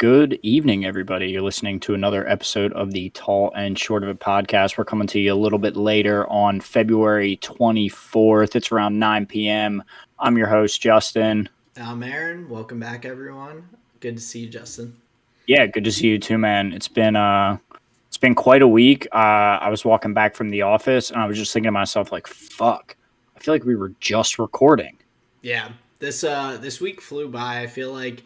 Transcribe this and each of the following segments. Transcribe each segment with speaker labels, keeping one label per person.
Speaker 1: Good evening, everybody. You're listening to another episode of the Tall and Short of It podcast. We're coming to you a little bit later on February 24th. It's around 9 p.m. I'm your host, Justin.
Speaker 2: I'm Aaron. Welcome back, everyone. Good to see you, Justin.
Speaker 1: Yeah, good to see you too, man. It's been quite a week. I was walking back from the office, and I was just thinking to myself, like, fuck, I feel like we were just recording.
Speaker 2: Yeah, this week flew by. I feel like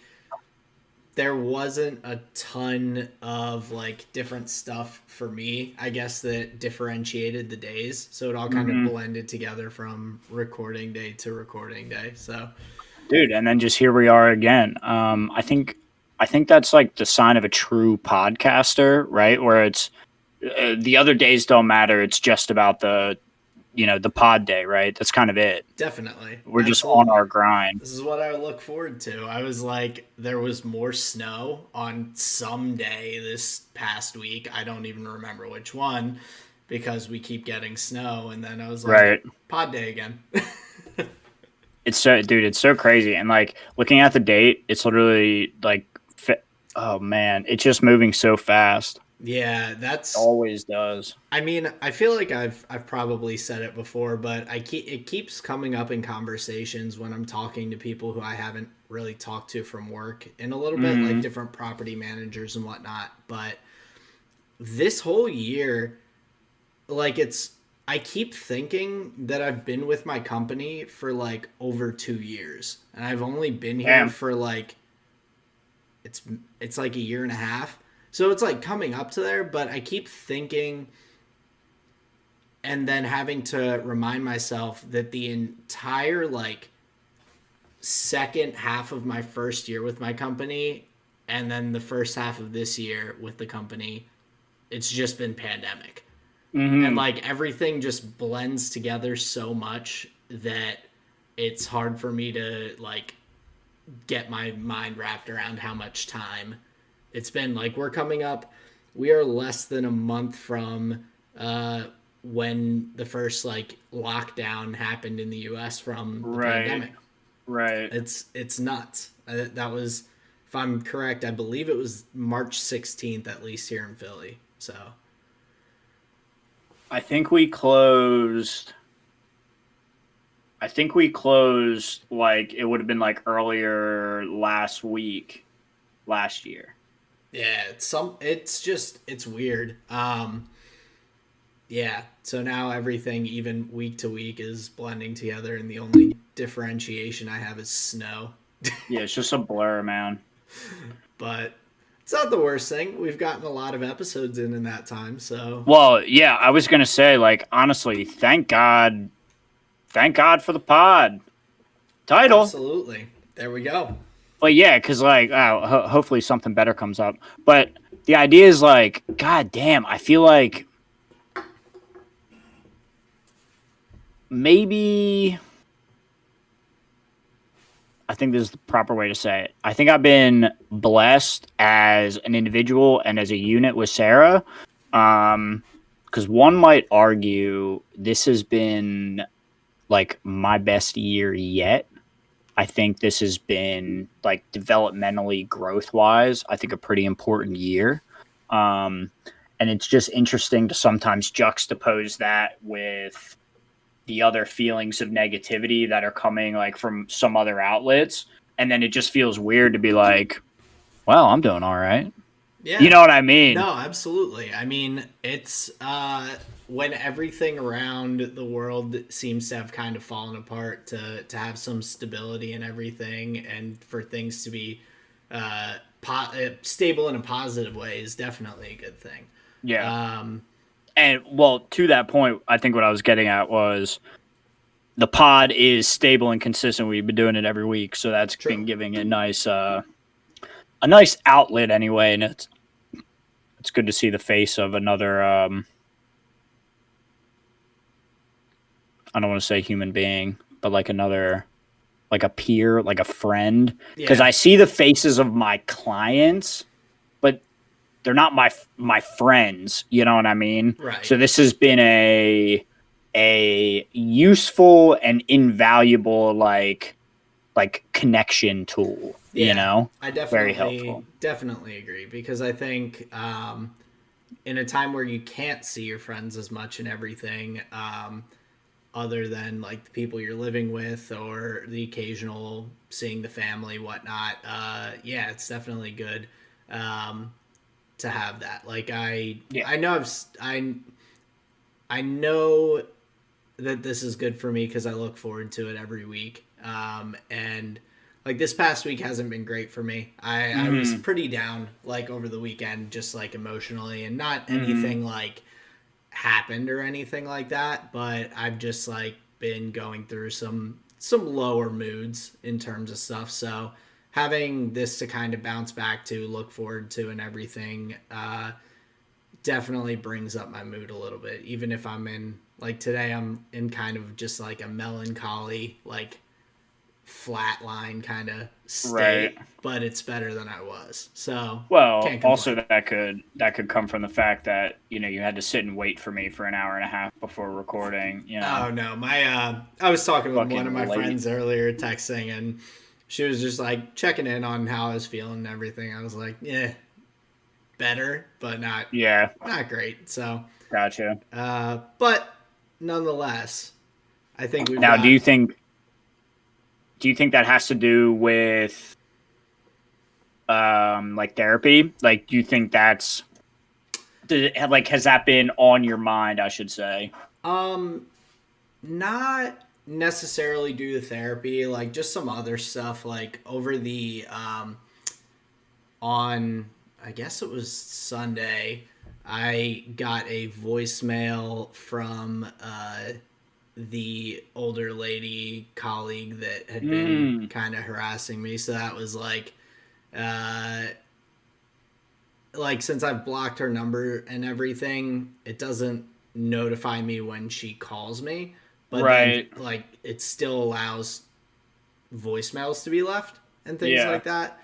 Speaker 2: there wasn't a ton of different stuff for me, I guess, that differentiated the days. So it all kind of blended together from recording day to recording day. So,
Speaker 1: dude, and then just here we are again. I think that's like the sign of a true podcaster, right? Where it's the other days don't matter. It's just about the pod day, right? That's kind of it.
Speaker 2: Definitely.
Speaker 1: We're just on our grind.
Speaker 2: This is what I look forward to. I was like, there was more snow on some day this past week. I don't even remember which one because we keep getting snow. And then I was like, right. Pod day again.
Speaker 1: It's so crazy. And like looking at the date, it's literally like, oh man, it's just moving so fast.
Speaker 2: Yeah,
Speaker 1: it always does.
Speaker 2: I mean, I feel like I've probably said it before, but it keeps coming up in conversations when I'm talking to people who I haven't really talked to from work in a little bit, like different property managers and whatnot. But this whole year, I keep thinking that I've been with my company for like over 2 years, and I've only been here for like it's like a year and a half. So it's like coming up to there, but I keep thinking and then having to remind myself that the entire second half of my first year with my company and then the first half of this year with the company, it's just been pandemic. And everything just blends together so much that it's hard for me to get my mind wrapped around how much time it's been. We are less than a month from when the first lockdown happened in the US from the pandemic.
Speaker 1: Right.
Speaker 2: It's nuts. That was, if I'm correct, I believe it was March 16th, at least here in Philly. So
Speaker 1: I think we closed like it would have been like earlier last year.
Speaker 2: Yeah, it's weird. Yeah, so now everything, even week to week, is blending together, and the only differentiation I have is snow.
Speaker 1: Yeah, it's just a blur, man.
Speaker 2: But it's not the worst thing. We've gotten a lot of episodes in that time, so.
Speaker 1: Well, yeah, I was gonna say, honestly, thank God for the pod title.
Speaker 2: Absolutely, there we go.
Speaker 1: But yeah, because hopefully something better comes up. But the idea is god damn, I feel like maybe, I think this is the proper way to say it. I think I've been blessed as an individual and as a unit with Sarah. Because one might argue this has been my best year yet. I think this has been developmentally, growth wise, I think a pretty important year. And it's just interesting to sometimes juxtapose that with the other feelings of negativity that are coming from some other outlets. And then it just feels weird to be like, well, I'm doing all right.
Speaker 2: Yeah.
Speaker 1: You know what I mean?
Speaker 2: No, absolutely. I mean, it's when everything around the world seems to have kind of fallen apart, to have some stability and everything, and for things to be stable in a positive way is definitely a good thing.
Speaker 1: Yeah. And well, to that point, I think what I was getting at was the pod is stable and consistent. We've been doing it every week, so that's been giving a nice outlet anyway, and it's good to see the face of another. I don't want to say human being, but another, a peer, a friend. Because I see the faces of my clients, but they're not my friends. You know what I mean?
Speaker 2: Right.
Speaker 1: So this has been a useful and invaluable connection tool.
Speaker 2: Yeah, I
Speaker 1: very helpful.
Speaker 2: definitely agree, because I think in a time where you can't see your friends as much and everything, other than like the people you're living with or the occasional seeing the family, whatnot, yeah, it's definitely good to have that. Like
Speaker 1: Yeah.
Speaker 2: I know I know that this is good for me because I look forward to it every week. And like this past week hasn't been great for me. I was pretty down like over the weekend, just like emotionally, and not anything like happened or anything like that, but I've just like been going through some lower moods in terms of stuff. So having this to kind of bounce back to, look forward to, and everything, definitely brings up my mood a little bit. Even if I'm in like today, I'm in kind of just like a melancholy, like flatline kind of
Speaker 1: Right.
Speaker 2: state, but it's better than I was. So
Speaker 1: Well,
Speaker 2: can't
Speaker 1: also
Speaker 2: complain.
Speaker 1: that could come from the fact that you had to sit and wait for me for an hour and a half before recording.
Speaker 2: Oh no, my I was talking with one of
Speaker 1: Fucking
Speaker 2: my
Speaker 1: late.
Speaker 2: friends earlier, texting, and she was just like checking in on how I was feeling and everything. I was like, yeah, better, but
Speaker 1: Yeah,
Speaker 2: not great. So,
Speaker 1: gotcha.
Speaker 2: but nonetheless, I think we've
Speaker 1: Now, do
Speaker 2: got.
Speaker 1: you think that has to do with like therapy? Like, do you think has that been on your mind? I should say.
Speaker 2: Um, Not necessarily due to therapy, like just some other stuff. Like over the on, I guess it was Sunday, I got a voicemail from the older lady colleague that had been
Speaker 1: Mm,
Speaker 2: kind of harassing me. So that was uh, like since I've blocked her number and everything, it doesn't notify me when she calls me, but then
Speaker 1: right.
Speaker 2: like it still allows voicemails to be left and things
Speaker 1: Yeah.
Speaker 2: like that.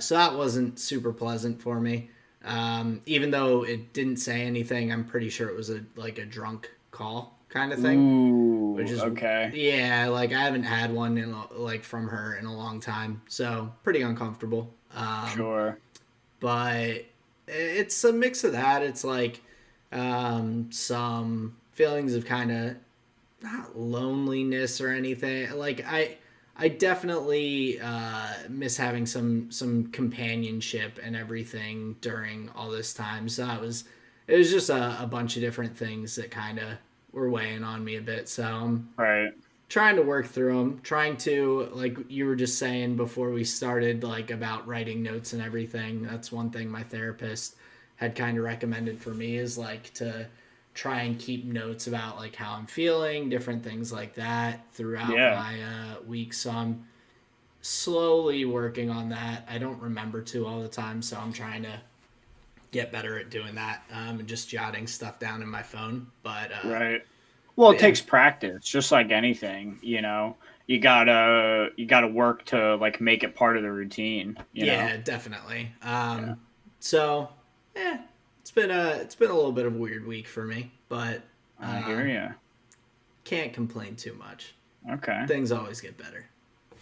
Speaker 2: So that wasn't super pleasant for me. Even though it didn't say anything, I'm pretty sure it was a drunk call kind of thing, which
Speaker 1: Ooh.
Speaker 2: is
Speaker 1: Okay.
Speaker 2: yeah, like I haven't had one like from her in a long time, so pretty uncomfortable.
Speaker 1: Sure.
Speaker 2: But it's a mix of that. It's like some feelings of kind of not loneliness or anything. Like I definitely miss having some companionship and everything during all this time. So it was just a bunch of different things that kind of were weighing on me a bit. So I'm
Speaker 1: Right.
Speaker 2: trying to work through them, trying to, like you were just saying before we started, like about writing notes and everything. That's one thing my therapist had kind of recommended for me, is like to try and keep notes about like how I'm feeling, different things like that throughout
Speaker 1: Yeah.
Speaker 2: my week. So I'm slowly working on that. I don't remember to all the time, so I'm trying to get better at doing that, and just jotting stuff down in my phone.
Speaker 1: Right. Well,
Speaker 2: But
Speaker 1: it
Speaker 2: yeah,
Speaker 1: takes practice, just like anything. You gotta work to like make it part of the routine.
Speaker 2: yeah, definitely. So yeah, it's been a little bit of a weird week for me, but
Speaker 1: I hear you.
Speaker 2: can't complain too much.
Speaker 1: Okay.
Speaker 2: Things always get better.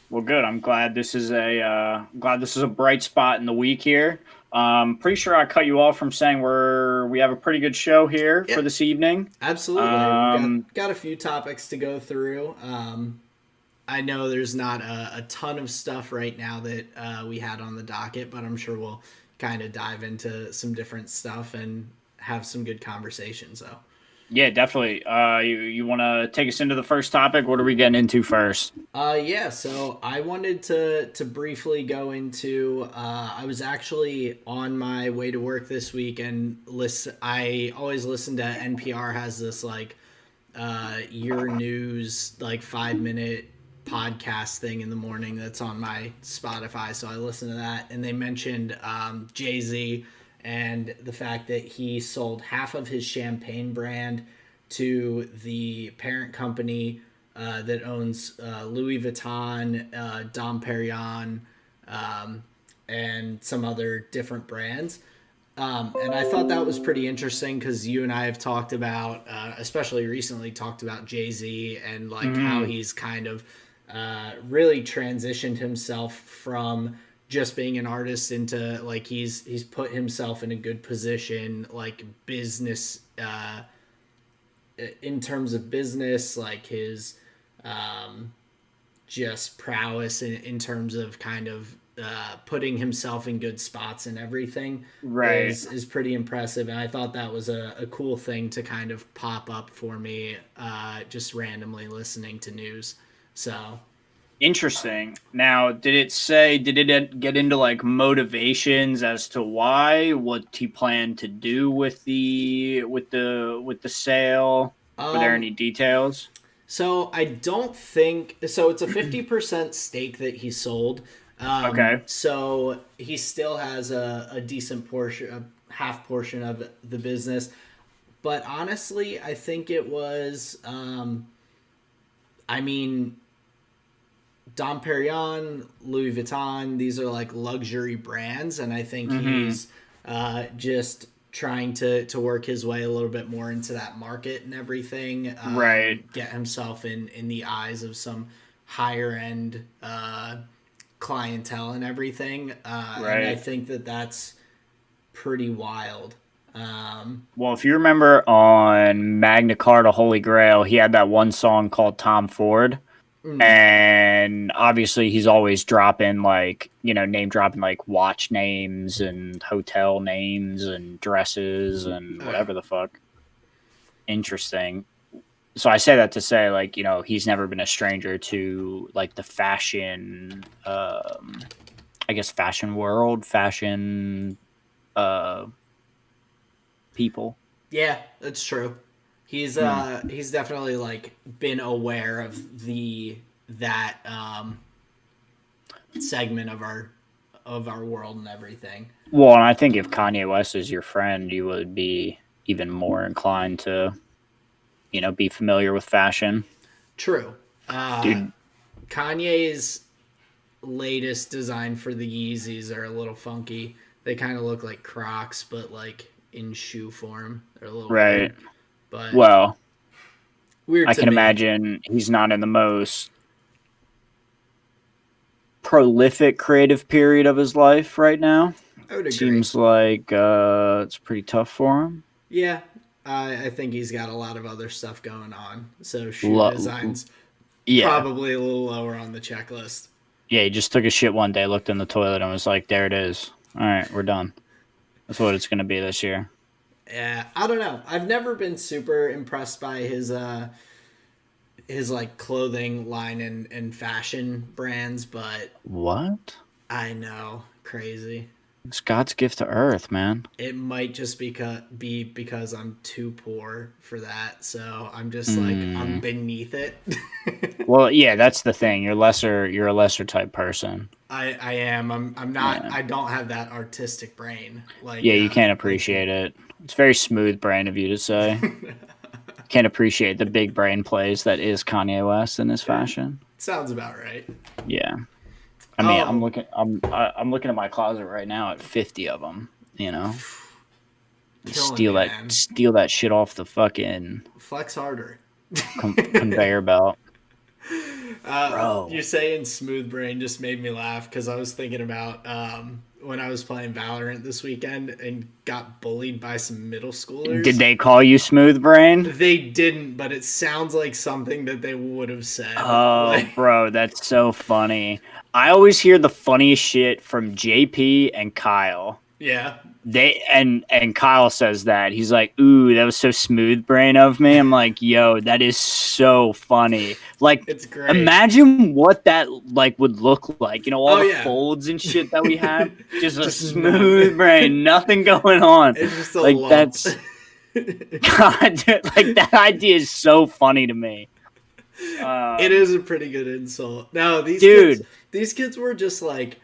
Speaker 1: Well, good. I'm glad this is a bright spot in the week here. Pretty sure I cut you off from saying we have a pretty good show here for
Speaker 2: Yeah,
Speaker 1: this evening.
Speaker 2: absolutely. We've got
Speaker 1: Um,
Speaker 2: got a few topics to go through. I know there's not a ton of stuff right now that we had on the docket, but I'm sure we'll kind of dive into some different stuff and have some good conversations. So.
Speaker 1: yeah, definitely. You want to take us into the first topic? What are we getting into first?
Speaker 2: Yeah, so I wanted to briefly go into. I was actually on my way to work this week, and listen. I always listen to NPR, has this like your news, like 5 minute podcast thing in the morning that's on my Spotify. So I listen to that, and they mentioned Jay-Z and the fact that he sold half of his champagne brand to the parent company that owns Louis Vuitton, Dom Perignon, um, and some other different brands. And I thought that was pretty interesting because you and I have talked about, especially recently, talked about Jay-Z and like how
Speaker 1: Mm,
Speaker 2: he's kind of really transitioned himself from just being an artist into like he's put himself in a good position, like business, in terms of business, like his just prowess in terms of kind of putting himself in good spots and everything
Speaker 1: Right.
Speaker 2: is pretty impressive. And I thought that was a cool thing to kind of pop up for me, just randomly listening to news. So
Speaker 1: Interesting. Now, did it get into like motivations as to why, what he planned to do with the sale? Were there any details?
Speaker 2: So I don't think so. It's a 50% stake that he sold.
Speaker 1: Okay.
Speaker 2: So he still has a decent portion, a half portion of the business. But honestly, I think it was. I mean, Dom Perignon, Louis Vuitton. These are like luxury brands, and I think he's just trying to work his way a little bit more into that market and everything.
Speaker 1: Right.
Speaker 2: Get himself in the eyes of some higher end clientele and everything. And I think that's pretty wild.
Speaker 1: Well, if you remember on Magna Carta Holy Grail, he had that one song called Tom Ford. And obviously he's always dropping like, name dropping like watch names and hotel names and dresses and whatever the fuck. Interesting. So I say that to say, like, he's never been a stranger to like the fashion, I guess fashion world, fashion people.
Speaker 2: Yeah, that's true. He's definitely like been aware of that segment of our world and everything.
Speaker 1: Well, and I think if Kanye West is your friend, you would be even more inclined to, be familiar with fashion.
Speaker 2: True.
Speaker 1: Dude.
Speaker 2: Kanye's latest design for the Yeezys are a little funky. They kind of look like Crocs, but like in shoe form. They're a little
Speaker 1: right.
Speaker 2: Weird, but
Speaker 1: well,
Speaker 2: weird.
Speaker 1: I can imagine he's not in the most prolific creative period of his life right now.
Speaker 2: I would agree.
Speaker 1: Seems like it's pretty tough for him.
Speaker 2: Yeah, I think he's got a lot of other stuff going on. So shoe designs probably a little lower on the checklist.
Speaker 1: Yeah, he just took a shit one day, looked in the toilet, and was like, there it is. All right, we're done. That's what it's going to be this year.
Speaker 2: Yeah, I don't know. I've never been super impressed by his like clothing line and fashion brands, but
Speaker 1: what?
Speaker 2: I know, crazy.
Speaker 1: It's God's gift to Earth, man.
Speaker 2: It might just be because I'm too poor for that, so I'm just like I'm beneath it.
Speaker 1: Well, yeah, that's the thing. You're a lesser type person.
Speaker 2: I am. I'm not. Yeah. I don't have that artistic brain. Like
Speaker 1: you can't appreciate it. It's very smooth brain of you to say. Can't appreciate the big brain plays that is Kanye West in his fashion.
Speaker 2: Sounds about right.
Speaker 1: Yeah. I mean, I'm looking at my closet right now at 50 of them. Steal that shit off the fucking
Speaker 2: flex harder
Speaker 1: conveyor belt.
Speaker 2: Bro, you saying smooth brain just made me laugh because I was thinking about when I was playing Valorant this weekend and got bullied by some middle schoolers.
Speaker 1: Did they call you smooth brain?
Speaker 2: They didn't, but it sounds like something that they would have said.
Speaker 1: Oh, bro, that's so funny. I always hear the funniest shit from JP and Kyle.
Speaker 2: Yeah.
Speaker 1: And Kyle says that. He's like, ooh, that was so smooth brain of me. I'm like, yo, that is so funny. Like,
Speaker 2: it's great.
Speaker 1: Imagine what that like would look like. All the folds and shit that we have. Just a smooth brain, nothing going on.
Speaker 2: It's just a
Speaker 1: like
Speaker 2: lump.
Speaker 1: That's God, dude, like that idea is so funny to me.
Speaker 2: It is a pretty good insult. No, these kids were just like,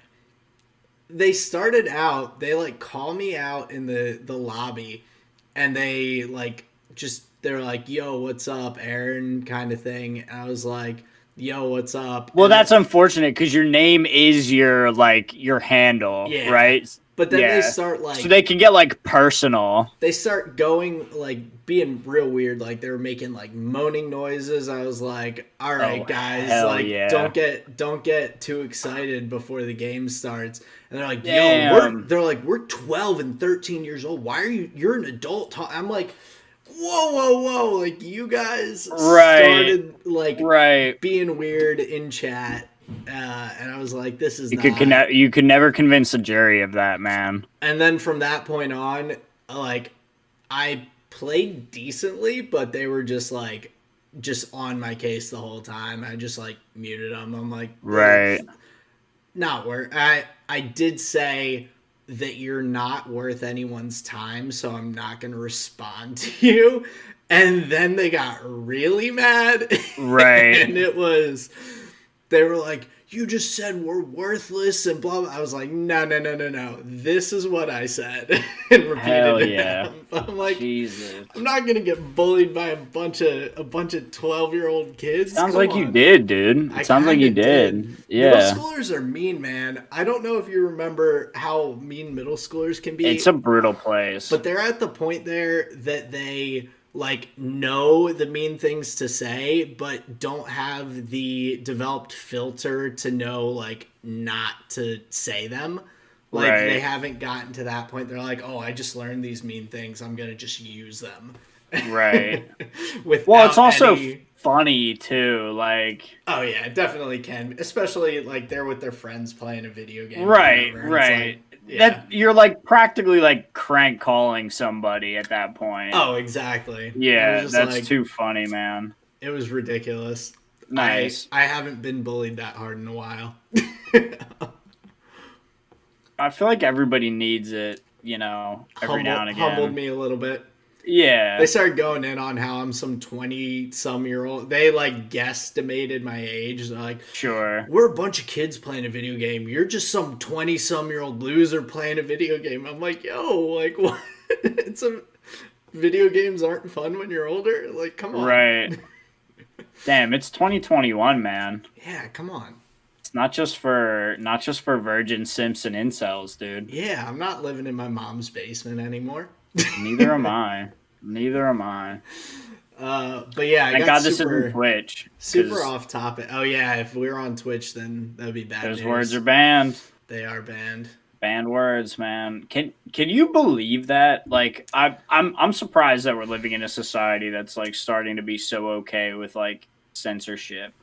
Speaker 2: they started out, they like call me out in the lobby and they like they're like, yo, what's up, Aaron, kind of thing. And I was like, yo, what's up?
Speaker 1: Well, and that's unfortunate because your name is your handle, right?
Speaker 2: But then they start like,
Speaker 1: so they can get like personal.
Speaker 2: They start going like being real weird. Like they were making like moaning noises. I was like, all right, guys, like don't get too excited before the game starts. And they're like, yo, we're 12 and 13 years old. Why are you're an adult? I'm like, whoa, like you guys started like being weird in chat. And I was like, this is
Speaker 1: you could never convince a jury of that, man.
Speaker 2: And then from that point on, like I played decently, but they were just on my case the whole time. I just like muted them. I'm like, not worth. I did say that you're not worth anyone's time, so I'm not going to respond to you. And then they got really mad. And they were like, you just said we're worthless and blah, blah. I was like, no. This is what I said. And repeated it. Yeah. I'm like, Jesus. I'm not going to get bullied by a bunch of 12-year-old kids.
Speaker 1: Sounds like you did, dude. It sounds like you did. Yeah.
Speaker 2: Middle schoolers are mean, man. I don't know if you remember how mean middle schoolers can be.
Speaker 1: It's a brutal place.
Speaker 2: But they're at the point there that they like know the mean things to say, but don't have the developed filter to know like not to say them. Like they haven't gotten to that point. They're like, oh, I just learned these mean things. I'm gonna just use them.
Speaker 1: Right. Well, it's also funny too. Like,
Speaker 2: oh yeah, it definitely can. Especially like they're with their friends playing a video game.
Speaker 1: Right. Like, that you're like practically like crank calling somebody at that point.
Speaker 2: Oh, exactly.
Speaker 1: Yeah, that's like, too funny, man.
Speaker 2: It was ridiculous.
Speaker 1: Nice.
Speaker 2: I haven't been bullied that hard in a while.
Speaker 1: I feel like everybody needs it, you know, every now and again.
Speaker 2: Humbled me a little bit.
Speaker 1: Yeah.
Speaker 2: They started going in on how I'm some 20-some-year-old. They, like, guesstimated my age. They're like,
Speaker 1: sure.
Speaker 2: We're a bunch of kids playing a video game. You're just some 20-some-year-old loser playing a video game. I'm like, yo, like, what? Video games aren't fun when you're older? Like, come on.
Speaker 1: Right. Damn, it's 2021, man.
Speaker 2: Yeah, come on.
Speaker 1: It's not just for virgin simps and incels, dude.
Speaker 2: Yeah, I'm not living in my mom's basement anymore.
Speaker 1: Neither am I.
Speaker 2: But yeah,
Speaker 1: thank God this isn't Twitch.
Speaker 2: Super off topic. Oh yeah, if we were on Twitch, then that'd be bad.
Speaker 1: Those words are banned.
Speaker 2: They are banned.
Speaker 1: Banned words, man. Can you believe that? Like, I'm surprised that we're living in a society that's like starting to be so okay with like censorship.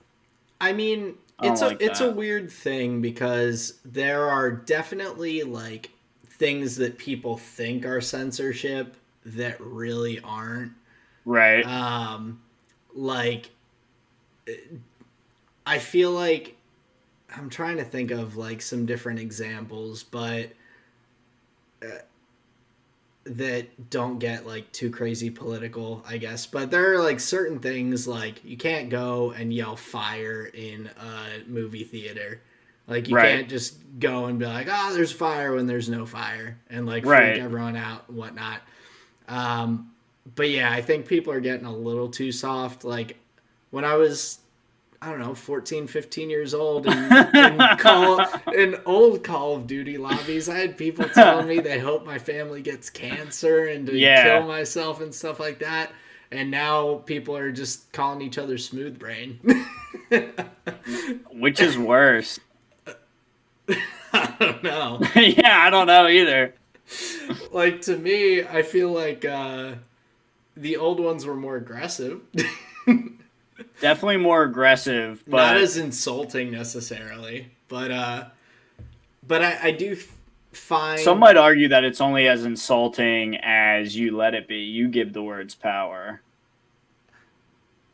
Speaker 2: I mean, it's a weird thing because there are definitely like things that people think are censorship that really aren't.
Speaker 1: Right.
Speaker 2: Like, I feel like I'm trying to think of like some different examples, but that don't get like too crazy political, I guess. But there are like certain things like you can't go and yell fire in a movie theater. Like you can't just go and be like, oh, there's fire when there's no fire and like freak everyone out and whatnot. But yeah, I think people are getting a little too soft. Like when I was, I don't know, 14, 15 years old in old Call of Duty lobbies, I had people telling me they hope my family gets cancer and to kill myself and stuff like that. And now people are just calling each other smooth brain.
Speaker 1: Which is worse?
Speaker 2: I don't know.
Speaker 1: Yeah, I don't know either.
Speaker 2: Like, to me, I feel like the old ones were more aggressive.
Speaker 1: Definitely more aggressive, but
Speaker 2: not as insulting necessarily. But I do find
Speaker 1: some might argue that it's only as insulting as you let it be. You give the words power.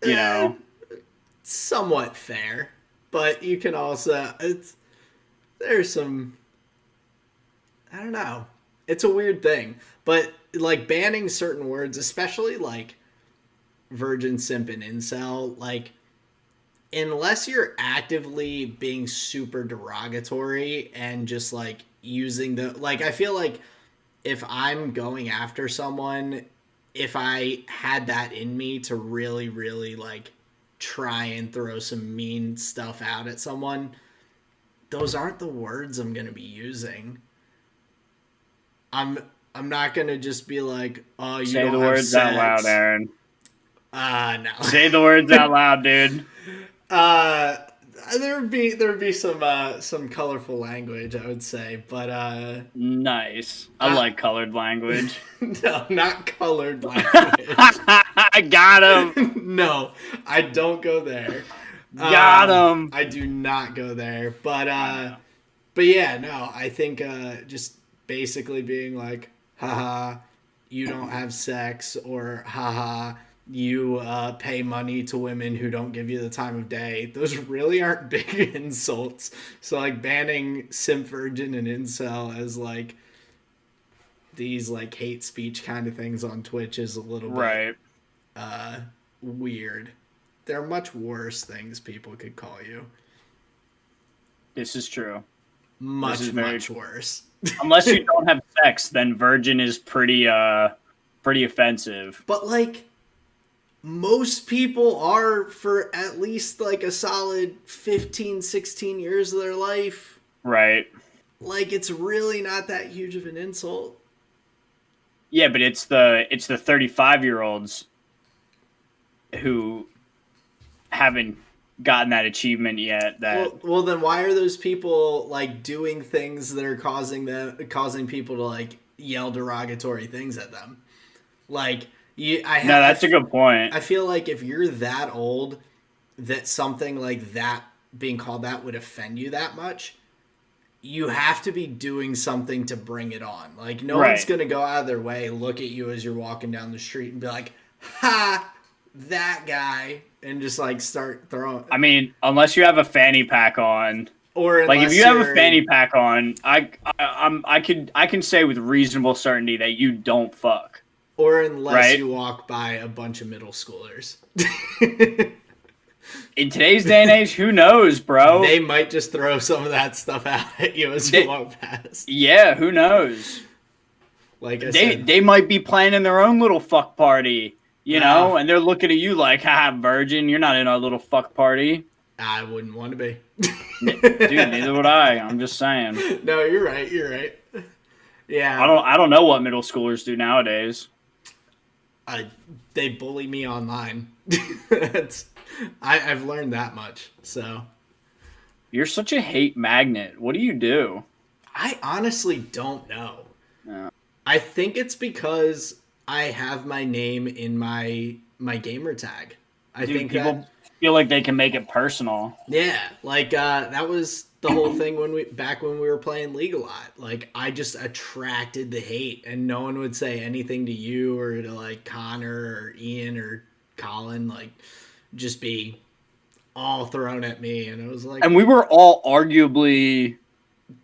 Speaker 1: You know,
Speaker 2: somewhat fair, but you can also there's some, I don't know. It's a weird thing, but like banning certain words, especially like virgin, simp, and incel, like unless you're actively being super derogatory and just like using the, like, I feel like if I'm going after someone, if I had that in me to really, really like try and throw some mean stuff out at someone, those aren't the words I'm going to be using. I'm not gonna just be like, oh, you
Speaker 1: Say
Speaker 2: don't
Speaker 1: the
Speaker 2: have
Speaker 1: words out loud,
Speaker 2: sex.
Speaker 1: Aaron.
Speaker 2: No.
Speaker 1: Say the words out loud, dude.
Speaker 2: There would be some colorful language, I would say, but
Speaker 1: Nice. I like colored language.
Speaker 2: no, not colored language.
Speaker 1: I got him.
Speaker 2: No, I don't go there.
Speaker 1: Got him.
Speaker 2: I do not go there, but yeah, no, I think just basically being like, haha, you don't have sex, or haha, you pay money to women who don't give you the time of day. Those really aren't big insults. So like banning simp virgin and incel as like these like hate speech kind of things on Twitch is a little bit weird. There are much worse things people could call you.
Speaker 1: This is true.
Speaker 2: Much worse.
Speaker 1: Unless you don't have sex, then virgin is pretty offensive.
Speaker 2: But like most people are for at least like a solid 15, 16 years of their life.
Speaker 1: Right.
Speaker 2: Like it's really not that huge of an insult.
Speaker 1: Yeah, but it's the 35-year-olds who haven't gotten that achievement yet.
Speaker 2: Well, then why are those people like doing things that are causing people to like yell derogatory things at them? Like
Speaker 1: that's a good point.
Speaker 2: I feel like if you're that old, that something like that being called that would offend you that much. You have to be doing something to bring it on. Like no one's gonna go out of their way, look at you as you're walking down the street, and be like, "Ha, that guy," and just like start throwing.
Speaker 1: I mean, unless you have a fanny pack on,
Speaker 2: or
Speaker 1: like if you have a fanny pack on, I can say with reasonable certainty that you don't fuck.
Speaker 2: Or unless you walk by a bunch of middle schoolers.
Speaker 1: In today's day and age, who knows, bro?
Speaker 2: They might just throw some of that stuff out at you as you walk past.
Speaker 1: Yeah, who knows?
Speaker 2: Like I said,
Speaker 1: they might be planning their own little fuck party, you know, and they're looking at you like, haha, virgin, you're not in our little fuck party.
Speaker 2: I wouldn't want to be.
Speaker 1: Dude, neither would I. I'm just saying. No,
Speaker 2: you're right. You're right. Yeah.
Speaker 1: I don't know what middle schoolers do nowadays.
Speaker 2: They bully me online. I've learned that much. So
Speaker 1: you're such a hate magnet. What do you do?
Speaker 2: I honestly don't know.
Speaker 1: Yeah.
Speaker 2: I think it's because I have my name in my gamer tag. I think
Speaker 1: people feel like they can make it personal.
Speaker 2: Yeah, like that was the whole thing when we were playing League a lot. Like I just attracted the hate, and no one would say anything to you or to like Connor or Ian or Colin. Like just be all thrown at me, and it was like,
Speaker 1: and we were all probably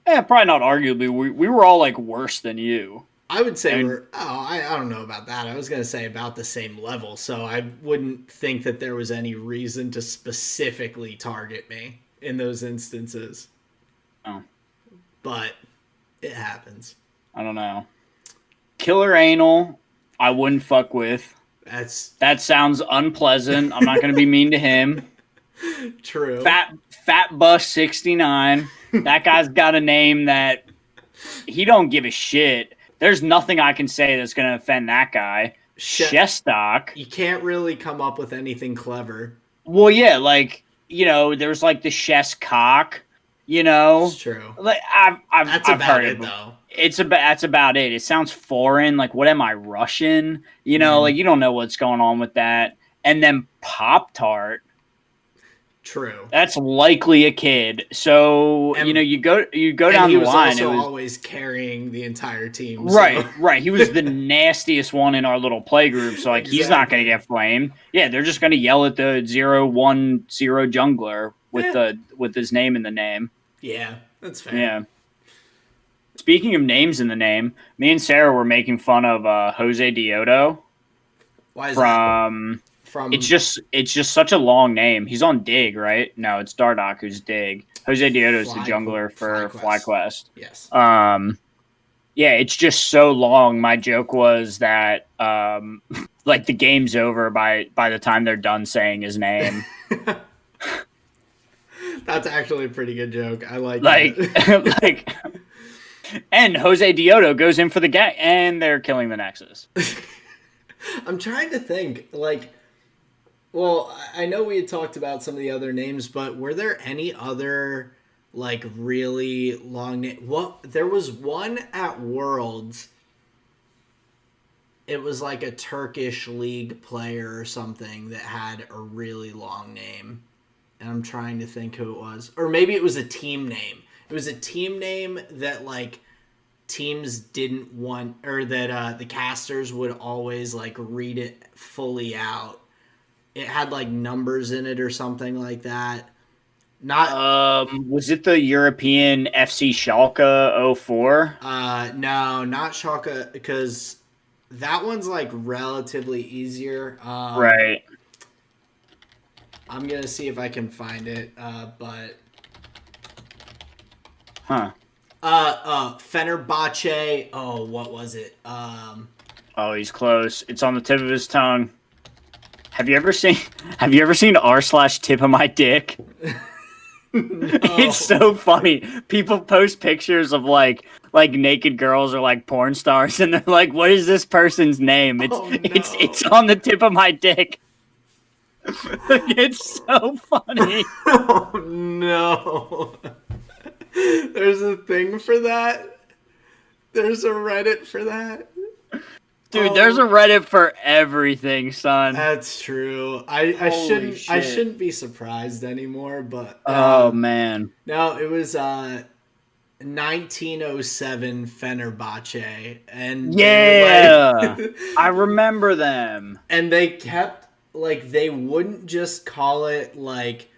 Speaker 1: not arguably. We were all like worse than you.
Speaker 2: I would say I don't know about that. I was going to say about the same level, so I wouldn't think that there was any reason to specifically target me in those instances.
Speaker 1: Oh.
Speaker 2: But it happens.
Speaker 1: I don't know. Killer Anal, I wouldn't fuck with. That sounds unpleasant. I'm not going to be mean to him.
Speaker 2: True.
Speaker 1: Fat Bus 69. That guy's got a name that he don't give a shit. There's nothing I can say that's going to offend that guy. Shestock.
Speaker 2: You can't really come up with anything clever.
Speaker 1: Well, yeah, like, you know, there's like the Chess Cock, you know.
Speaker 2: It's true.
Speaker 1: Like
Speaker 2: That's
Speaker 1: I've
Speaker 2: about
Speaker 1: heard
Speaker 2: it, though.
Speaker 1: That's about it. It sounds foreign. Like, what am I, Russian? You know, like, you don't know what's going on with that. And then Pop-Tart.
Speaker 2: True.
Speaker 1: That's likely a kid. So, you know, you go down the line.
Speaker 2: He was also always carrying the entire team.
Speaker 1: Right, so. Right. He was the nastiest one in our little play group. So, like, he's not going to get flamed. Yeah, they're just going to yell at the 0-1-0 jungler with his name in the name.
Speaker 2: Yeah, that's fair.
Speaker 1: Yeah. Speaking of names in the name, me and Sarah were making fun of Jose Diodo.
Speaker 2: Why is that?
Speaker 1: It's just such a long name. He's on Dig, right? No, it's Dardoch who's Dig. Jose Diodo is the jungler for FlyQuest.
Speaker 2: Yes.
Speaker 1: Yeah, it's just so long. My joke was that like the game's over by the time they're done saying his name.
Speaker 2: That's actually a pretty good joke. I like
Speaker 1: like And Jose Dioto goes in for the gang, and they're killing the Nexus.
Speaker 2: I'm trying to think, like, well, I know we had talked about some of the other names, but were there any other, like, really long name? What? There was one at Worlds. It was like a Turkish league player or something that had a really long name. And I'm trying to think who it was. Or maybe it was a team name. It was a team name that, like, teams didn't want, or that the casters would always, like, read it fully out. It had, like, numbers in it or something like that. Not
Speaker 1: was it the European FC Schalke 04?
Speaker 2: No, not Schalke, because that one's, like, relatively easier.
Speaker 1: Right.
Speaker 2: I'm gonna see if I can find it, but Fenerbahce. Oh, what was it?
Speaker 1: Oh, he's close. It's on the tip of his tongue. Have you ever seen r/tip of my dick? No. It's so funny. People post pictures of like naked girls or like porn stars, and they're like, "What is this person's name?" It's on the tip of my dick. It's so funny.
Speaker 2: Oh no. There's a thing for that? There's a Reddit for that?
Speaker 1: Dude, there's a Reddit for everything, son.
Speaker 2: That's true. I shouldn't be surprised anymore, but
Speaker 1: oh man.
Speaker 2: No, it was 1907 Fenerbahce, and
Speaker 1: yeah, I remember them.
Speaker 2: And they kept, like, they wouldn't just call it like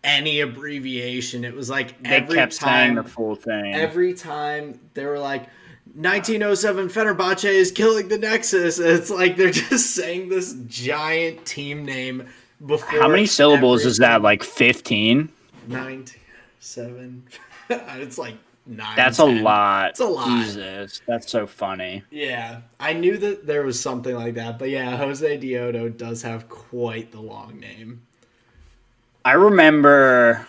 Speaker 2: any abbreviation. It was like
Speaker 1: they kept saying the full thing.
Speaker 2: Every time they were like, 1907 Fenerbahce is killing the Nexus. It's like they're just saying this giant team name before.
Speaker 1: How many syllables is that? Like 15?
Speaker 2: 1907. It's like 9.
Speaker 1: That's 10. A lot.
Speaker 2: It's a lot.
Speaker 1: Jesus, that's so funny.
Speaker 2: Yeah, I knew that there was something like that, but yeah, Jose Dioto does have quite the long name.
Speaker 1: I remember.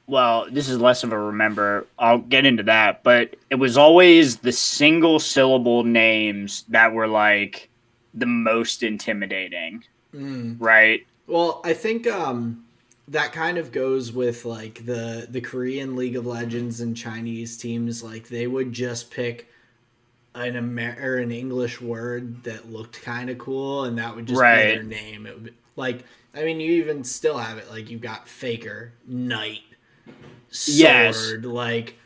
Speaker 1: Well, this is less of a remember. I'll get into that, but it was always the single syllable names that were like the most intimidating, right?
Speaker 2: Well, I think that kind of goes with like the Korean League of Legends and Chinese teams. Like they would just pick an English word that looked kind of cool, and that would just be their name. It would be, like, I mean, you even still have it. Like you've got Faker, Knight. Sword, like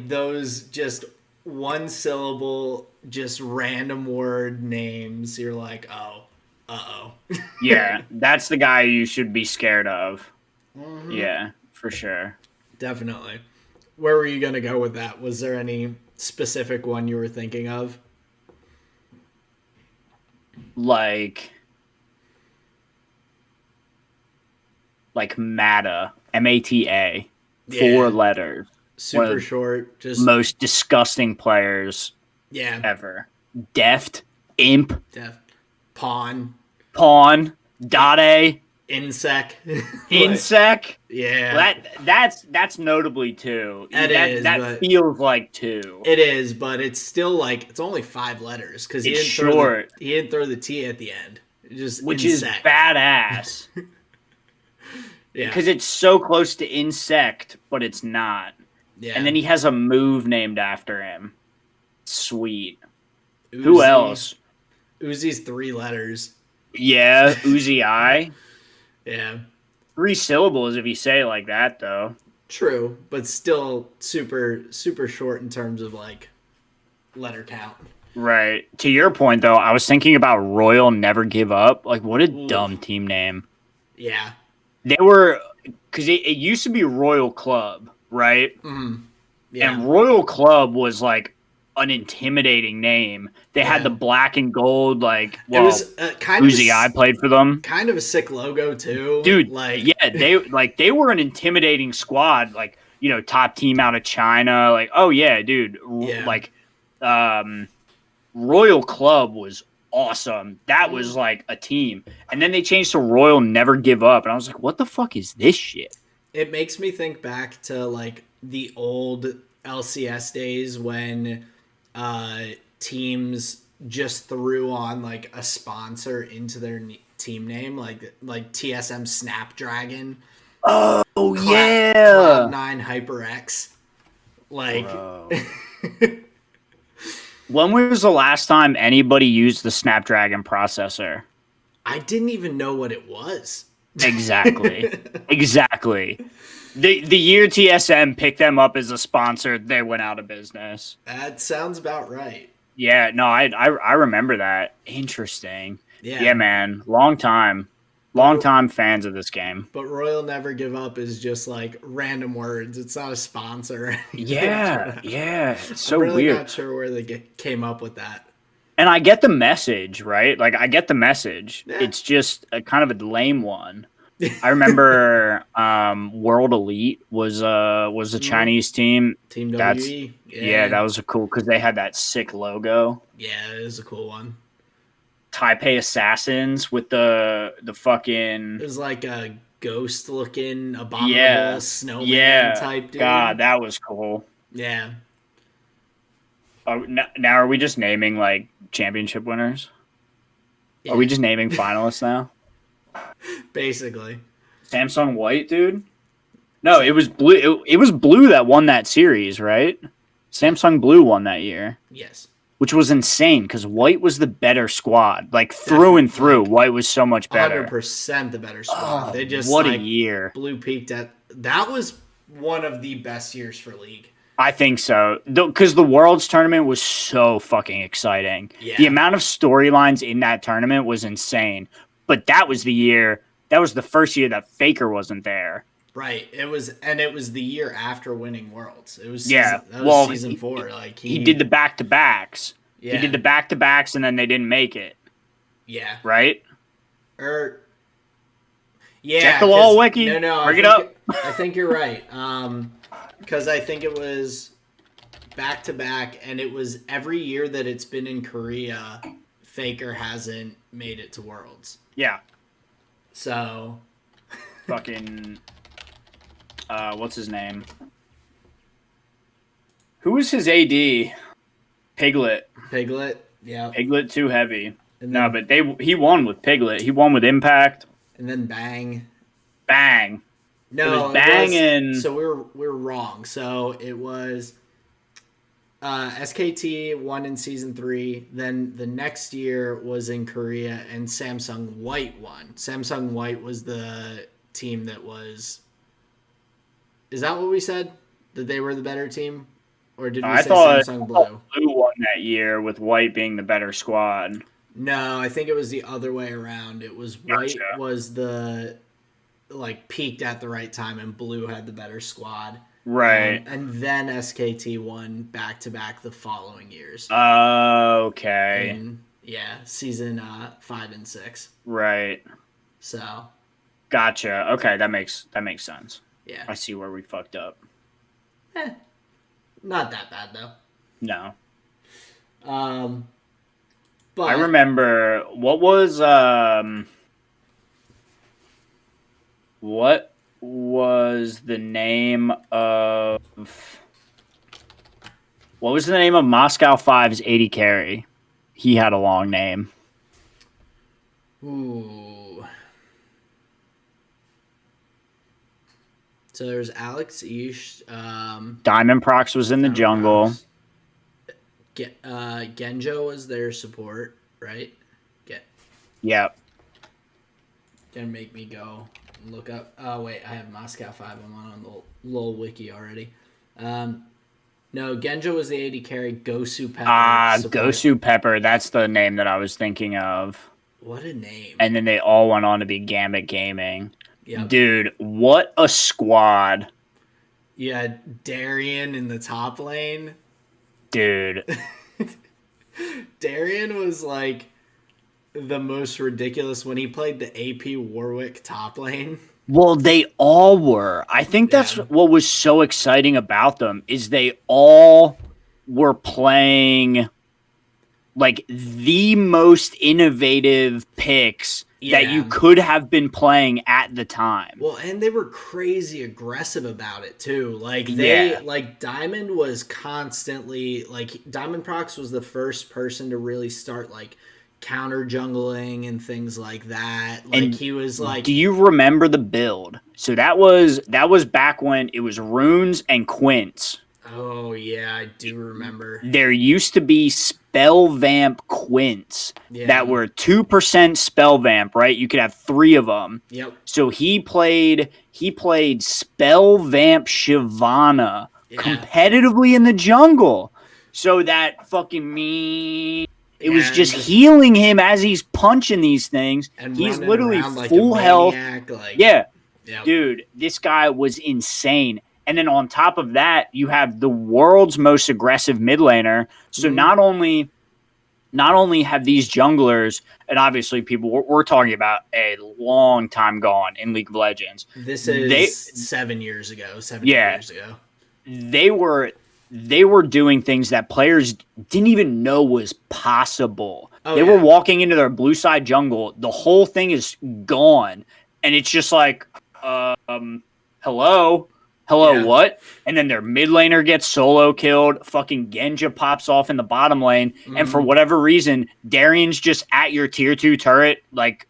Speaker 2: those just one syllable, just random word names. You're like,
Speaker 1: yeah, that's the guy you should be scared of. Mm-hmm. Yeah, for sure,
Speaker 2: definitely. Where were you gonna go with that? Was there any specific one you were thinking of?
Speaker 1: Like Mata. MATA, 4 letters.
Speaker 2: Super short. Just
Speaker 1: most disgusting players ever. Deft, Imp.
Speaker 2: Pawn.
Speaker 1: Dade.
Speaker 2: Insec.
Speaker 1: Yeah. That's notably 2. That feels like 2.
Speaker 2: It is, but it's still like it's only 5 letters because he didn't throw the T at the end.
Speaker 1: Which is badass.
Speaker 2: Yeah.
Speaker 1: Because it's so close to insect, but it's not.
Speaker 2: Yeah.
Speaker 1: And then he has a move named after him. Sweet. Uzi. Who else?
Speaker 2: Uzi's 3 letters.
Speaker 1: Yeah, Uzi I.
Speaker 2: Yeah.
Speaker 1: 3 syllables if you say it like that, though.
Speaker 2: True, but still super, super short in terms of, like, letter count.
Speaker 1: Right. To your point, though, I was thinking about Royal Never Give Up. Like, what a dumb team name.
Speaker 2: Yeah.
Speaker 1: They were, because it used to be Royal Club, right?
Speaker 2: Mm-hmm. Yeah.
Speaker 1: And Royal Club was like an intimidating name. They had the black and gold, like, well, it was kind Uzi I played for them.
Speaker 2: Kind of a sick logo too,
Speaker 1: dude. Like, yeah, they were an intimidating squad. Like, you know, top team out of China. Like, oh yeah, dude. Yeah. Like, Royal Club was awesome. That was like a team. And then they changed to Royal Never Give Up. And I was like, what the fuck is this shit?
Speaker 2: It makes me think back to like the old LCS days when teams just threw on like a sponsor into their team name, like TSM Snapdragon,
Speaker 1: Oh
Speaker 2: Cloud
Speaker 1: yeah,
Speaker 2: 9 HyperX. Like,
Speaker 1: bro. When was the last time anybody used the Snapdragon processor?
Speaker 2: I didn't even know what it was.
Speaker 1: Exactly. Exactly. The year TSM picked them up as a sponsor, they went out of business.
Speaker 2: That sounds about right.
Speaker 1: Yeah, no, I remember that. Interesting.
Speaker 2: Yeah.
Speaker 1: Yeah, man. Long time fans of this game.
Speaker 2: But Royal Never Give Up is just like random words. It's not a sponsor or anything.
Speaker 1: Yeah, yeah. It's so
Speaker 2: I'm really
Speaker 1: weird.
Speaker 2: not sure where they came up with that.
Speaker 1: And I get the message, right? Like I get the message.
Speaker 2: Yeah.
Speaker 1: It's just a kind of a lame one. I remember World Elite was a Chinese team.
Speaker 2: Team
Speaker 1: That's
Speaker 2: WE.
Speaker 1: yeah, that was a cool because they had that sick logo.
Speaker 2: Yeah, it is a cool one.
Speaker 1: Taipei Assassins with the fucking
Speaker 2: It was like a ghost looking abominable snowman type dude.
Speaker 1: God, that was cool.
Speaker 2: Yeah.
Speaker 1: Oh, now are we just naming like championship winners?
Speaker 2: Yeah.
Speaker 1: Are we just naming finalists now?
Speaker 2: Basically.
Speaker 1: Samsung White, dude. No, it was blue. It was blue that won that series, right? Samsung Blue won that year.
Speaker 2: Yes.
Speaker 1: Which was insane because White was the better squad. Like through and through, White was so much better.
Speaker 2: 100% the better squad. They just
Speaker 1: what a year.
Speaker 2: Blue peaked at that was one of the best years for League.
Speaker 1: I think so. Because the Worlds tournament was so fucking exciting.
Speaker 2: Yeah.
Speaker 1: The amount of storylines in that tournament was insane. But that was the first year that Faker wasn't there.
Speaker 2: Right. It was the year after winning Worlds. It was season 4. Like
Speaker 1: he did the back-to-backs.
Speaker 2: Yeah.
Speaker 1: He did the back-to-backs and then they didn't make it.
Speaker 2: Yeah.
Speaker 1: Right?
Speaker 2: Yeah.
Speaker 1: Check the LoL wiki.
Speaker 2: No.
Speaker 1: Bring it up.
Speaker 2: I think you're right. Because I think it was back-to-back, and it was every year that it's been in Korea, Faker hasn't made it to Worlds.
Speaker 1: Yeah.
Speaker 2: So.
Speaker 1: Fucking. What's his name? Who was his AD? Piglet.
Speaker 2: Yeah.
Speaker 1: Piglet too heavy. No, but he won with Piglet. He won with Impact.
Speaker 2: And then Bang.
Speaker 1: No, it was Bang and
Speaker 2: so we're wrong. So it was SKT won in season 3. Then the next year was in Korea, and Samsung White won. Samsung White was the team that was. Is that what we said? That they were the better team, or did we say Samsung Blue?
Speaker 1: Blue won that year with White being the better squad.
Speaker 2: No, I think it was the other way around. It was White was the peaked at the right time, and Blue had the better squad.
Speaker 1: Right.
Speaker 2: And then SKT won back-to-back the following years.
Speaker 1: Okay.
Speaker 2: Season 5 and 6.
Speaker 1: Right.
Speaker 2: So.
Speaker 1: Gotcha. Okay, that makes sense.
Speaker 2: Yeah.
Speaker 1: I see where we fucked up.
Speaker 2: Not that bad though.
Speaker 1: No.
Speaker 2: But
Speaker 1: I remember what was the name of Moscow 5's 80 carry? He had a long name.
Speaker 2: Ooh. So there's Alex Ish.
Speaker 1: Diamond Prox was in the jungle.
Speaker 2: Genjo was their support, right?
Speaker 1: Yep.
Speaker 2: Gonna make me go and look up. Oh wait, I have Moscow 5. I'm on the LoL wiki already. No, Genjo was the 80 carry. Gosu Pepper.
Speaker 1: Gosu Pepper. That's the name that I was thinking of.
Speaker 2: What a name!
Speaker 1: And then they all went on to be Gambit Gaming.
Speaker 2: Yep.
Speaker 1: Dude, what a squad.
Speaker 2: You had Darian in the top lane.
Speaker 1: Dude.
Speaker 2: Darian was like the most ridiculous when he played the AP Warwick top lane.
Speaker 1: Well, they all were. I think that's what was so exciting about them is they all were playing like the most innovative picks that you could have been playing at the time.
Speaker 2: Well, and they were crazy aggressive about it too. Like Diamond was constantly like Diamond Prox was the first person to really start like counter jungling and things like that. Like and he was like,
Speaker 1: do you remember the build? So that was back when it was runes and quints.
Speaker 2: Oh yeah, I do remember.
Speaker 1: There used to be spell vamp quints that were 2% spell vamp, right? You could have 3 of them.
Speaker 2: Yep.
Speaker 1: So he played spell vamp Shyvana competitively in the jungle. So that fucking it was just healing him as he's punching these things. And he's literally full health. Dude, this guy was insane. And then on top of that, you have the world's most aggressive mid laner. So not only have these junglers, and obviously we're talking about a long time gone in League of Legends.
Speaker 2: This is 7 years ago, 7 years ago.
Speaker 1: They were doing things that players didn't even know was possible. They were walking into their blue side jungle. The whole thing is gone. And it's just like, hello, what? And then their mid laner gets solo killed. Fucking Genja pops off in the bottom lane. And for whatever reason, Darian's just at your tier 2 turret, like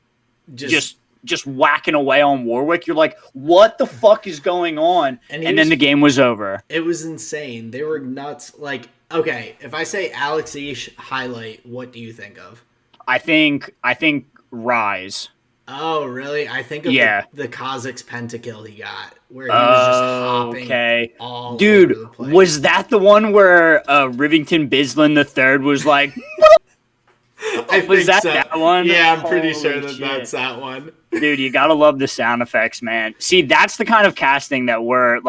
Speaker 1: just whacking away on Warwick. You're like, what the fuck is going on? And then the game was over.
Speaker 2: It was insane. They were nuts. Like, okay, if I say Alex Ish highlight, what do you think of?
Speaker 1: I think Rise.
Speaker 2: Oh, really? I think of the Kha'Zix pentakill he got, where he was just hopping all
Speaker 1: Dude,
Speaker 2: over the place.
Speaker 1: Was that the one where Rivington Bislin III was like...
Speaker 2: Was that
Speaker 1: that one?
Speaker 2: Yeah, I'm pretty sure that's that one.
Speaker 1: Dude, you gotta love the sound effects, man. See, that's the kind of casting that we're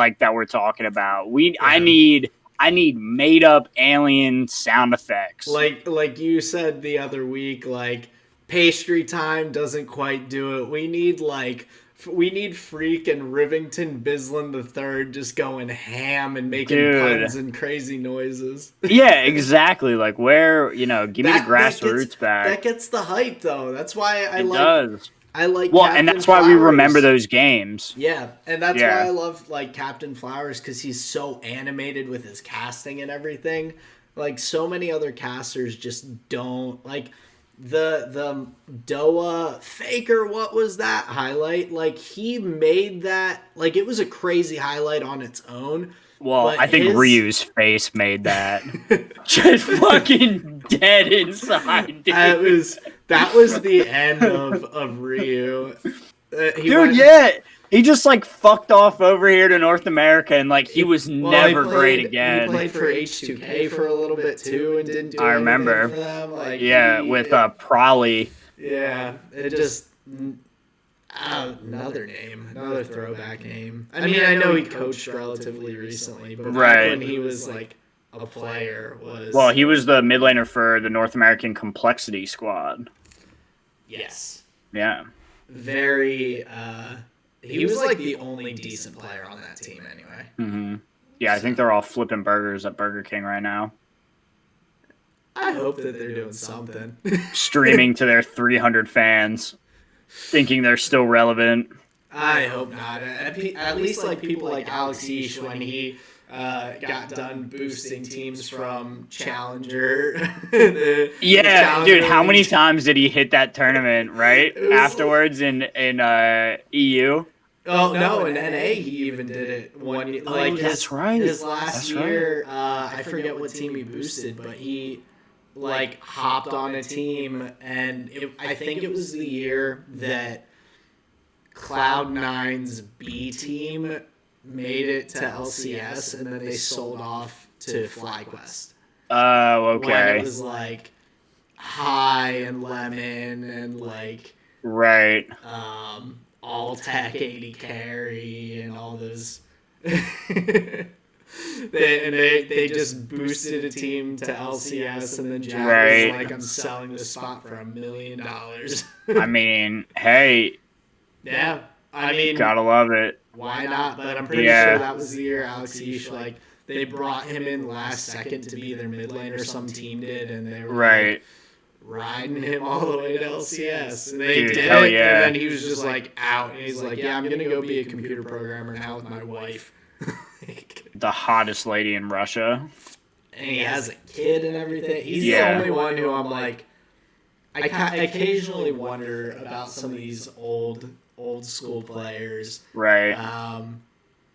Speaker 1: talking about. I need made up alien sound effects.
Speaker 2: Like you said the other week, like pastry time doesn't quite do it. We need Freak and Rivington Bislin III just going ham and making puns and crazy noises.
Speaker 1: Yeah, exactly. Like give me the grassroots back.
Speaker 2: That gets the hype though. That's why I
Speaker 1: like
Speaker 2: Captain
Speaker 1: and that's why
Speaker 2: Flowers.
Speaker 1: we remember those games.
Speaker 2: Yeah, and that's why I love like Captain Flowers, because he's so animated with his casting and everything. Like so many other casters just don't like. The Doa Faker, what was that highlight? Like he made that, like it was a crazy highlight on its own.
Speaker 1: Well, I think Ryu's face made that. Just fucking dead inside, dude.
Speaker 2: That was the end of Ryu.
Speaker 1: He just like fucked off over here to North America, and like he was never great again.
Speaker 2: He played for H2K for a little bit too, and didn't do anything
Speaker 1: remember
Speaker 2: for them. Like,
Speaker 1: with Prolly.
Speaker 2: Yeah, it just another throwback name. I mean, I know he coached relatively recently, but back when he was like a player was.
Speaker 1: Well, he was the mid laner for the North American Complexity squad.
Speaker 2: Yes.
Speaker 1: Yeah.
Speaker 2: Very. He was like the only decent player on that team anyway.
Speaker 1: Mm-hmm. Yeah, I think they're all flipping burgers at Burger King right now.
Speaker 2: I hope that they're doing something.
Speaker 1: Streaming to their 300 fans, thinking they're still relevant.
Speaker 2: I hope not. At least like people like Alex Ish, when he got done boosting teams from Challenger.
Speaker 1: Dude, how many times did he hit that tournament, right? Afterwards in EU?
Speaker 2: Oh, no, in NA he even did it one year. Like
Speaker 1: that's right.
Speaker 2: His last year, I forget what team he boosted, but he like hopped on a team, and I think it was the year that Cloud9's B team made it to LCS, and then they sold off to FlyQuest.
Speaker 1: Oh, okay.
Speaker 2: When it was like High and Lemon and like all tech 80 carry and all those. They just boosted a team to LCS, and then Jack was like, I'm selling this spot for $1 million.
Speaker 1: I mean, hey.
Speaker 2: Yeah. I mean,
Speaker 1: gotta love it.
Speaker 2: Why not? But I'm pretty sure that was the year Alex Ish, like, they brought him in last second to be their mid laner. Some team did, and they were like, riding him all the way to LCS. And they
Speaker 1: Dude,
Speaker 2: did
Speaker 1: hell
Speaker 2: it,
Speaker 1: yeah.
Speaker 2: and then he was just like out. And he's like, yeah, I'm going to go be a computer programmer now with my wife.
Speaker 1: The hottest lady in Russia.
Speaker 2: And he has a kid and everything. He's the only one who I'm like, I occasionally wonder about some of these old school players.
Speaker 1: Right.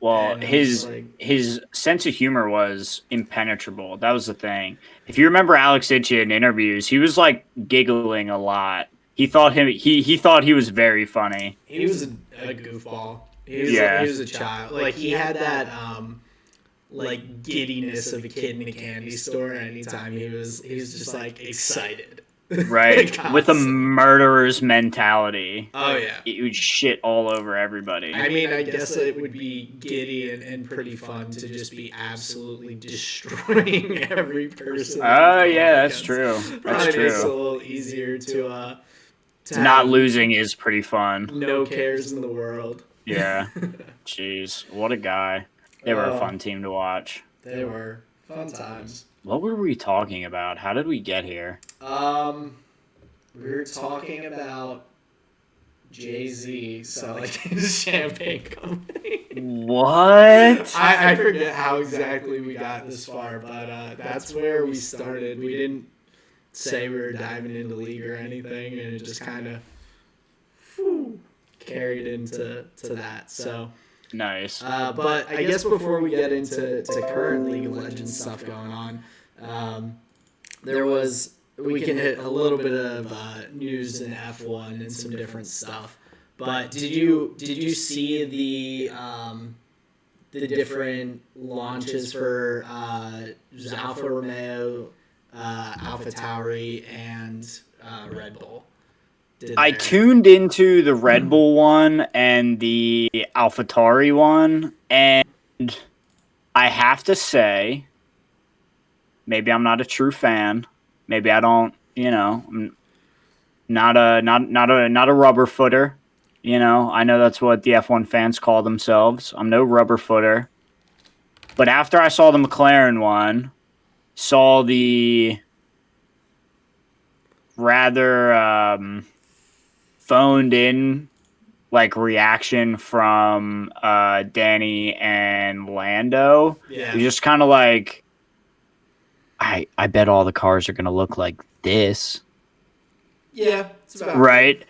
Speaker 1: Well, his sense of humor was impenetrable. That was the thing. If you remember Alex Itchy in interviews, he was like giggling a lot. He thought he was very funny.
Speaker 2: He was a goofball. He was a child. Like he had that like giddiness of a kid in a candy store. Anytime he was just like excited.
Speaker 1: Right, like, with a murderer's mentality.
Speaker 2: Oh yeah,
Speaker 1: it would shit all over everybody.
Speaker 2: I mean, I guess it would be giddy and pretty fun to just be absolutely destroying every person.
Speaker 1: Oh yeah, that's true. That's true.
Speaker 2: It's a little easier to
Speaker 1: not losing is pretty fun.
Speaker 2: No cares in the world.
Speaker 1: Yeah. Jeez, what a guy. They were a fun team to watch.
Speaker 2: They were fun times.
Speaker 1: What were we talking about? How did we get here?
Speaker 2: We were talking about Jay-Z selling his champagne company.
Speaker 1: What?
Speaker 2: I forget how exactly we got this far, but that's where we started. We didn't say we were diving into league or anything, and it just kind of carried into that. So
Speaker 1: nice.
Speaker 2: But I guess before we get into current League of Legends stuff going on, we can hit a little bit of news in F1 and some different stuff. But did you see the different launches for Alfa Romeo, Alpha Tauri, and Red Bull?
Speaker 1: I tuned into the Red Bull one and the AlphaTauri one, and I have to say, maybe I'm not a true fan. Maybe I don't, I'm not a rubber footer. I know that's what the F1 fans call themselves. I'm no rubber footer. But after I saw the McLaren one, saw the rather phoned in reaction from Danny and Lando.
Speaker 2: Yeah.
Speaker 1: You're just kind of like, I bet all the cars are gonna look like this.
Speaker 2: Yeah, it's about
Speaker 1: right.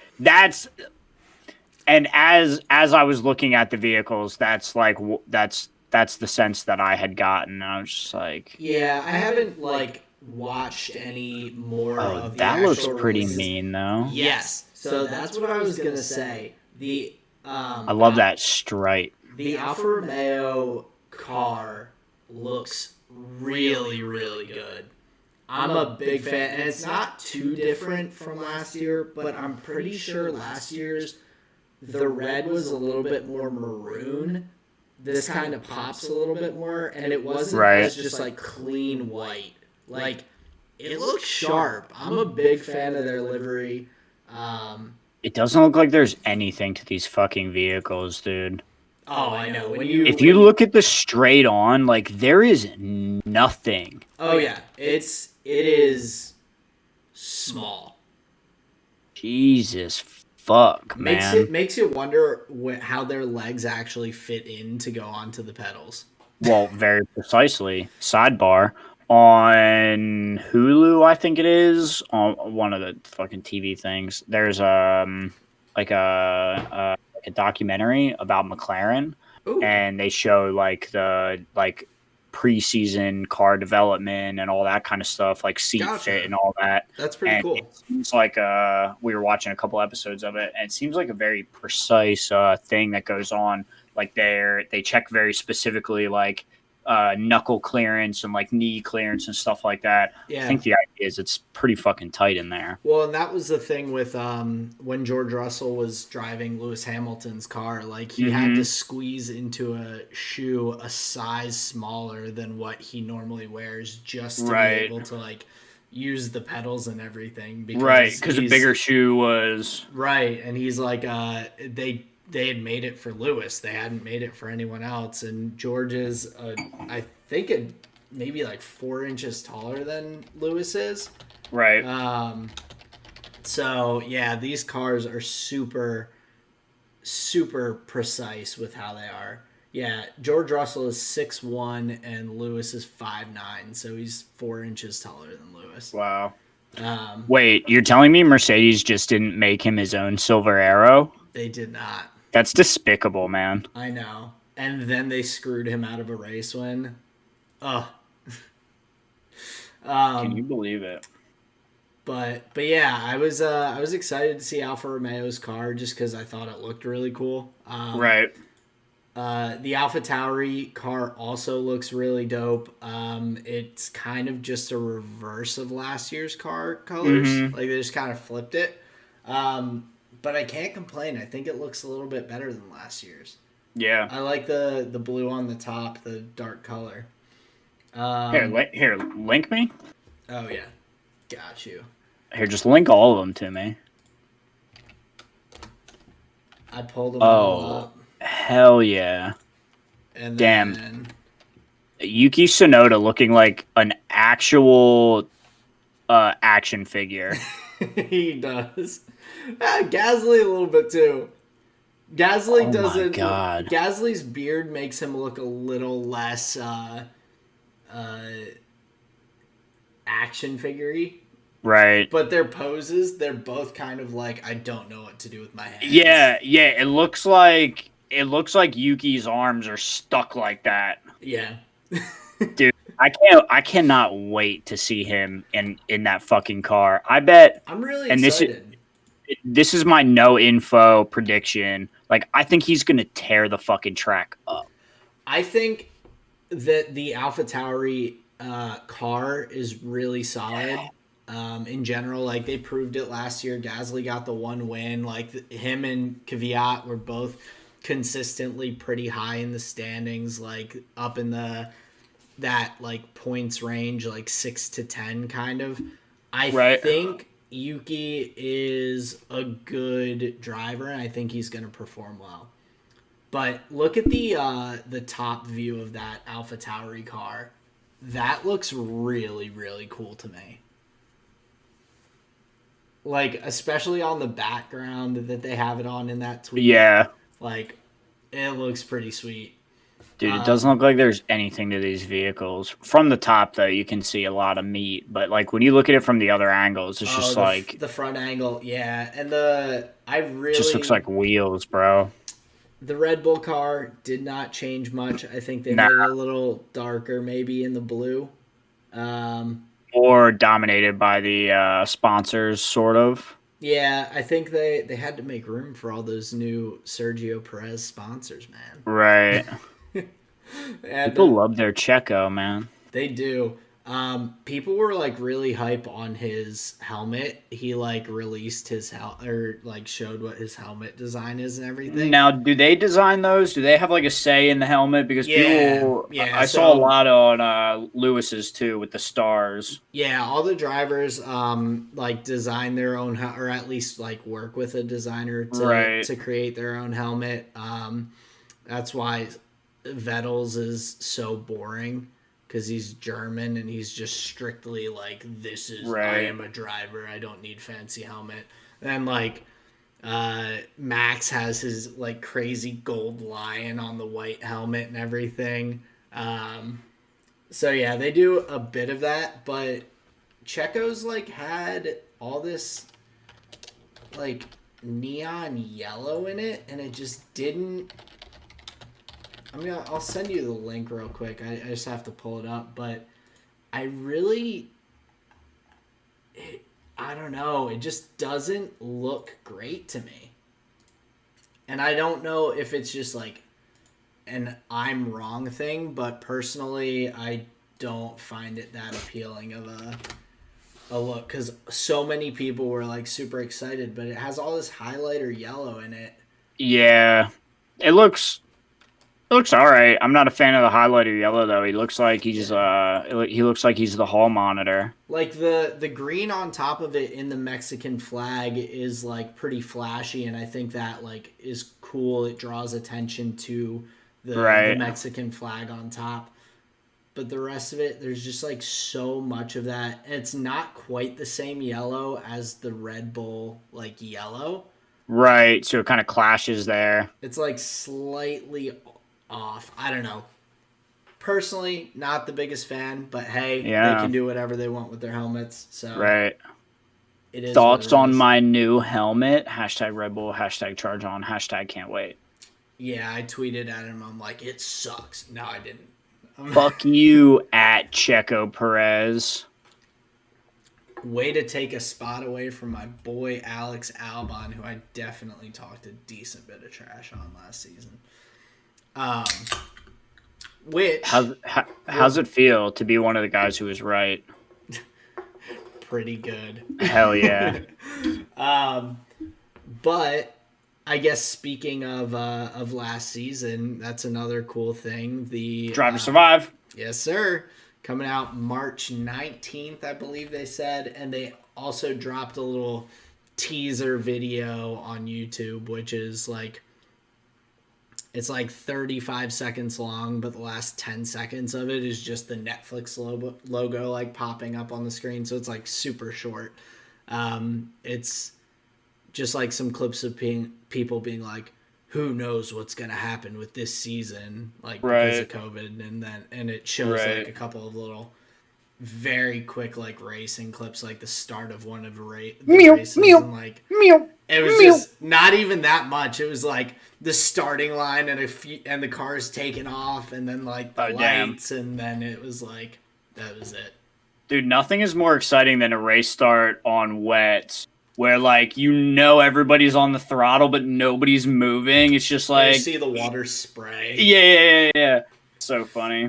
Speaker 1: And as I was looking at the vehicles, that's the sense that I had gotten. I was just like,
Speaker 2: yeah, I haven't watched any more of the
Speaker 1: that looks pretty
Speaker 2: releases.
Speaker 1: Mean though.
Speaker 2: Yes. So that's what I was gonna say.
Speaker 1: I love that stripe.
Speaker 2: The Alfa Romeo car looks really, really good. I'm a big fan, and it's not too different from last year, but I'm pretty sure last year's the red was a little bit more maroon. This kind of pops a little bit more, and it wasn't as just clean white. It looks sharp. I'm a big fan of their livery.
Speaker 1: It doesn't look like there's anything to these fucking vehicles, dude.
Speaker 2: Oh, I know.
Speaker 1: If you look at the straight on, there is nothing.
Speaker 2: Oh yeah, it is small.
Speaker 1: Jesus fuck, man.
Speaker 2: Makes you wonder how their legs actually fit in to go onto the pedals.
Speaker 1: Well, very precisely. Sidebar. On Hulu, I think it is, on one of the fucking TV things, there's a documentary about McLaren.
Speaker 2: Ooh. And
Speaker 1: they show the preseason car development and all that kind of stuff, seat fit and all that.
Speaker 2: That's pretty cool.
Speaker 1: It seems like we were watching a couple episodes of it, and it seems like a very precise thing that goes on. They check very specifically knuckle clearance and knee clearance and stuff like that.
Speaker 2: Yeah.
Speaker 1: I think the idea is it's pretty fucking tight in there.
Speaker 2: Well, and that was the thing with when George Russell was driving Lewis Hamilton's car, he had to squeeze into a shoe a size smaller than what he normally wears just to be able to use the pedals and everything.
Speaker 1: Because a bigger shoe was
Speaker 2: right, and he's they had made it for Lewis. They hadn't made it for anyone else. And George is, I think, maybe 4 inches taller than Lewis is.
Speaker 1: Right.
Speaker 2: So yeah, these cars are super super precise with how they are. Yeah, George Russell is 6'1" and Lewis is 5'9", so he's 4 inches taller than Lewis.
Speaker 1: Wow. Wait, you're telling me Mercedes just didn't make him his own Silver Arrow?
Speaker 2: They did not.
Speaker 1: That's despicable, man.
Speaker 2: I know. And then they screwed him out of a race win. Ugh.
Speaker 1: Can you believe it?
Speaker 2: But yeah, I was excited to see Alfa Romeo's car just because I thought it looked really cool.
Speaker 1: Right.
Speaker 2: The AlphaTauri car also looks really dope. It's kind of just a reverse of last year's car colors.
Speaker 1: Mm-hmm.
Speaker 2: Like they just kind of flipped it. But I can't complain. I think it looks a little bit better than last year's.
Speaker 1: Yeah.
Speaker 2: I like the blue on the top, the dark color.
Speaker 1: Here, link me.
Speaker 2: Oh yeah, got you.
Speaker 1: Here, just link all of them to me.
Speaker 2: I pulled them all up.
Speaker 1: Hell yeah.
Speaker 2: And
Speaker 1: damn.
Speaker 2: Then...
Speaker 1: Yuki Tsunoda looking like an actual action figure.
Speaker 2: He does. Gasly a little bit too. Gasly doesn't.
Speaker 1: My God.
Speaker 2: Gasly's beard makes him look a little less action figure-y.
Speaker 1: Right.
Speaker 2: But their poses, they're both kind of like, I don't know what to do with my hands.
Speaker 1: Yeah. It looks like Yuki's arms are stuck like that.
Speaker 2: Yeah.
Speaker 1: Dude, I cannot wait to see him in that fucking car. I bet.
Speaker 2: I'm really excited.
Speaker 1: This is my no info prediction. Like, I think he's gonna tear the fucking track up.
Speaker 2: I think that the AlphaTauri car is really solid. In general, like they proved it last year. Gasly got the one win. Like him and Kvyat were both consistently pretty high in the standings, like up in that like points range, like 6 to 10 kind of. I think Yuki is a good driver, and I think he's going to perform well. But look at the top view of that AlphaTauri car. That looks really, really cool to me. Like, especially on the background that they have it on in that tweet.
Speaker 1: Yeah.
Speaker 2: Like, it looks pretty sweet.
Speaker 1: Dude, it doesn't look like there's anything to these vehicles. From the top, though, you can see a lot of meat. But, like, when you look at it from the other angles, it's just like...
Speaker 2: The front angle, yeah. And
Speaker 1: just looks like wheels, bro.
Speaker 2: The Red Bull car did not change much. I think they made it a little darker, maybe in the blue.
Speaker 1: Or dominated by the sponsors, sort of.
Speaker 2: Yeah, I think they had to make room for all those new Sergio Perez sponsors, man.
Speaker 1: Right. People love their Checo, man.
Speaker 2: They do. People were like really hype on his helmet. He like released his showed what his helmet design is and everything.
Speaker 1: Now, do they design those? Do they have like a say in the helmet? Because I saw a lot on Lewis's too with the stars.
Speaker 2: Yeah, all the drivers like design their own, or at least like work with a designer to create their own helmet. That's why Vettel's is so boring. Because he's German and he's just strictly like, this is, I am a driver, I don't need fancy helmet. And like, Max has his like crazy gold lion on the white helmet and everything. So yeah, they do a bit of that, but Checo's like had all this like neon yellow in it and it just didn't. I'll send you the link real quick. I just have to pull it up, but I don't know. It just doesn't look great to me. And I don't know if it's just like an I'm wrong thing, but personally, I don't find it that appealing of a look because so many people were like super excited, but it has all this highlighter yellow in it.
Speaker 1: Yeah, it looks all right. I'm not a fan of the highlighter yellow though. He looks like he's he looks like he's the hall monitor.
Speaker 2: Like the green on top of it in the Mexican flag is like pretty flashy, and I think that like is cool. It draws attention to the Mexican flag on top. but the rest of it, there's just like so much of that. And it's not quite the same yellow as the Red Bull like yellow.
Speaker 1: Right, so it kind of clashes there.
Speaker 2: It's like slightly off. I don't know. Personally, not the biggest fan, but hey, they can do whatever they want with their helmets. So
Speaker 1: right.
Speaker 2: It is
Speaker 1: Thoughts on my new helmet? Hashtag Red Bull, hashtag charge on, hashtag can't wait.
Speaker 2: Yeah, I tweeted at him. I'm like, it sucks. No, I didn't.
Speaker 1: Fuck you at Checo Perez.
Speaker 2: Way to take a spot away from my boy Alex Albon, who I definitely talked a decent bit of trash on last season.
Speaker 1: How's it feel to be one of the guys who was right?
Speaker 2: Pretty good.
Speaker 1: Hell yeah.
Speaker 2: But I guess speaking of last season, that's another cool thing. The
Speaker 1: Drive to Survive.
Speaker 2: Yes, sir. Coming out March 19th, I believe they said, and they also dropped a little teaser video on YouTube, which is like, it's like 35 seconds long, but the last 10 seconds of it is just the Netflix logo like popping up on the screen. So it's like super short. It's just like some clips of people being like, who knows what's going to happen with this season, like because of COVID. And it shows like a couple of little very quick like racing clips, like the start of one of the races. And like, it was just not even that much. It was like the starting line and the cars taking off, and then like the lights, and then it was like, that was it.
Speaker 1: Dude, nothing is more exciting than a race start on wet where like everybody's on the throttle but nobody's moving. It's just like
Speaker 2: you see the water spray.
Speaker 1: Yeah. So funny.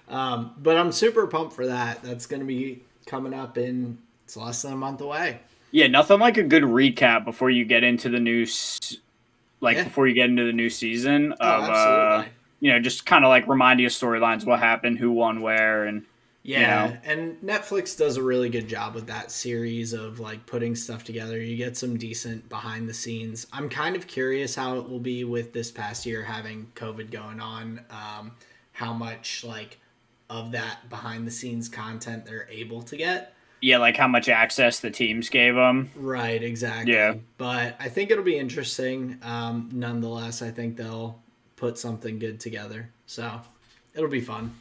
Speaker 2: But I'm super pumped for that. That's going to be coming up it's less than a month away.
Speaker 1: Yeah, nothing like a good recap before you get into the new before you get into the new season of
Speaker 2: absolutely.
Speaker 1: Just kind of like remind you of storylines, what happened, who won where, and
Speaker 2: and Netflix does a really good job with that series of like putting stuff together. You get some decent behind the scenes. I'm kind of curious how it will be with this past year having COVID going on. How much like of that behind the scenes content they're able to get.
Speaker 1: Yeah, like how much access the teams gave them.
Speaker 2: Right, exactly.
Speaker 1: Yeah.
Speaker 2: But I think it'll be interesting. Nonetheless, I think they'll put something good together. So it'll be fun.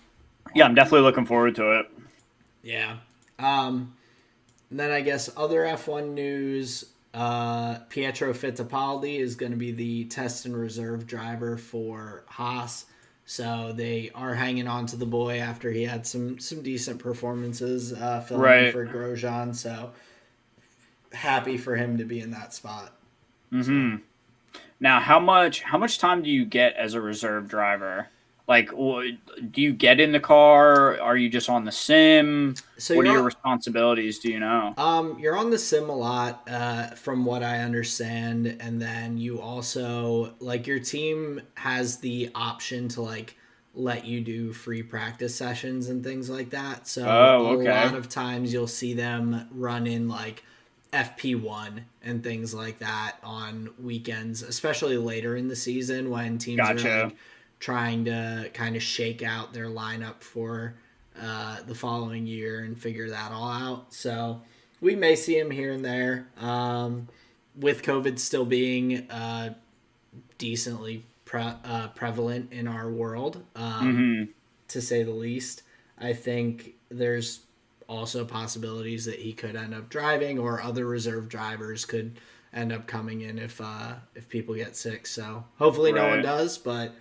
Speaker 1: Yeah, I'm definitely looking forward to it.
Speaker 2: Yeah. And then I guess other F1 news, Pietro Fittipaldi is going to be the test and reserve driver for Haas. So they are hanging on to the boy after he had some decent performances filling in for Grosjean. So happy for him to be in that spot.
Speaker 1: Mm-hmm. So. Now, how much time do you get as a reserve driver? Like, do you get in the car? Are you just on the sim? So what are your responsibilities? Do you know?
Speaker 2: You're on the sim a lot, from what I understand, and then you also like your team has the option to like let you do free practice sessions and things like that. So a lot of times you'll see them run in like FP1 and things like that on weekends, especially later in the season when teams are like trying to kind of shake out their lineup for the following year and figure that all out. So we may see him here and there. With COVID still being decently prevalent in our world, to say the least, I think there's also possibilities that he could end up driving, or other reserve drivers could end up coming in if people get sick. So hopefully no one does, but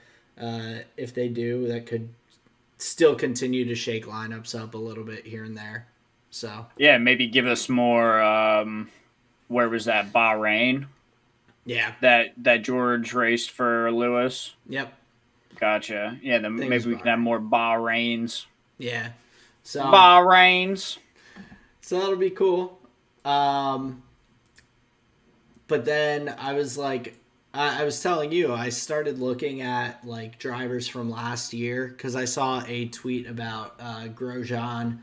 Speaker 2: if they do, that could still continue to shake lineups up a little bit here and there. So
Speaker 1: yeah, maybe give us more. Where was that? Bahrain.
Speaker 2: Yeah,
Speaker 1: that George raced for Lewis.
Speaker 2: Yep.
Speaker 1: Gotcha. Yeah, then maybe we can have more Bahrains.
Speaker 2: Yeah. So
Speaker 1: Bahrains.
Speaker 2: So that'll be cool. But then I was like, I was telling you, I started looking at like drivers from last year because I saw a tweet about Grosjean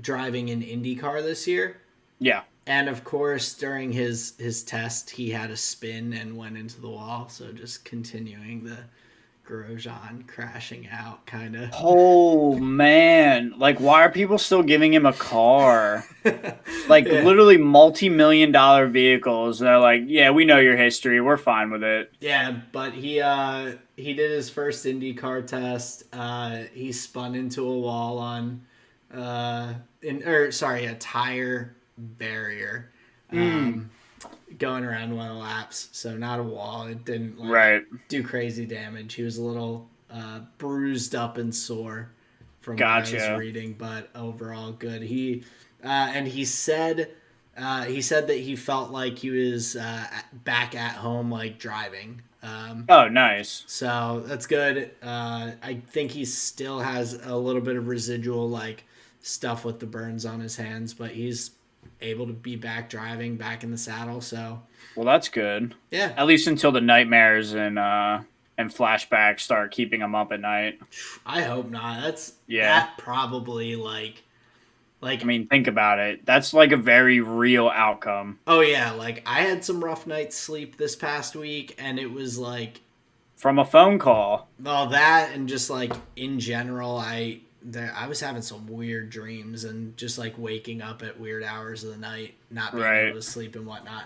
Speaker 2: driving an IndyCar this year.
Speaker 1: Yeah.
Speaker 2: And of course, during his test, he had a spin and went into the wall. So just continuing the Grosjean crashing out, kind of.
Speaker 1: Oh man, like why are people still giving him a car? Like
Speaker 2: Yeah.
Speaker 1: literally multi-million-dollar vehicles. They're like, yeah, we know your history. We're fine with it.
Speaker 2: Yeah, but he did his first IndyCar test. He spun into a wall on a tire barrier. Going around one of the laps, so not a wall. It didn't do crazy damage. He was a little bruised up and sore from what I was reading, but overall good. He said that he felt like he was back at home, like driving.
Speaker 1: Oh, nice.
Speaker 2: So that's good. I think he still has a little bit of residual like stuff with the burns on his hands, but he's able to be back driving, back in the saddle. So,
Speaker 1: well, that's good.
Speaker 2: Yeah,
Speaker 1: at least until the nightmares and flashbacks start keeping him up at night.
Speaker 2: I hope not. That probably like.
Speaker 1: I mean, think about it. That's like a very real outcome.
Speaker 2: Oh yeah, like I had some rough nights sleep this past week, and it was like
Speaker 1: from a phone call.
Speaker 2: Well, that and just like in general, I was having some weird dreams and just like waking up at weird hours of the night, not being able to sleep and whatnot.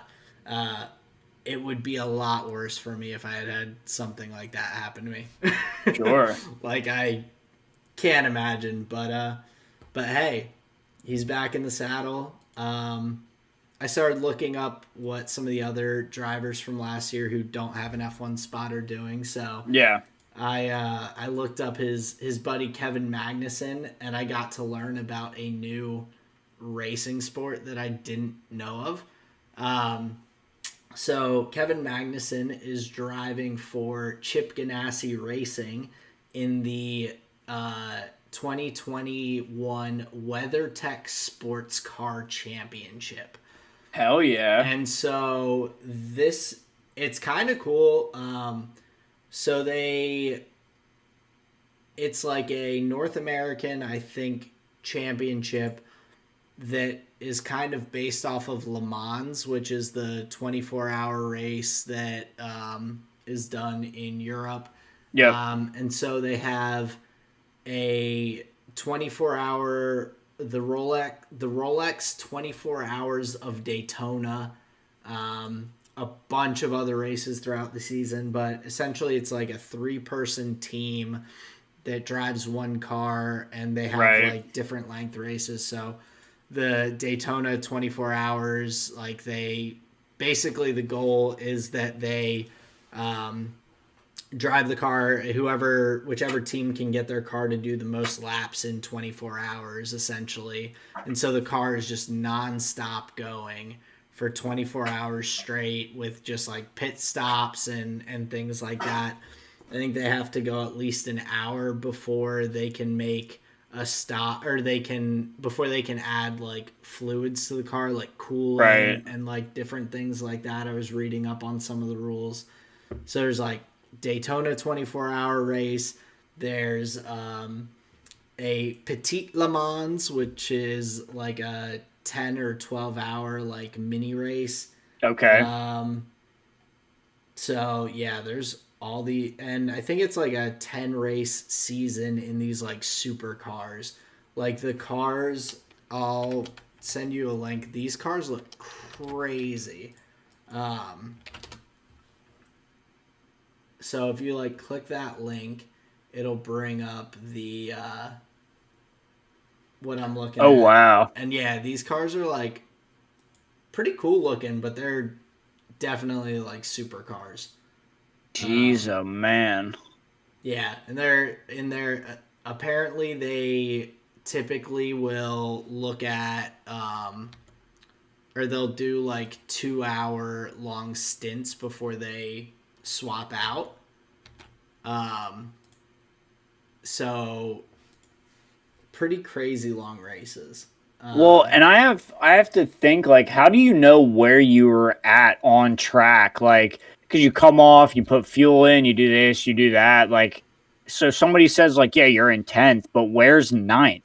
Speaker 2: It would be a lot worse for me if I had something like that happen to me.
Speaker 1: Sure.
Speaker 2: Like I can't imagine, but hey, he's back in the saddle. I started looking up what some of the other drivers from last year who don't have an F1 spot are doing. So
Speaker 1: yeah,
Speaker 2: I looked up his buddy Kevin Magnussen, and I got to learn about a new racing sport that I didn't know of. So Kevin Magnussen is driving for Chip Ganassi Racing in the 2021 WeatherTech Sports Car Championship.
Speaker 1: Hell yeah.
Speaker 2: And so it's kind of cool. So it's like a North American, I think, championship that is kind of based off of Le Mans, which is the 24-hour race that is done in Europe.
Speaker 1: Yeah.
Speaker 2: And so they have a 24-hour the Rolex 24 Hours of Daytona, a bunch of other races throughout the season, but essentially it's like a 3-person team that drives one car, and they have like different length races. So the Daytona 24 Hours, like they basically the goal is that they drive the car, whichever team can get their car to do the most laps in 24 hours, essentially. And so the car is just nonstop going for 24 hours straight with just like pit stops and things like that. I think they have to go at least an hour before they can make a stop, or before they can add like fluids to the car, like cooling and like different things like that. I was reading up on some of the rules. So there's like Daytona 24-hour race. There's a Petit Le Mans, which is like a 10 or 12-hour like mini race.
Speaker 1: Okay.
Speaker 2: So yeah, there's and I think it's like a 10 race season in these like super cars. Like the cars, I'll send you a link. These cars look crazy. So if you like click that link, it'll bring up the what I'm looking at.
Speaker 1: Oh wow.
Speaker 2: And yeah, these cars are like pretty cool looking, but they're definitely like supercars.
Speaker 1: Jeez, oh man.
Speaker 2: Yeah, and they're in there. Apparently, they typically will look at, or they'll do like 2-hour long stints before they swap out. So pretty crazy long races.
Speaker 1: Well, and I have to think, like, how do you know where you were at on track? Like, because you come off, you put fuel in, you do this, you do that. Like, so somebody says, like, yeah, you're in 10th, but where's 9th?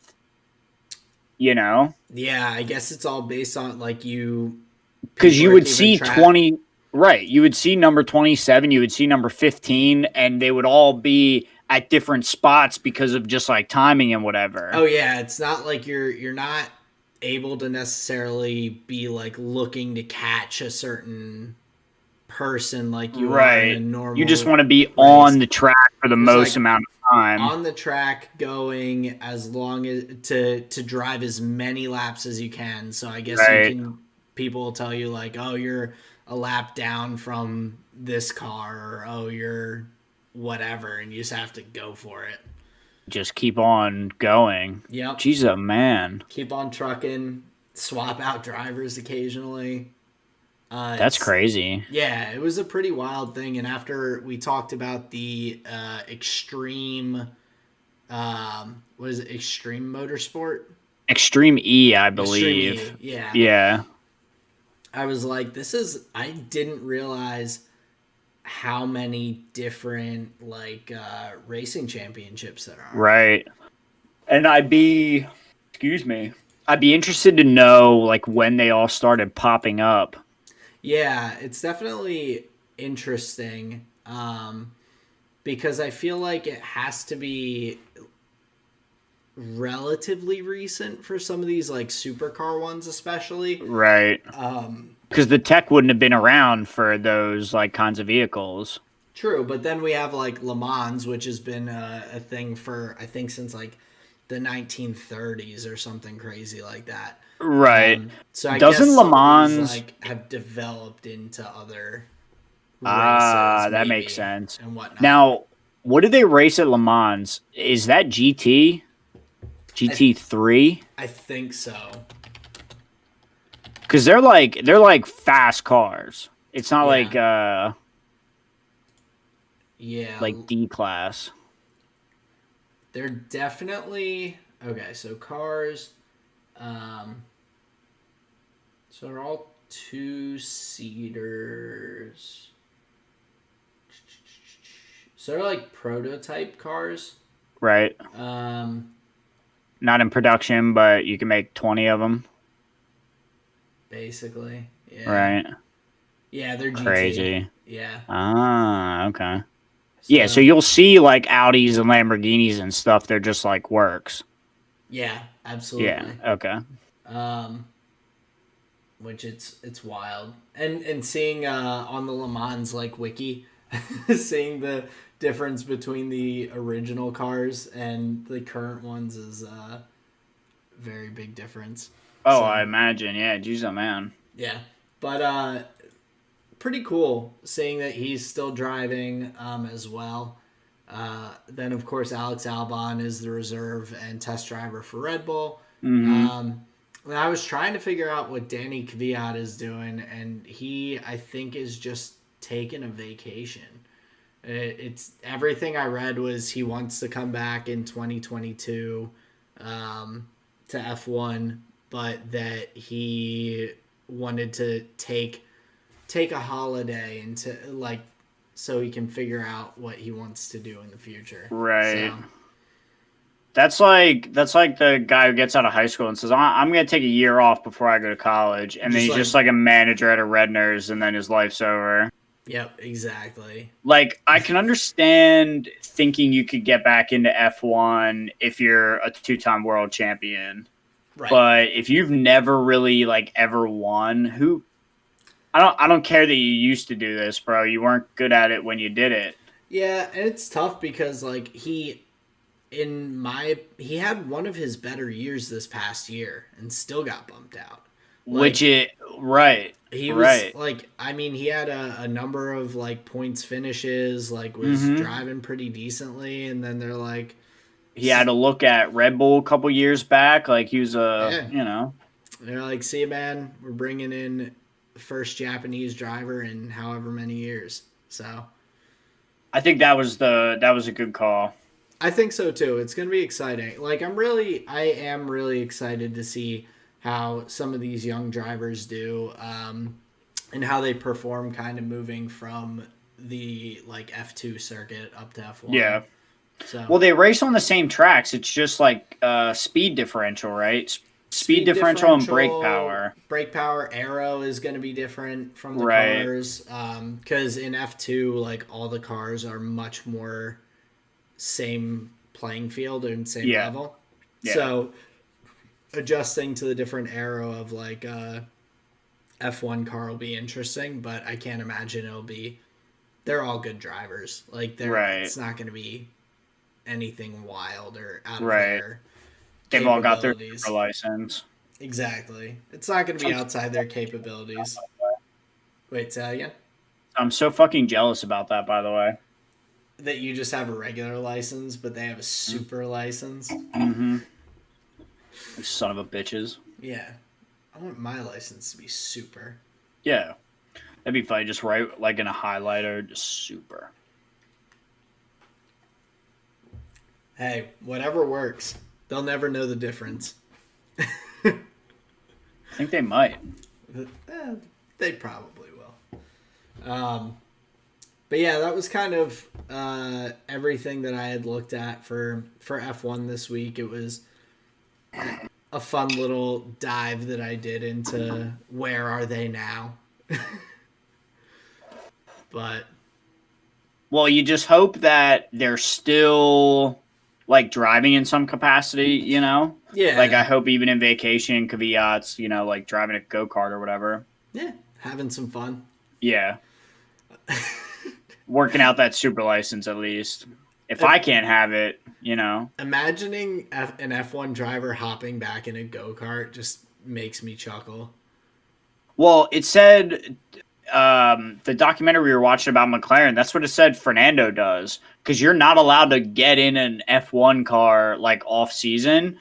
Speaker 1: You know?
Speaker 2: Yeah, I guess it's all based on, like,
Speaker 1: because you would see 20. Right. You would see number 27, you would see number 15, and they would all be at different spots because of just like timing and whatever.
Speaker 2: Oh yeah, it's not like you're not able to necessarily be like looking to catch a certain person like you are in a
Speaker 1: Right.
Speaker 2: normal
Speaker 1: You just want to be
Speaker 2: race.
Speaker 1: on the track for the
Speaker 2: It's
Speaker 1: most
Speaker 2: like
Speaker 1: amount of time.
Speaker 2: on the track going as long as to drive as many laps as you can. So I guess you
Speaker 1: Right.
Speaker 2: can people will tell you like, oh, you're a lap down from this car, or oh, you're whatever, and you just have to go for it.
Speaker 1: Just keep on going.
Speaker 2: Yep.
Speaker 1: Jeez, man.
Speaker 2: Keep on trucking. Swap out drivers occasionally.
Speaker 1: That's crazy.
Speaker 2: Yeah, it was a pretty wild thing. And after we talked about the extreme, what is it? Extreme motorsport?
Speaker 1: Extreme E, I believe.
Speaker 2: Extreme E, yeah.
Speaker 1: Yeah.
Speaker 2: I was like, I didn't realize how many different like racing championships there are.
Speaker 1: Right. And I'd be interested to know like when they all started popping up.
Speaker 2: Yeah, it's definitely interesting because I feel like it has to be relatively recent for some of these like supercar ones, especially.
Speaker 1: Right. Because the tech wouldn't have been around for those like kinds of vehicles.
Speaker 2: True, but then we have like Le Mans, which has been a thing for I think since like the 1930s or something crazy like that.
Speaker 1: Right.
Speaker 2: So I
Speaker 1: doesn't
Speaker 2: guess
Speaker 1: Le Mans
Speaker 2: like have developed into other
Speaker 1: races? That
Speaker 2: maybe,
Speaker 1: makes sense.
Speaker 2: And whatnot.
Speaker 1: Now, what do they race at Le Mans? Is that GT? GT3?
Speaker 2: I think so.
Speaker 1: Because they're like fast cars. It's not like like D class.
Speaker 2: They're definitely okay. So cars, so they're all 2-seaters. So they're like prototype cars,
Speaker 1: right? Not in production, but you can make 20 of them.
Speaker 2: Basically, yeah.
Speaker 1: Right.
Speaker 2: Yeah, they're GT.
Speaker 1: Crazy.
Speaker 2: Yeah.
Speaker 1: Ah, okay. Yeah, so you'll see like Audis and Lamborghinis and stuff. They're just like works.
Speaker 2: Yeah, absolutely.
Speaker 1: Yeah. Okay.
Speaker 2: Which it's wild, and seeing on the Le Mans like wiki, seeing the difference between the original cars and the current ones is a very big difference.
Speaker 1: Oh, so, I imagine. Yeah, geez, man.
Speaker 2: Yeah, but pretty cool seeing that he's still driving as well. Then, of course, Alex Albon is the reserve and test driver for Red Bull.
Speaker 1: Mm-hmm.
Speaker 2: I was trying to figure out what Danny Kvyat is doing, and he, I think, is just taking a vacation. It's everything I read was he wants to come back in 2022 to F1, but that he wanted to take a holiday and to like so he can figure out what he wants to do in the future.
Speaker 1: Right. So. That's like the guy who gets out of high school and says, "I'm going to take a year off before I go to college," and then he's just like a manager at a Redner's, and then his life's over.
Speaker 2: Yep, exactly.
Speaker 1: Like, I can understand thinking you could get back into F1 if you're a 2-time world champion. Right. But if you've never really like ever won, I don't care that you used to do this, bro. You weren't good at it when you did it.
Speaker 2: Yeah, and it's tough because like he had one of his better years this past year and still got bumped out. Like,
Speaker 1: right.
Speaker 2: He was like, I mean, he had a number of like points finishes, like was driving pretty decently, and then they're like,
Speaker 1: he had to look at Red Bull a couple years back, like he was you know.
Speaker 2: They're like, see, man, we're bringing in the first Japanese driver in however many years. So,
Speaker 1: I think that was a good call.
Speaker 2: I think so too. It's gonna be exciting. Like, I am really excited to see how some of these young drivers do, and how they perform kind of moving from the like F2 circuit up to F1.
Speaker 1: Yeah.
Speaker 2: So,
Speaker 1: well, they race on the same tracks. It's just like speed differential, right? speed differential and brake power.
Speaker 2: Brake power, aero is going to be different from the
Speaker 1: Right.
Speaker 2: cars. Because in F2, like all the cars are much more same playing field and same level. Yeah. So adjusting to the different aero of like F1 car will be interesting, but I can't imagine it'll be. They're all good drivers. Like it's not going to be anything wild or out of their
Speaker 1: They've all got their license.
Speaker 2: Exactly. It's not going to be outside their capabilities. Wait, say that again?
Speaker 1: I'm so fucking jealous about that, by the way.
Speaker 2: That you just have a regular license, but they have a super license?
Speaker 1: Mm-hmm. Son of a bitches.
Speaker 2: Yeah. I want my license to be super.
Speaker 1: Yeah. That'd be funny. Just write like in a highlighter, just super.
Speaker 2: Hey, whatever works. They'll never know the difference.
Speaker 1: I think they might.
Speaker 2: They probably will. But yeah, that was kind of everything that I had looked at for F1 this week. It was a fun little dive that I did into where are they now. But
Speaker 1: well, you just hope that they're still like driving in some capacity, you know?
Speaker 2: Yeah.
Speaker 1: Like I hope even in vacation, caveats, you know, like driving a go-kart or whatever.
Speaker 2: Yeah, having some fun.
Speaker 1: Yeah. Working out that super license at least. If I can't have it, you know.
Speaker 2: Imagining an F1 driver hopping back in a go-kart just makes me chuckle.
Speaker 1: Well, it said the documentary we were watching about McLaren, that's what it said Fernando does. Because you're not allowed to get in an F1 car like off season.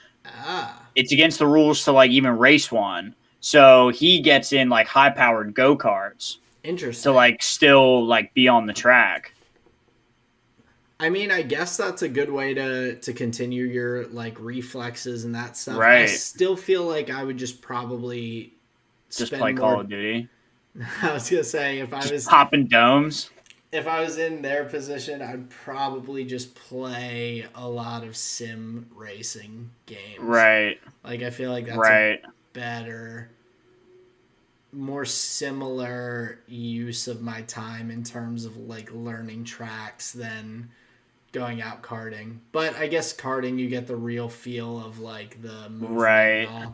Speaker 1: It's against the rules to like even race one. So he gets in like high powered go-karts.
Speaker 2: Interesting.
Speaker 1: To like still like be on the track.
Speaker 2: I mean, I guess that's a good way to continue your like reflexes and that stuff.
Speaker 1: Right.
Speaker 2: I still feel like I would just probably
Speaker 1: just play Call of Duty.
Speaker 2: I was gonna say if I was
Speaker 1: popping domes.
Speaker 2: If I was in their position, I'd probably just play a lot of sim racing games.
Speaker 1: Right.
Speaker 2: Like I feel like that's a better, more similar use of my time in terms of like learning tracks than going out karting. But I guess karting you get the real feel of like the movement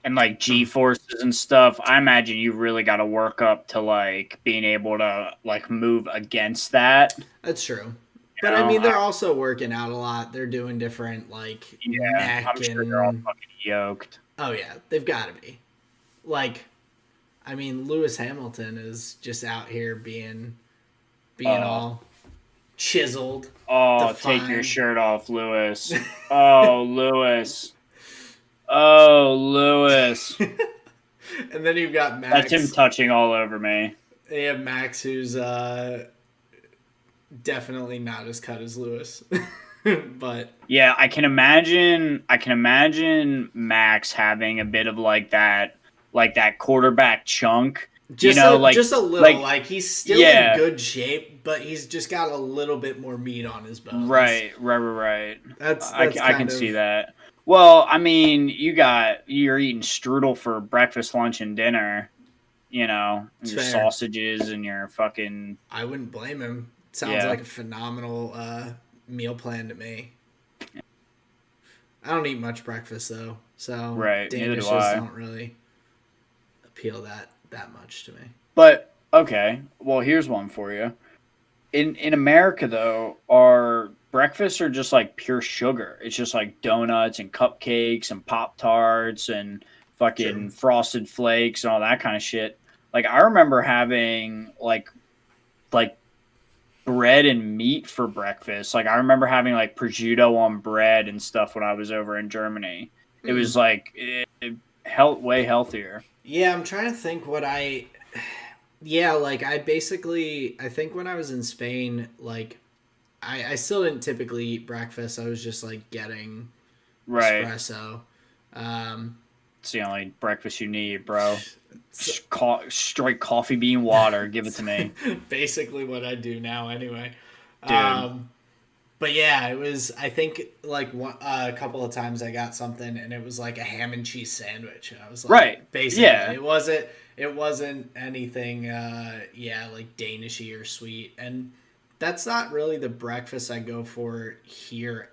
Speaker 1: and like G-forces and stuff. I imagine you really got to work up to like being able to like move against that.
Speaker 2: That's true. But I mean, they're also working out a lot. They're doing different like neck
Speaker 1: I'm sure they're all fucking yoked.
Speaker 2: Oh yeah, they've got to be. Like, I mean, Lewis Hamilton is just out here being all chiseled.
Speaker 1: Oh, defined. Take your shirt off, Lewis. Oh, Lewis. Oh, Lewis.
Speaker 2: And then you've got Max.
Speaker 1: That's him touching all over me.
Speaker 2: You have Max, who's definitely not as cut as Lewis. But
Speaker 1: yeah, I can imagine Max having a bit of like that quarterback chunk.
Speaker 2: Just
Speaker 1: you know,
Speaker 2: just a little. Like he's still in good shape, but he's just got a little bit more meat on his bones. Right.
Speaker 1: That's I can see that. Well, I mean, you're eating strudel for breakfast, lunch, and dinner, you know, and your sausages and your fucking...
Speaker 2: I wouldn't blame him. Sounds like a phenomenal meal plan to me. I don't eat much breakfast, though, so dishes don't really appeal that much to me.
Speaker 1: But, okay, well, here's one for you. In America, though, our breakfasts are just like pure sugar. It's just like donuts and cupcakes and Pop-Tarts and fucking Frosted Flakes and all that kind of shit. Like I remember having like bread and meat for breakfast. Like I remember having like prosciutto on bread and stuff when I was over in Germany. It was like way healthier.
Speaker 2: Yeah, I'm trying to think what like I think when I was in Spain, like I still didn't typically eat breakfast. I was just like getting espresso.
Speaker 1: It's the only breakfast you need, bro. Straight coffee bean water. Give it to me.
Speaker 2: Basically what I do now anyway.
Speaker 1: Dude.
Speaker 2: But yeah, it was. I think like a couple of times I got something, and it was like a ham and cheese sandwich, and I was like,
Speaker 1: Right.
Speaker 2: basically,
Speaker 1: Yeah.
Speaker 2: it wasn't anything, like Danishy or sweet, and that's not really the breakfast I go for here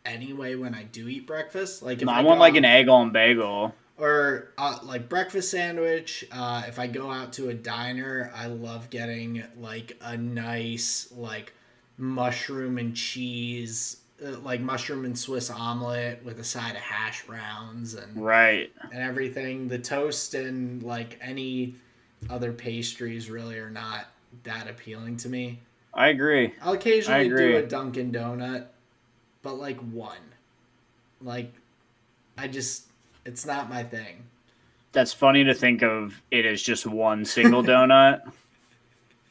Speaker 2: anyway. When I do eat breakfast, like if
Speaker 1: No, I
Speaker 2: I go
Speaker 1: want like
Speaker 2: out
Speaker 1: an egg on bagel.
Speaker 2: or like breakfast sandwich, if I go out to a diner, I love getting like a nice like mushroom and cheese, like mushroom and Swiss omelet with a side of hash browns
Speaker 1: Right.
Speaker 2: and everything. The toast and like any other pastries really are not that appealing to me.
Speaker 1: I agree.
Speaker 2: I'll
Speaker 1: I
Speaker 2: occasionally do a
Speaker 1: agree.
Speaker 2: Dunkin' Donut, but like one. Like I just it's not my thing.
Speaker 1: That's funny to think of it as just one single donut.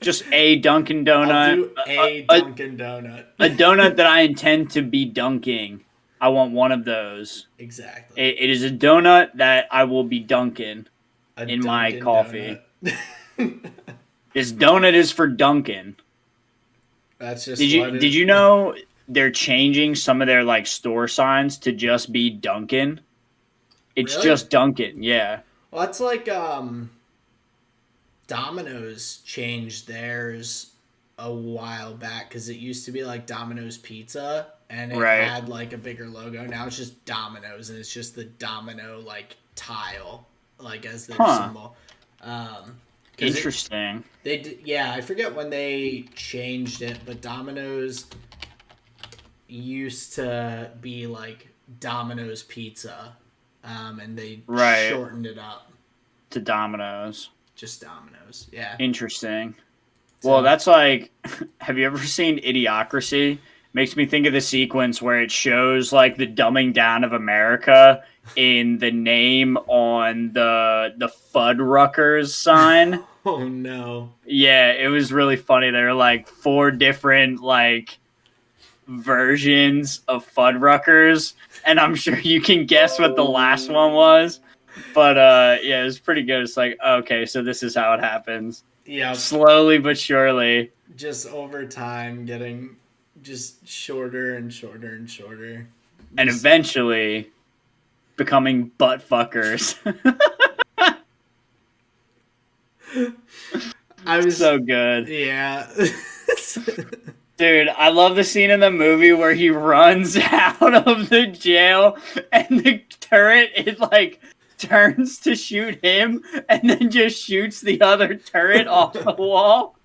Speaker 1: Just a Dunkin'
Speaker 2: I'll
Speaker 1: Donut.
Speaker 2: do a Dunkin' Donut.
Speaker 1: A donut that I intend to be dunking. I want one of those.
Speaker 2: Exactly.
Speaker 1: It is a donut that I will be dunking
Speaker 2: A
Speaker 1: in my
Speaker 2: Dunkin'
Speaker 1: coffee.
Speaker 2: Donut.
Speaker 1: This donut is for dunking.
Speaker 2: That's just
Speaker 1: Did you know they're changing some of their like store signs to just be Dunkin'? It's
Speaker 2: Really?
Speaker 1: just Dunkin', yeah.
Speaker 2: Well, that's like Domino's changed theirs a while back because it used to be like Domino's Pizza and it
Speaker 1: Right.
Speaker 2: had like a bigger logo. Now it's just Domino's and it's just the domino like tile like as their symbol.
Speaker 1: Interesting.
Speaker 2: Yeah, I forget when they changed it, but Domino's used to be like Domino's Pizza, and they shortened it up
Speaker 1: to Domino's.
Speaker 2: Just Domino's, yeah.
Speaker 1: Interesting. Well, that's like, have you ever seen Idiocracy? Makes me think of the sequence where it shows like the dumbing down of America in the name on the Fuddruckers sign.
Speaker 2: Oh no.
Speaker 1: Yeah, it was really funny. There were like 4 different like versions of Fuddruckers, and I'm sure you can guess what the last one was. But yeah, it was pretty good. It's like, okay, so this is how it happens.
Speaker 2: Yeah.
Speaker 1: Slowly but surely.
Speaker 2: Just over time getting just shorter and shorter and shorter.
Speaker 1: And eventually becoming butt fuckers.
Speaker 2: I was
Speaker 1: so good.
Speaker 2: Yeah.
Speaker 1: Dude, I love the scene in the movie where he runs out of the jail and the turret, it like turns to shoot him and then just shoots the other turret off the wall.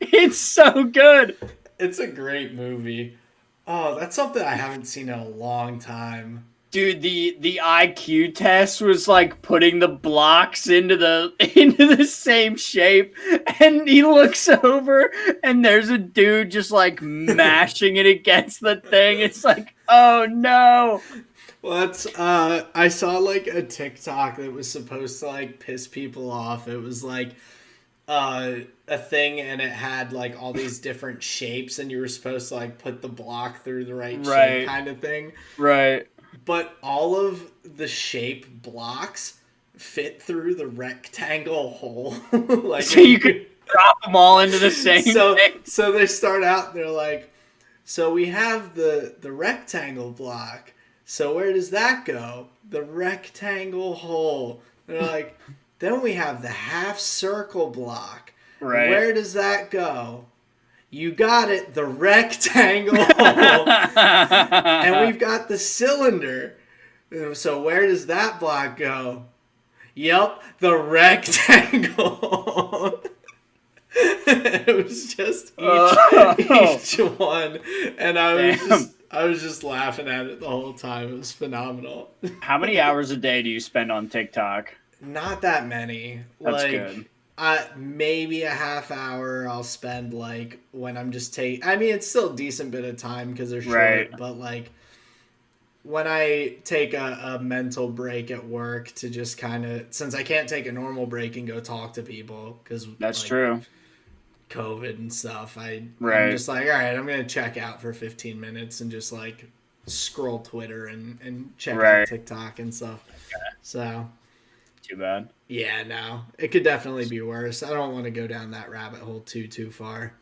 Speaker 1: It's so good.
Speaker 2: It's a great movie. Oh, that's something I haven't seen in a long time.
Speaker 1: Dude, the IQ test was like putting the blocks into the same shape, and he looks over and there's a dude just like mashing it against the thing. It's like, oh no.
Speaker 2: Well, that's I saw like a TikTok that was supposed to like piss people off. It was like a thing and it had like all these different shapes and you were supposed to like put the block through the right shape kind of thing.
Speaker 1: Right.
Speaker 2: But all of the shape blocks fit through the rectangle hole. Like
Speaker 1: so you could drop them all into the same thing.
Speaker 2: So they start out, they're like, so we have the rectangle block. So where does that go? The rectangle hole. They're like, then we have the half circle block.
Speaker 1: Right.
Speaker 2: Where does that go? You got it, the rectangle hole. And we've got the cylinder. So where does that block go? Yup, the rectangle. It was just each one. And I was just laughing at it the whole time. It was phenomenal.
Speaker 1: How many hours a day do you spend on TikTok?
Speaker 2: Not that many.
Speaker 1: That's good.
Speaker 2: Maybe a half hour I'll spend like when I'm just I mean, it's still a decent bit of time because they're short, but like when I take a mental break at work to just kind of, since I can't take a normal break and go talk to people because
Speaker 1: that's
Speaker 2: like,
Speaker 1: true.
Speaker 2: COVID and stuff, I'm just like, all right, I'm going to check out for 15 minutes and just like scroll Twitter and check out TikTok and stuff.
Speaker 1: Okay.
Speaker 2: So
Speaker 1: too bad.
Speaker 2: Yeah, no. It could definitely be worse. I don't want to go down that rabbit hole too far.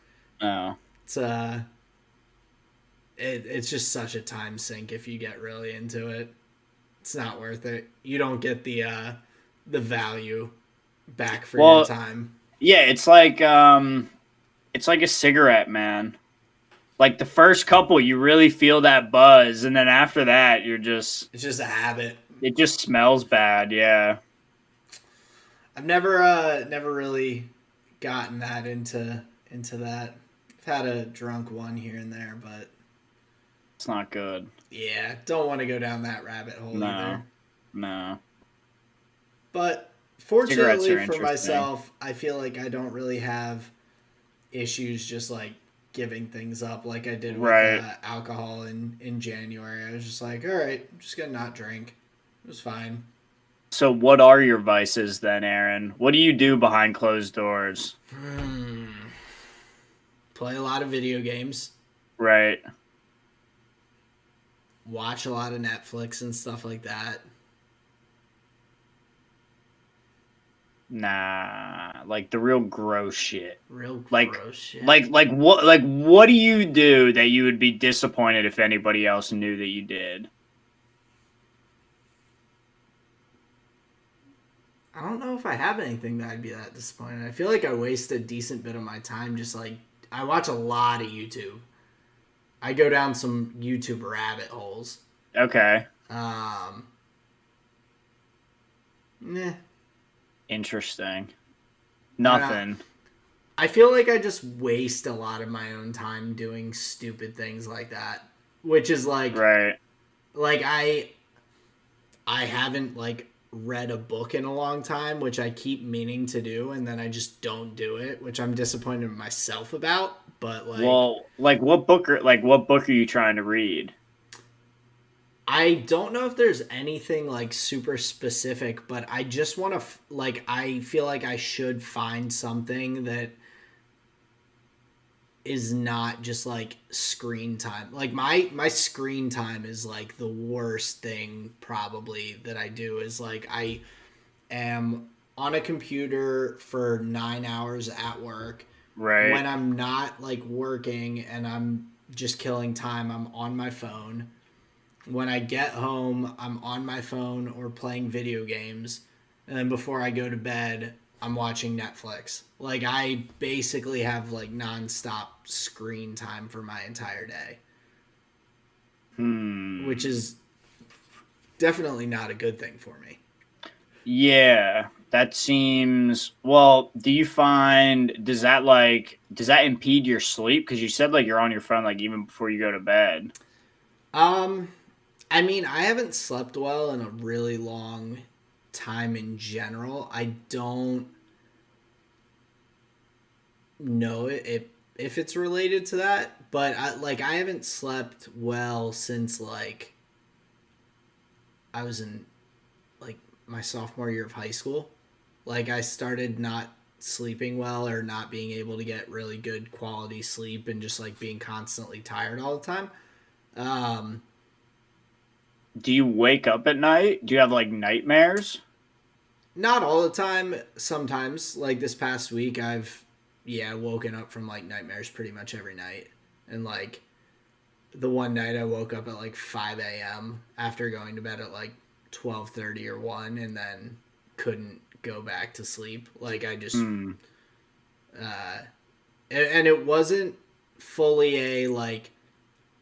Speaker 1: No.
Speaker 2: It's it's just such a time sink if you get really into it. It's not worth it. You don't get the value back for your time.
Speaker 1: Yeah, it's like a cigarette, man. Like the first couple, you really feel that buzz, and then after that,
Speaker 2: it's just a habit.
Speaker 1: It just smells bad. Yeah.
Speaker 2: I've never really gotten that into that. I've had a drunk one here and there, but
Speaker 1: it's not good.
Speaker 2: Yeah, don't want to go down that rabbit hole either.
Speaker 1: No.
Speaker 2: But fortunately for myself, I feel like I don't really have issues just like giving things up like I did with alcohol in January. I was just like, all right, I'm just gonna not drink. It was fine.
Speaker 1: So what are your vices then, Aaron? What do you do behind closed doors?
Speaker 2: Play a lot of video games.
Speaker 1: Right.
Speaker 2: Watch a lot of Netflix and stuff like that.
Speaker 1: Nah, like the real gross shit.
Speaker 2: Gross shit.
Speaker 1: Like what do you do that you would be disappointed if anybody else knew that you did?
Speaker 2: I don't know if I have anything that I'd be that disappointed. I feel like I waste a decent bit of my time just like I watch a lot of YouTube. I go down some YouTube rabbit holes.
Speaker 1: Okay.
Speaker 2: Nah.
Speaker 1: Interesting. Nothing.
Speaker 2: I feel like I just waste a lot of my own time doing stupid things like that, which is like like I haven't like read a book in a long time, which I keep meaning to do, and then I just don't do it, which I'm disappointed in myself about. But like,
Speaker 1: well, what book are you trying to read?
Speaker 2: I don't know if there's anything like super specific, but I just want to like I feel like I should find something that is not just like screen time. Like my screen time is like the worst thing probably that I do is like I am on a computer for 9 hours at work.
Speaker 1: Right.
Speaker 2: When I'm not like working and I'm just killing time, I'm on my phone. When I get home, I'm on my phone or playing video games. And then before I go to bed, I'm watching Netflix. Like I basically have like nonstop screen time for my entire day. Which is definitely not a good thing for me.
Speaker 1: Yeah, that seems well, does that impede your sleep? Because you said like you're on your phone like even before you go to bed.
Speaker 2: I mean, I haven't slept well in a really long time in general. I don't know if it's related to that, but I haven't slept well since like I was in like my sophomore year of high school. Like I started not sleeping well or not being able to get really good quality sleep and just like being constantly tired all the time.
Speaker 1: Do you wake up at night? Do you have like nightmares?
Speaker 2: Not all the time. Sometimes, like this past week, I've woken up from like nightmares pretty much every night. And like the one night I woke up at like 5 a.m. after going to bed at like 12:30 or 1 and then couldn't go back to sleep. Like I just and it wasn't fully a like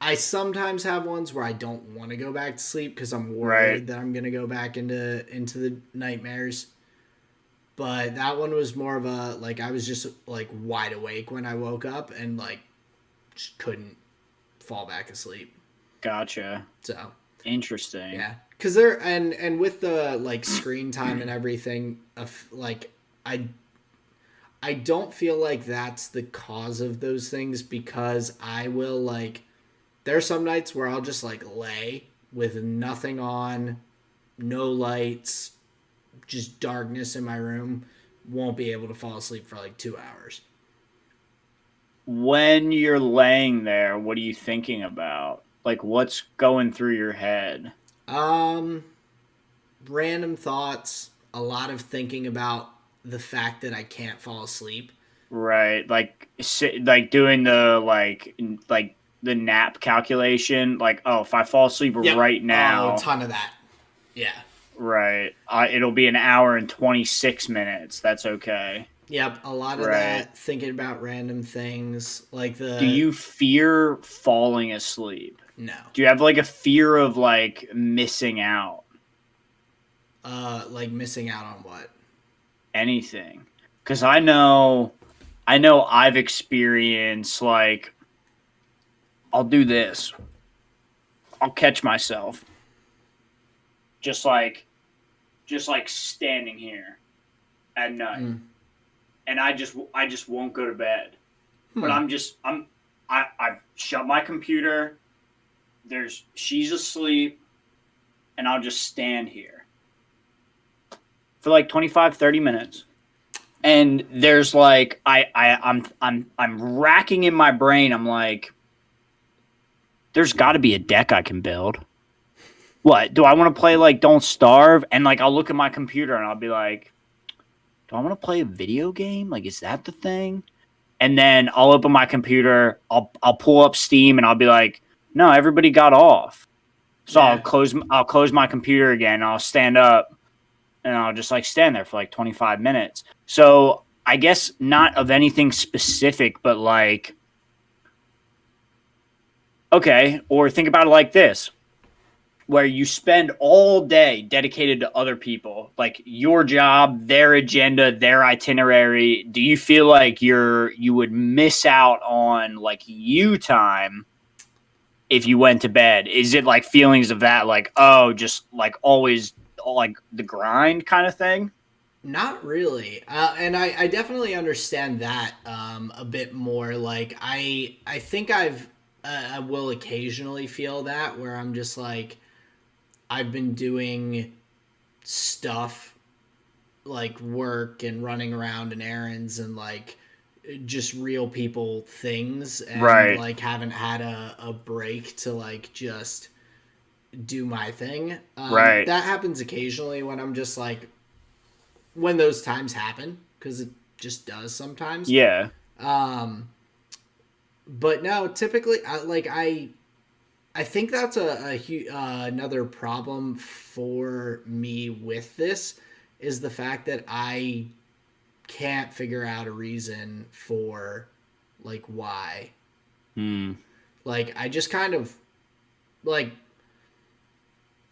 Speaker 2: I sometimes have ones where I don't want to go back to sleep because I'm worried that I'm gonna go back into the nightmares. But that one was more of a like I was just like wide awake when I woke up and like just couldn't fall back asleep.
Speaker 1: Gotcha.
Speaker 2: So
Speaker 1: interesting.
Speaker 2: Yeah, because there and with the like screen time and everything, like I don't feel like that's the cause of those things because I will like. There are some nights where I'll just like lay with nothing on, no lights, just darkness in my room, won't be able to fall asleep for like 2 hours.
Speaker 1: When you're laying there, what are you thinking about? Like what's going through your head?
Speaker 2: Random thoughts, a lot of thinking about the fact that I can't fall asleep.
Speaker 1: Right, like doing the like the nap calculation. Like, oh, if I fall asleep right now,
Speaker 2: a ton of that. Yeah.
Speaker 1: Right. It'll be an hour and 26 minutes. That's okay.
Speaker 2: Yep. A lot of that, thinking about random things like
Speaker 1: Do you fear falling asleep?
Speaker 2: No.
Speaker 1: Do you have like a fear of like missing out?
Speaker 2: Like missing out on what?
Speaker 1: Anything. Because I know I've experienced like, I'll do this. I'll catch myself. Just like standing here at night. And I just won't go to bed. But I've shut my computer. She's asleep, and I'll just stand here for like 25, 30 minutes. And there's like I'm racking in my brain. I'm like, there's got to be a deck I can build. What? Do I want to play like Don't Starve? And like I'll look at my computer and I'll be like, do I want to play a video game? Like, is that the thing? And then I'll open my computer, I'll pull up Steam, and I'll be like, no, everybody got off. So yeah. I'll close my computer again, and I'll stand up, and I'll just like stand there for like 25 minutes. So I guess not of anything specific, but like, okay, or think about it like this. Where you spend all day dedicated to other people, like your job, their agenda, their itinerary. Do you feel like you would miss out on like you time if you went to bed? Is it like feelings of that, like, oh, just like always like the grind kind of thing?
Speaker 2: Not really. And I definitely understand that a bit more. Like I think I will occasionally feel that where I'm just like, I've been doing stuff like work and running around and errands and like just real people things and like haven't had a break to like just do my thing. That happens occasionally when I'm just like, when those times happen, because it just does sometimes.
Speaker 1: Yeah.
Speaker 2: But no, typically I think that's another problem for me with this is the fact that I can't figure out a reason for like why. Like I just kind of like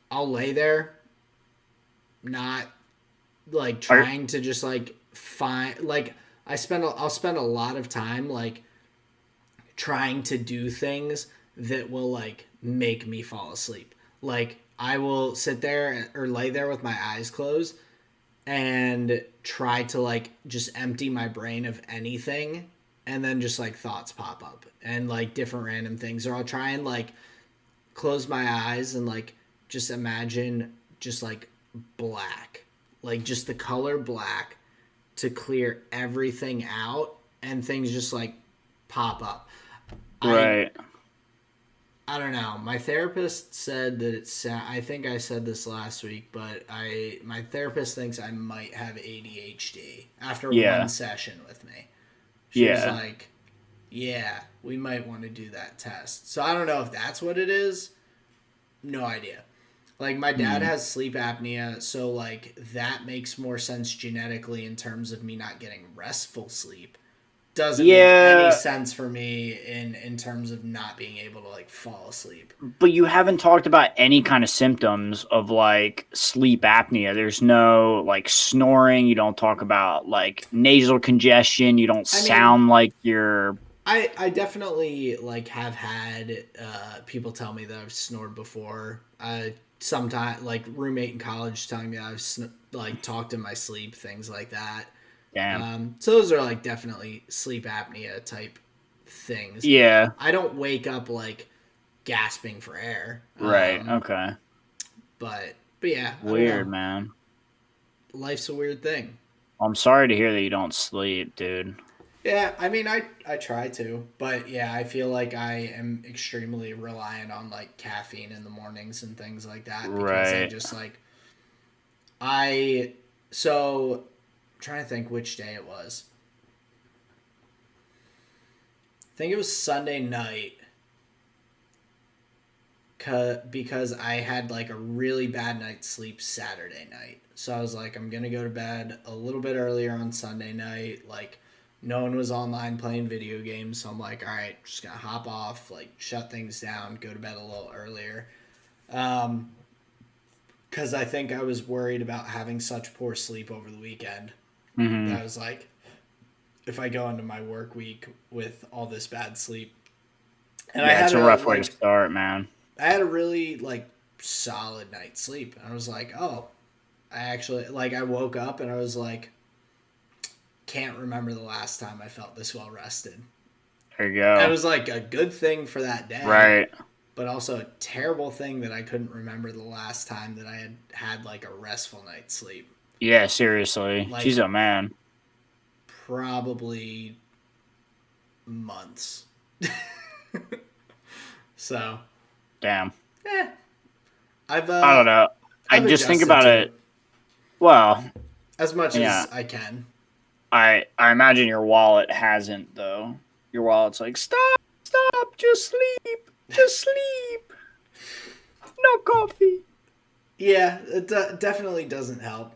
Speaker 2: I'll lay there not like trying to just like find like I'll spend a lot of time like trying to do things that will like make me fall asleep. Like I will sit there or lay there with my eyes closed and try to like just empty my brain of anything, and then just like thoughts pop up and like different random things. Or I'll try and like close my eyes and like just imagine just like black, like just the color black to clear everything out, and things just like pop up. I don't know. My therapist said that I think I said this last week, but my therapist thinks I might have ADHD after one session with me. She was like, yeah, we might want to do that test. So I don't know if that's what it is. No idea. Like my dad has sleep apnea, so like that makes more sense genetically in terms of me not getting restful sleep. Doesn't make any sense for me in terms of not being able to like fall asleep.
Speaker 1: But you haven't talked about any kind of symptoms of like sleep apnea. There's no like snoring. You don't talk about like nasal congestion. You don't sound like you're.
Speaker 2: I definitely like have had people tell me that I've snored before. Sometimes like roommate in college telling me I've like talked in my sleep, things like that.
Speaker 1: Damn.
Speaker 2: So those are like definitely sleep apnea type things.
Speaker 1: Yeah.
Speaker 2: I don't wake up like gasping for air.
Speaker 1: Right. Okay.
Speaker 2: But yeah.
Speaker 1: Weird, man.
Speaker 2: Life's a weird thing.
Speaker 1: I'm sorry to hear that you don't sleep, dude.
Speaker 2: Yeah, I mean, I try to, but yeah, I feel like I am extremely reliant on like caffeine in the mornings and things like that because I just like I'm trying to think which day it was. I think it was Sunday night. because I had like a really bad night's sleep Saturday night. So I was like, I'm gonna go to bed a little bit earlier on Sunday night. Like, no one was online playing video games, so I'm like, all right, just gonna hop off, like shut things down, go to bed a little earlier. Because I think I was worried about having such poor sleep over the weekend.
Speaker 1: Mm-hmm.
Speaker 2: That I was like, if I go into my work week with all this bad sleep,
Speaker 1: and yeah, it's a rough way to start, man.
Speaker 2: I had a really like solid night's sleep. I was like, oh, I actually like I woke up and I was like, can't remember the last time I felt this well rested.
Speaker 1: There you go.
Speaker 2: It was like a good thing for that day,
Speaker 1: right?
Speaker 2: But also a terrible thing that I couldn't remember the last time that I had like a restful night's sleep.
Speaker 1: Yeah, seriously,
Speaker 2: like,
Speaker 1: she's a man.
Speaker 2: Probably months. So.
Speaker 1: Damn.
Speaker 2: I
Speaker 1: don't know. I just think about it. Well,
Speaker 2: as much as I can.
Speaker 1: I imagine your wallet hasn't though. Your wallet's like, stop, just sleep. No coffee.
Speaker 2: Yeah, it definitely doesn't help.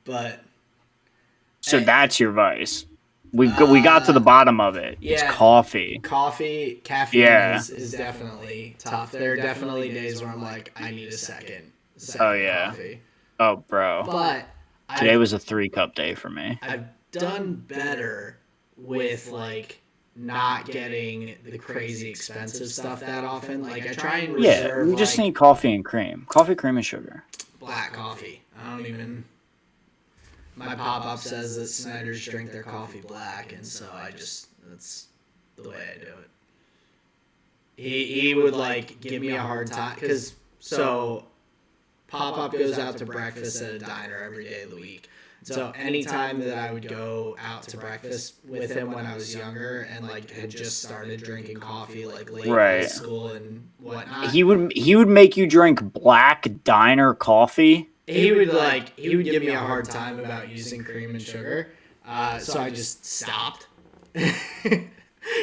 Speaker 2: But
Speaker 1: so that's your vice. We got to the bottom of it. Yeah, it's coffee.
Speaker 2: Caffeine is definitely tough. There are definitely days where I'm like, I need a second coffee.
Speaker 1: Oh, bro.
Speaker 2: But
Speaker 1: today was a 3-cup day for me.
Speaker 2: I've done better with like not getting the crazy expensive stuff that often. Like I try and reserve.
Speaker 1: Yeah, we just need coffee and cream. Coffee, cream, and sugar.
Speaker 2: Black coffee. I don't even. My pop-up says that Snyders drink their coffee black, and so that's the way I do it. He would, like, give me a hard time, because, so, pop-up goes out to breakfast at a diner every day of the week. So anytime that I would go out to breakfast with him when I was younger and, like, had just started drinking coffee, like, late in high school and whatnot.
Speaker 1: He would make you drink black diner coffee.
Speaker 2: He would give me a hard time about using cream and sugar, so I just stopped.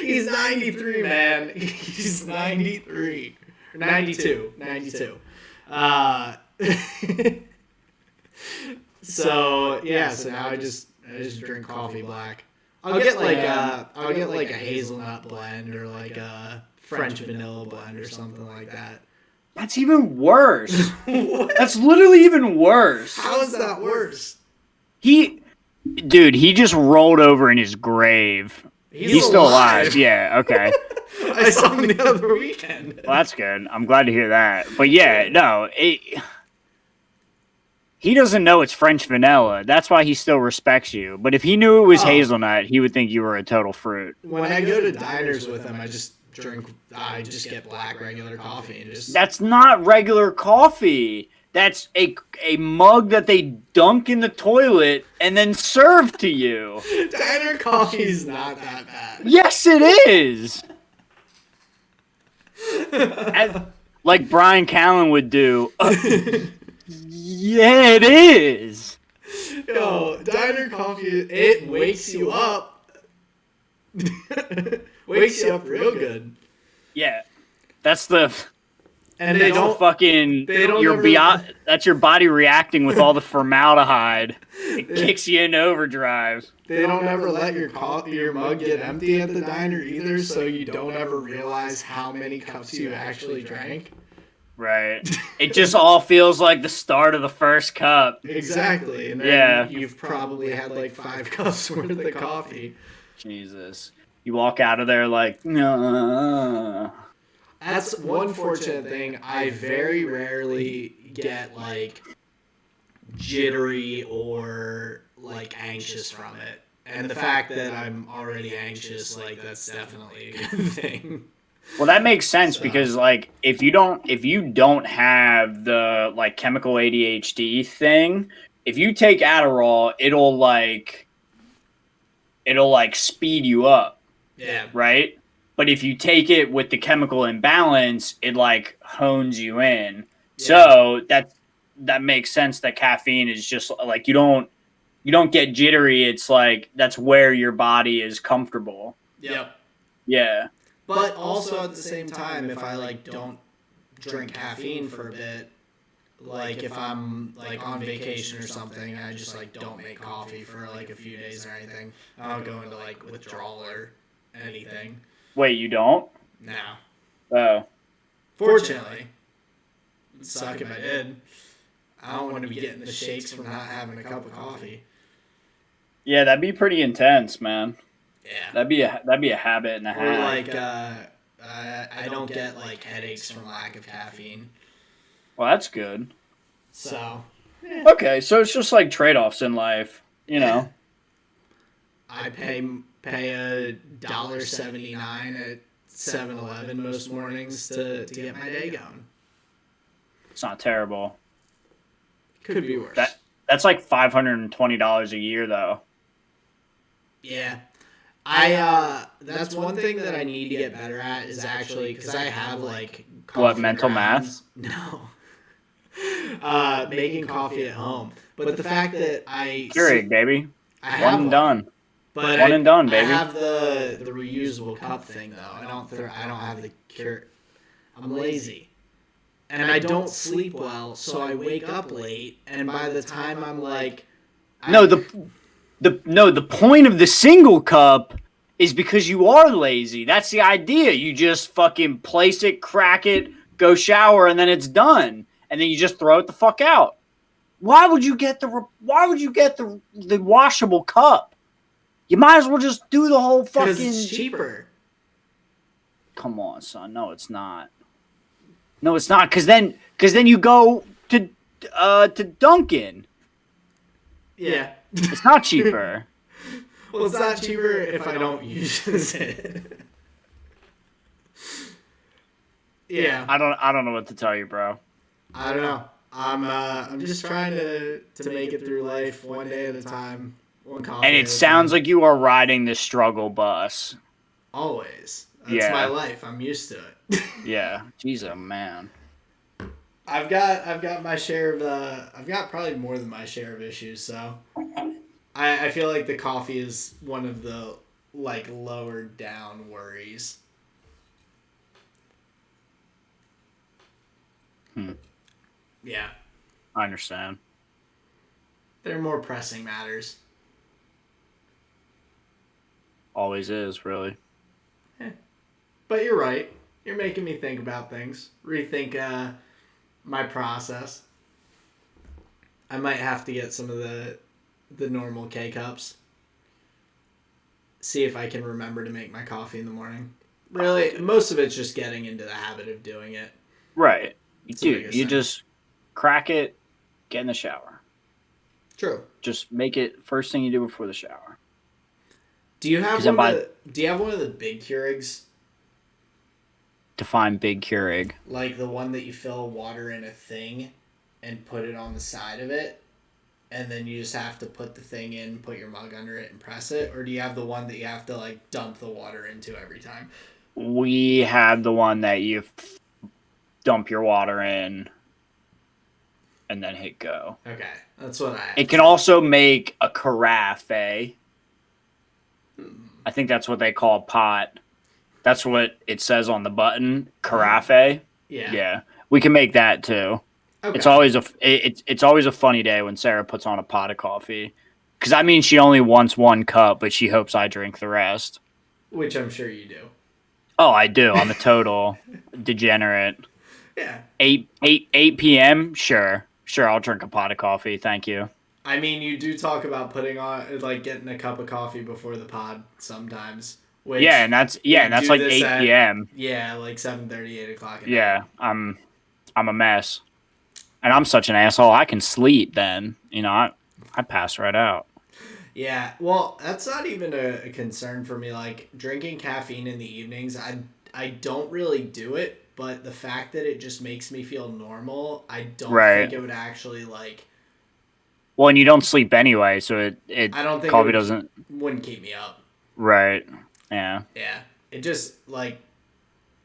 Speaker 2: He's 93, man. He's 93. 92. So now I just drink coffee black. I'll get like a hazelnut blend or like a French vanilla blend or something like that.
Speaker 1: That's even worse. That's literally even worse.
Speaker 2: How is that worse?
Speaker 1: He just rolled over in his grave. He's still alive. Yeah, okay.
Speaker 2: I saw him the other weekend.
Speaker 1: Well, that's good. I'm glad to hear that. But yeah, no. He doesn't know it's French vanilla. That's why he still respects you. But if he knew it was hazelnut, he would think you were a total fruit.
Speaker 2: When I go to diners with him, I just get black regular coffee and just.
Speaker 1: That's not regular coffee. That's a mug that they dunk in the toilet and then serve to you.
Speaker 2: Diner coffee's not that bad.
Speaker 1: Yes, it is. Like Brian Callen would do. Yeah, it is.
Speaker 2: Yo, diner coffee, it wakes you up. Wakes you up real good.
Speaker 1: Yeah, that's the.
Speaker 2: And they don't
Speaker 1: fucking. That's your body reacting with all the formaldehyde. It kicks you into overdrive.
Speaker 2: They don't ever let your mug get empty at the diner either, so you don't ever realize how many cups you actually drank.
Speaker 1: Right. It just all feels like the start of the first cup.
Speaker 2: Exactly. And then you've probably had like 5 cups worth of coffee.
Speaker 1: Jesus. You walk out of there like, no.
Speaker 2: That's one fortunate thing. I very rarely get like jittery or like anxious from it. And the fact that I'm already anxious, like that's definitely a good thing.
Speaker 1: Well, that makes sense because like if you don't have the like chemical ADHD thing, if you take Adderall, it'll speed you up.
Speaker 2: Yeah.
Speaker 1: Right? But if you take it with the chemical imbalance, it like hones you in. Yeah. So that makes sense that caffeine is just like you don't get jittery. It's like that's where your body is comfortable.
Speaker 2: Yep.
Speaker 1: Yeah.
Speaker 2: But also at the same time, if I like don't drink caffeine for a bit. Like if I'm like on vacation or something, I just like don't make coffee for like a few days or anything. I don't go into like withdrawal or anything.
Speaker 1: Wait, you don't?
Speaker 2: No.
Speaker 1: Oh.
Speaker 2: Fortunately. It'd suck if I did. I don't want to be getting the shakes from not having a cup of coffee.
Speaker 1: Yeah, that'd be pretty intense, man.
Speaker 2: Yeah.
Speaker 1: That'd be a habit and a half.
Speaker 2: Or like I don't get like headaches from lack of caffeine.
Speaker 1: Well, that's good.
Speaker 2: So.
Speaker 1: Okay, so it's just like trade-offs in life, you know.
Speaker 2: I pay $1.79 at 7-Eleven most mornings to get my day going.
Speaker 1: It's not terrible.
Speaker 2: Could be worse.
Speaker 1: That's like $520 a year, though.
Speaker 2: Yeah. That's one thing that I need to get better at is actually, because I have like
Speaker 1: what, mental math?
Speaker 2: No. Making coffee at home. But the fact that
Speaker 1: Keurig, baby. One and done.
Speaker 2: But
Speaker 1: one and done, baby.
Speaker 2: I have the reusable cup thing though. I don't have the Keurig. I'm lazy. And I don't sleep well, so I wake up late, and by the time I'm like
Speaker 1: the point of the single cup is because you are lazy. That's the idea. You just fucking place it, crack it, go shower, and then it's done. And then you just throw it the fuck out. Why would you get the washable cup? You might as well just do the whole fucking.
Speaker 2: Because it's cheaper.
Speaker 1: Come on, son. No, it's not. No, it's not. Because then you go to Dunkin'.
Speaker 2: Yeah.
Speaker 1: It's not cheaper.
Speaker 2: Well, it's not cheaper if I don't use it. Yeah.
Speaker 1: I don't know what to tell you, bro.
Speaker 2: I don't know. I'm just trying to make it through life one day at a time, one coffee.
Speaker 1: And it sounds like you are riding the struggle bus.
Speaker 2: Always. That's my life. I'm used to it.
Speaker 1: Yeah. Jesus, man.
Speaker 2: I've got my share of I've got probably more than my share of issues, so I feel like the coffee is one of the like lower down worries. Yeah.
Speaker 1: I understand.
Speaker 2: They're more pressing matters.
Speaker 1: Always is, really.
Speaker 2: But you're right. You're making me think about things. Rethink my process. I might have to get some of the normal K-cups. See if I can remember to make my coffee in the morning. Really, most of it's just getting into the habit of doing it.
Speaker 1: Right. Dude, you just crack it, get in the shower.
Speaker 2: True.
Speaker 1: Just make it first thing you do before the shower.
Speaker 2: Do you have one of the big Keurigs?
Speaker 1: Define big Keurig.
Speaker 2: Like the one that you fill water in a thing and put it on the side of it, and then you just have to put the thing in, put your mug under it, and press it? Or do you have the one that you have to like dump the water into every time?
Speaker 1: We have the one that you dump your water in and then hit go.
Speaker 2: Okay, that's what I have.
Speaker 1: It can also make a carafe. I think that's what they call a pot. That's what it says on the button, carafe. Yeah. We can make that too. Okay. It's always a funny day when Sarah puts on a pot of coffee. Because I mean, she only wants one cup, but she hopes I drink the rest.
Speaker 2: Which I'm sure you do.
Speaker 1: Oh, I do. I'm a total degenerate.
Speaker 2: Yeah.
Speaker 1: 8 p.m. Sure, I'll drink a pot of coffee. Thank you.
Speaker 2: I mean, you do talk about putting on like getting a cup of coffee before the pod sometimes. Which
Speaker 1: and that's like 8 p.m.
Speaker 2: Yeah, like 7:30, 8 o'clock.
Speaker 1: Yeah, I'm a mess, and I'm such an asshole. I can sleep then. You know, I pass right out.
Speaker 2: Yeah, well, that's not even a concern for me. Like drinking caffeine in the evenings, I don't really do it. But the fact that it just makes me feel normal, I don't think it would actually like.
Speaker 1: Well, and you don't sleep anyway, so
Speaker 2: I don't think
Speaker 1: coffee
Speaker 2: wouldn't keep me up.
Speaker 1: Right. Yeah.
Speaker 2: Yeah. It just like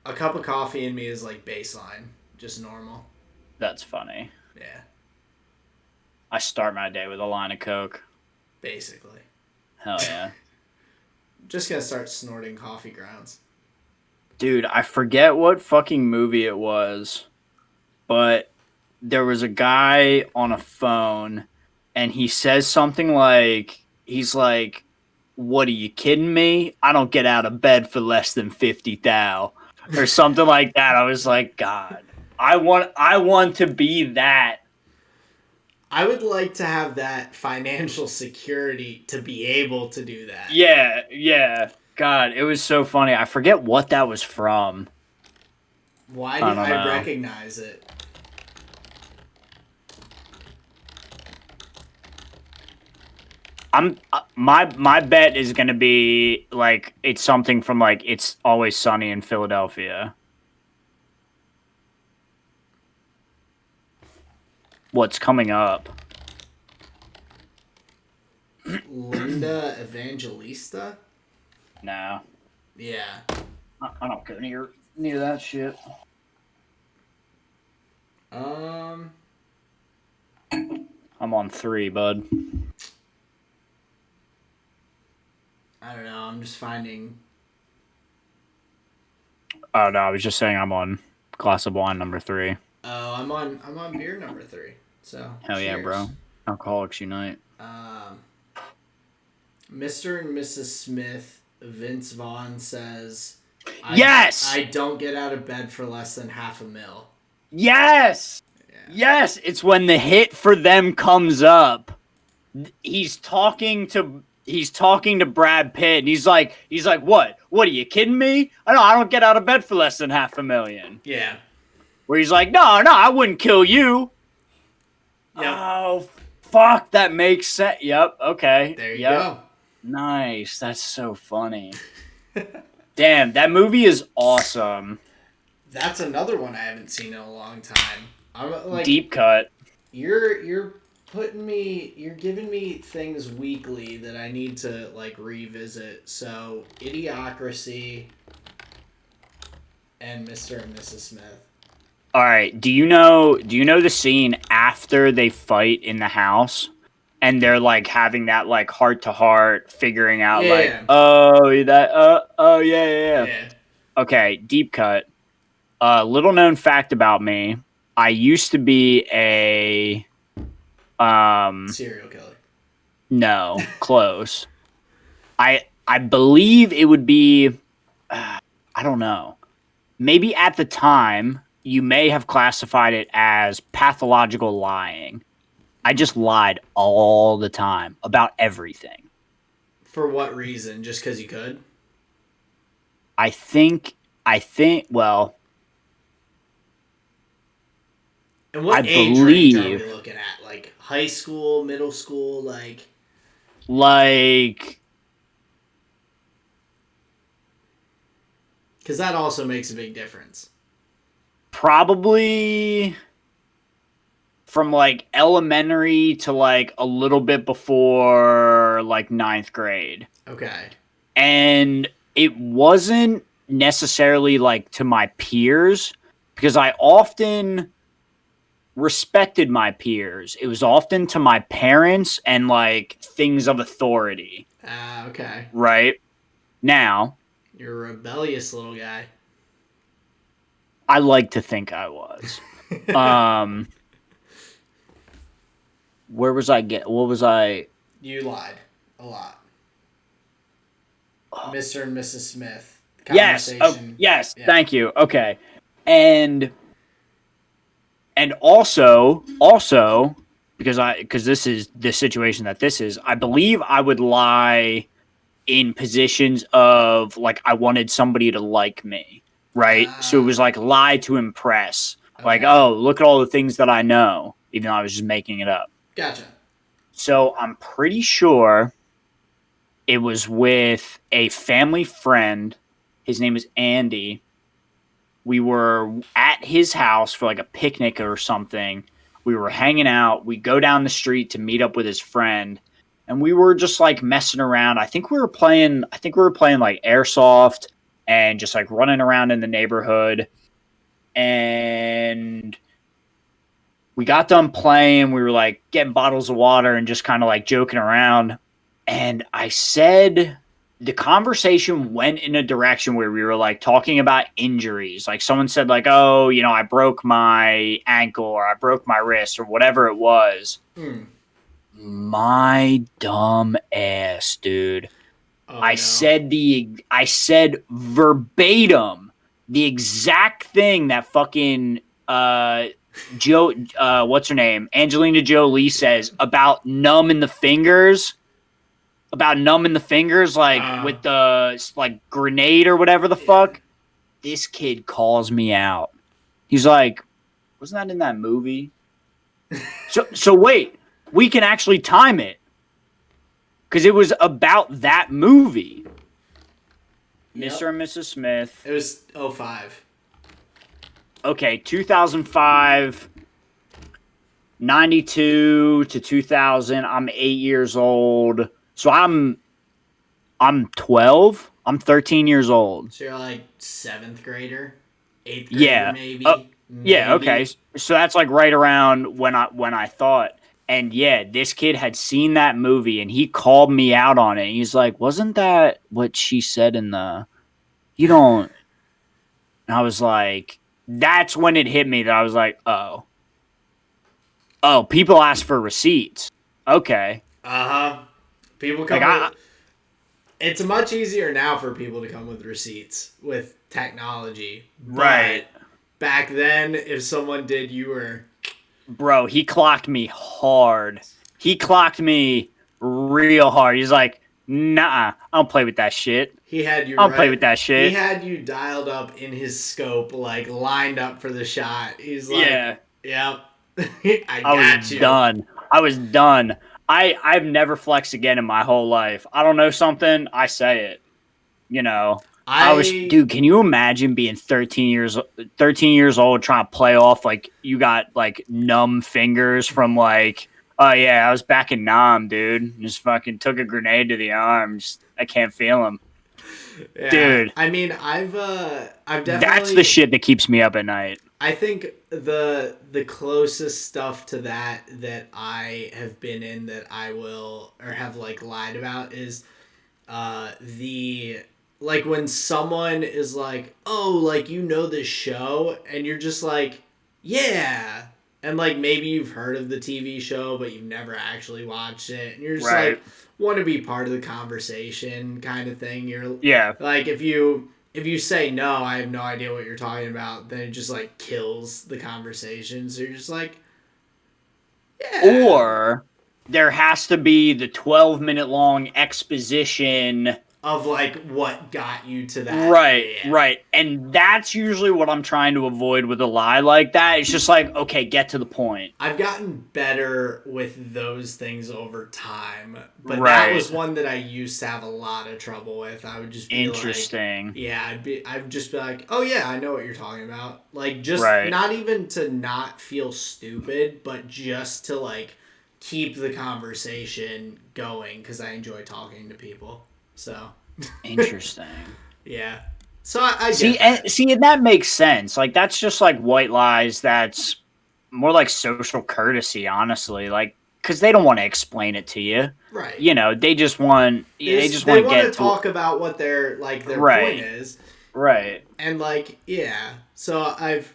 Speaker 2: a cup of coffee in me is like baseline, just normal.
Speaker 1: That's funny.
Speaker 2: Yeah.
Speaker 1: I start my day with a line of Coke.
Speaker 2: Basically.
Speaker 1: Hell yeah.
Speaker 2: Just gonna start snorting coffee grounds.
Speaker 1: Dude, I forget what fucking movie it was. but there was a guy on a phone, and he says something like, he's like, "What, are you kidding me? I don't get out of bed for less than 50 thou," or something like that. I was like, God, I want to be that.
Speaker 2: I would like to have that financial security to be able to do that.
Speaker 1: Yeah. God, it was so funny. I forget what that was from.
Speaker 2: Why do I recognize it?
Speaker 1: My bet is gonna be like it's something from like It's Always Sunny in Philadelphia. What's coming up?
Speaker 2: Linda Evangelista?
Speaker 1: No.
Speaker 2: Yeah.
Speaker 1: I don't go near that shit.
Speaker 2: I'm
Speaker 1: on 3, bud.
Speaker 2: I don't know. I'm just finding.
Speaker 1: Oh no, I was just saying I'm on glass of wine number 3.
Speaker 2: Oh, I'm on beer number 3. So
Speaker 1: hell
Speaker 2: cheers.
Speaker 1: Yeah, bro. Alcoholics unite.
Speaker 2: Mr. and Mrs. Smith, Vince Vaughn says,
Speaker 1: Yes!
Speaker 2: I don't get out of bed for less than $500,000.
Speaker 1: Yes! Yeah. Yes! It's when the hit for them comes up. He's talking to Brad Pitt, and he's like, what? What, are you kidding me? I don't get out of bed for less than $500,000.
Speaker 2: Yeah.
Speaker 1: Where he's like, no, I wouldn't kill you. Yep. Oh, fuck, that makes sense. Yep, okay.
Speaker 2: There you go.
Speaker 1: Nice. That's so funny. Damn, that movie is awesome.
Speaker 2: That's another one I haven't seen in a long time. I'm like,
Speaker 1: deep cut.
Speaker 2: You're giving me things weekly that I need to like revisit. So Idiocracy and Mr. and Mrs. Smith.
Speaker 1: All right. Do you know the scene after they fight in the house, and they're like having that like heart to heart, figuring out yeah. Okay, deep cut. Little known fact about me: I used to be a
Speaker 2: serial killer.
Speaker 1: No, close. I believe it would be. I don't know. Maybe at the time, you may have classified it as pathological lying. I just lied all the time about everything.
Speaker 2: For what reason? Just because you could?
Speaker 1: I think, well...
Speaker 2: And what age range are we looking at? Like, high school, middle school, like... Because that also makes a big difference.
Speaker 1: Probably from like elementary to like a little bit before like 9th grade.
Speaker 2: Okay.
Speaker 1: And it wasn't necessarily like to my peers, because I often respected my peers. It was often to my parents and like things of authority.
Speaker 2: Okay.
Speaker 1: Right? Now,
Speaker 2: you're a rebellious little guy.
Speaker 1: I like to think I was. Where was I what was I?
Speaker 2: You lied a lot. Mr. and Mrs. Smith.
Speaker 1: Yes. Oh, yes. Yeah. Thank you. Okay. And also because this is the situation that this is, I believe I would lie in positions of like I wanted somebody to like me, right? So it was like lie to impress. Okay. Like, oh, look at all the things that I know, even though I was just making it up.
Speaker 2: Gotcha.
Speaker 1: So I'm pretty sure it was with a family friend. His name is Andy. We were at his house for like a picnic or something. We were hanging out. We go down the street to meet up with his friend. And we were just like messing around. I think we were playing like airsoft and just like running around in the neighborhood. And we got done playing. We were like getting bottles of water and just kind of like joking around. And I said the conversation went in a direction where we were like talking about injuries. Like someone said like, oh, you know, I broke my ankle or I broke my wrist or whatever it was. My dumb ass, dude.
Speaker 2: Oh,
Speaker 1: I
Speaker 2: no.
Speaker 1: said verbatim the exact thing that fucking Joe what's her name? Angelina Jolie says about numbing the fingers. About numbing the fingers, like with the like grenade or whatever the fuck. This kid calls me out. He's like, wasn't that in that movie? So wait, we can actually time it. Because it was about that movie.
Speaker 2: Yep.
Speaker 1: Mr. and Mrs. Smith.
Speaker 2: It was 05.
Speaker 1: Okay, 2005, 92 to 2000. I'm 8 years old. So I'm 12. I'm 13 years old.
Speaker 2: So you're like 7th grader? 8th grader, maybe?
Speaker 1: Yeah, okay. So that's like right around when I thought. And yeah, this kid had seen that movie and he called me out on it. He's like, wasn't that what she said in the... You don't... And I was like... That's when it hit me that I was like, oh. Oh, people ask for receipts. Okay.
Speaker 2: Uh-huh. People come with... It's much easier now for people to come with receipts with technology.
Speaker 1: Right.
Speaker 2: But back then, if someone did, you were...
Speaker 1: Bro, he clocked me hard. He clocked me real hard. He's like, nah, I don't play with that shit.
Speaker 2: He had you.
Speaker 1: I don't play with that shit.
Speaker 2: He had you dialed up in his scope, like lined up for the shot. He's like, yep, I got you.
Speaker 1: I was done. I've never flexed again in my whole life. I don't know something, I say it. You know. Dude, can you imagine being 13 years old trying to play off like you got like numb fingers from like, oh yeah, I was back in Nam, dude. Just fucking took a grenade to the arms. I can't feel him. Yeah. Dude.
Speaker 2: I mean, I've definitely...
Speaker 1: That's the shit that keeps me up at night.
Speaker 2: I think the closest stuff to that I have been in that I will or have like lied about is the... Like when someone is like, oh, like, you know this show, and you're just like, yeah. And like maybe you've heard of the TV show, but you've never actually watched it. And you're just like, want to be part of the conversation kind of thing. You're like, if you say no, I have no idea what you're talking about, then it just like kills the conversation. So you're just like, yeah.
Speaker 1: Or there has to be the 12-minute long exposition
Speaker 2: of like what got you to that.
Speaker 1: Right. And that's usually what I'm trying to avoid with a lie like that. It's just like, okay, get to the point.
Speaker 2: I've gotten better with those things over time. But that was one that I used to have a lot of trouble with. I would just be
Speaker 1: interesting.
Speaker 2: Like, I'd just be like, oh yeah, I know what you're talking about. Like just not even to not feel stupid, but just to like keep the conversation going because I enjoy talking to people. So
Speaker 1: interesting.
Speaker 2: Yeah. So I
Speaker 1: see, and that makes sense. Like that's just like white lies. That's more like social courtesy, honestly. Like because they don't want to explain it to you,
Speaker 2: right?
Speaker 1: You know, they just want they want
Speaker 2: to talk about what their point is,
Speaker 1: right?
Speaker 2: And like so I've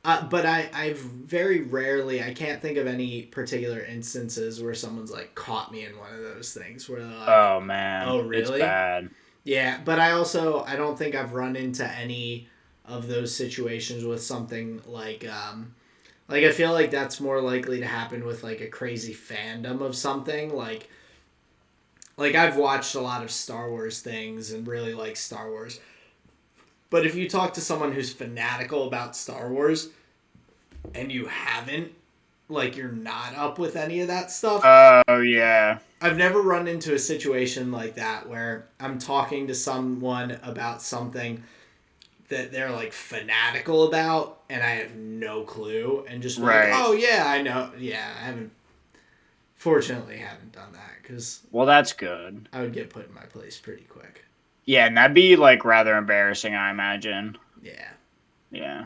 Speaker 2: very rarely, I can't think of any particular instances where someone's like caught me in one of those things where they're like,
Speaker 1: oh man,
Speaker 2: oh really?
Speaker 1: It's bad.
Speaker 2: Yeah, but I don't think I've run into any of those situations with something like I feel like that's more likely to happen with like a crazy fandom of something like I've watched a lot of Star Wars things and really like Star Wars. But if you talk to someone who's fanatical about Star Wars and you haven't, like you're not up with any of that stuff.
Speaker 1: Oh, yeah.
Speaker 2: I've never run into a situation like that where I'm talking to someone about something that they're like fanatical about and I have no clue and just like, oh yeah, I know. Yeah, I fortunately haven't done that because...
Speaker 1: Well, that's good.
Speaker 2: I would get put in my place pretty quick.
Speaker 1: Yeah, and that'd be like rather embarrassing, I imagine.
Speaker 2: Yeah.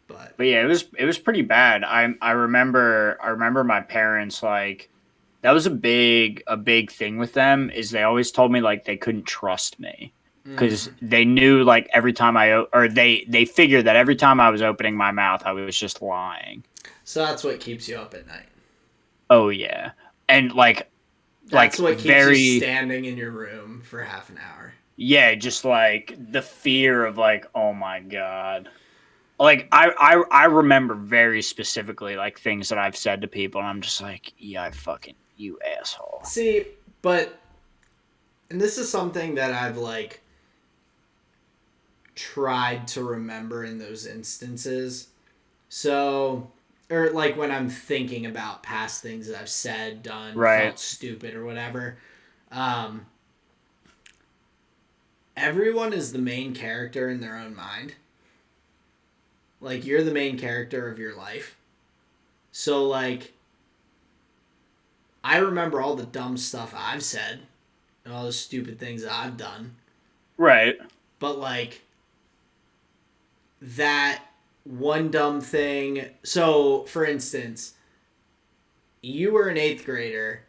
Speaker 1: But yeah, it was pretty bad. I remember my parents like That was a big thing with them. Is they always told me like they couldn't trust me because they knew like every time they figured that every time I was opening my mouth, I was just lying.
Speaker 2: So that's what keeps you up at night.
Speaker 1: Oh yeah, and
Speaker 2: that's what keeps you standing in your room for half an hour.
Speaker 1: Yeah, just like the fear of like, oh my god. Like I remember very specifically like things that I've said to people, and I'm just like, yeah, I fucking you asshole.
Speaker 2: See, and this is something that I've like tried to remember in those instances. So, or like when I'm thinking about past things that I've said, done, felt stupid or whatever. Everyone is the main character in their own mind. Like, you're the main character of your life. So, like, I remember all the dumb stuff I've said and all the stupid things that I've done.
Speaker 1: Right.
Speaker 2: But, like, that one dumb thing. So, for instance, you were an 8th grader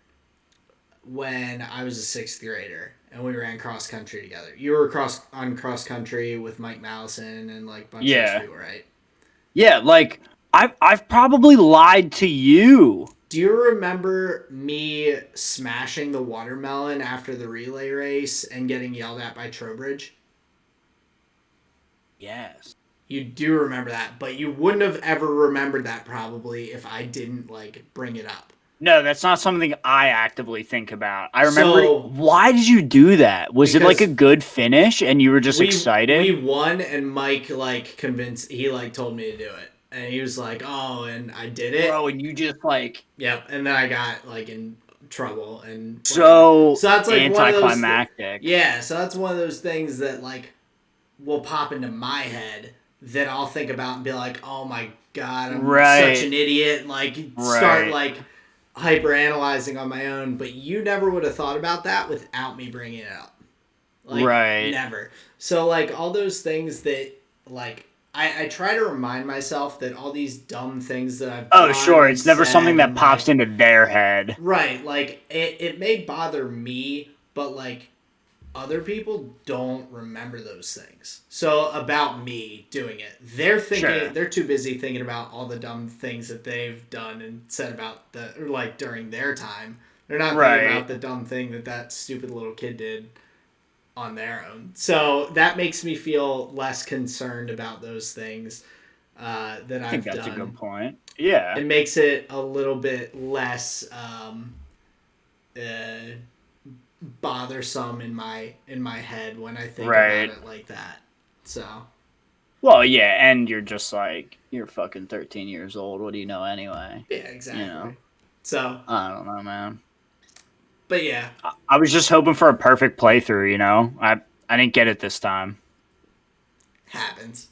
Speaker 2: when I was a 6th grader. And we ran cross country together. You were on cross country with Mike Magnussen and like a bunch of those people, right?
Speaker 1: Yeah, like I've probably lied to you.
Speaker 2: Do you remember me smashing the watermelon after the relay race and getting yelled at by Trowbridge?
Speaker 1: Yes.
Speaker 2: You do remember that, but you wouldn't have ever remembered that probably if I didn't like bring it up.
Speaker 1: No, that's not something I actively think about. I remember. Why did you do that? Was it like a good finish and you were just excited?
Speaker 2: We won, and Mike like convinced. He like told me to do it, and he was like, "Oh," and I did it.
Speaker 1: Bro, and you just like.
Speaker 2: Yep, and then I got like in trouble, and
Speaker 1: so
Speaker 2: that's like
Speaker 1: anticlimactic.
Speaker 2: So that's one of those things that like will pop into my head that I'll think about and be like, "Oh my god, I'm such an idiot!" And, like start like hyper analyzing on my own, but you never would have thought about that without me bringing it up. Like, never. So like all those things that like I try to remind myself that all these dumb things that I've done
Speaker 1: sure, it's never something that pops into their head.
Speaker 2: Right, like it may bother me, but like other people don't remember those things. So about me doing it, they're thinking they're too busy thinking about all the dumb things that they've done and said about like during their time. They're not thinking about the dumb thing that stupid little kid did on their own. So that makes me feel less concerned about those things that I've done. I think that's a
Speaker 1: good point. Yeah,
Speaker 2: it makes it a little bit less bothersome in my head when I think about it like that. So,
Speaker 1: well, yeah, and you're just like, you're fucking 13 years old. What do you know anyway?
Speaker 2: Yeah, exactly.
Speaker 1: You know?
Speaker 2: So
Speaker 1: I don't know, man.
Speaker 2: But yeah,
Speaker 1: I was just hoping for a perfect playthrough. You know, I didn't get it this time.
Speaker 2: Happens.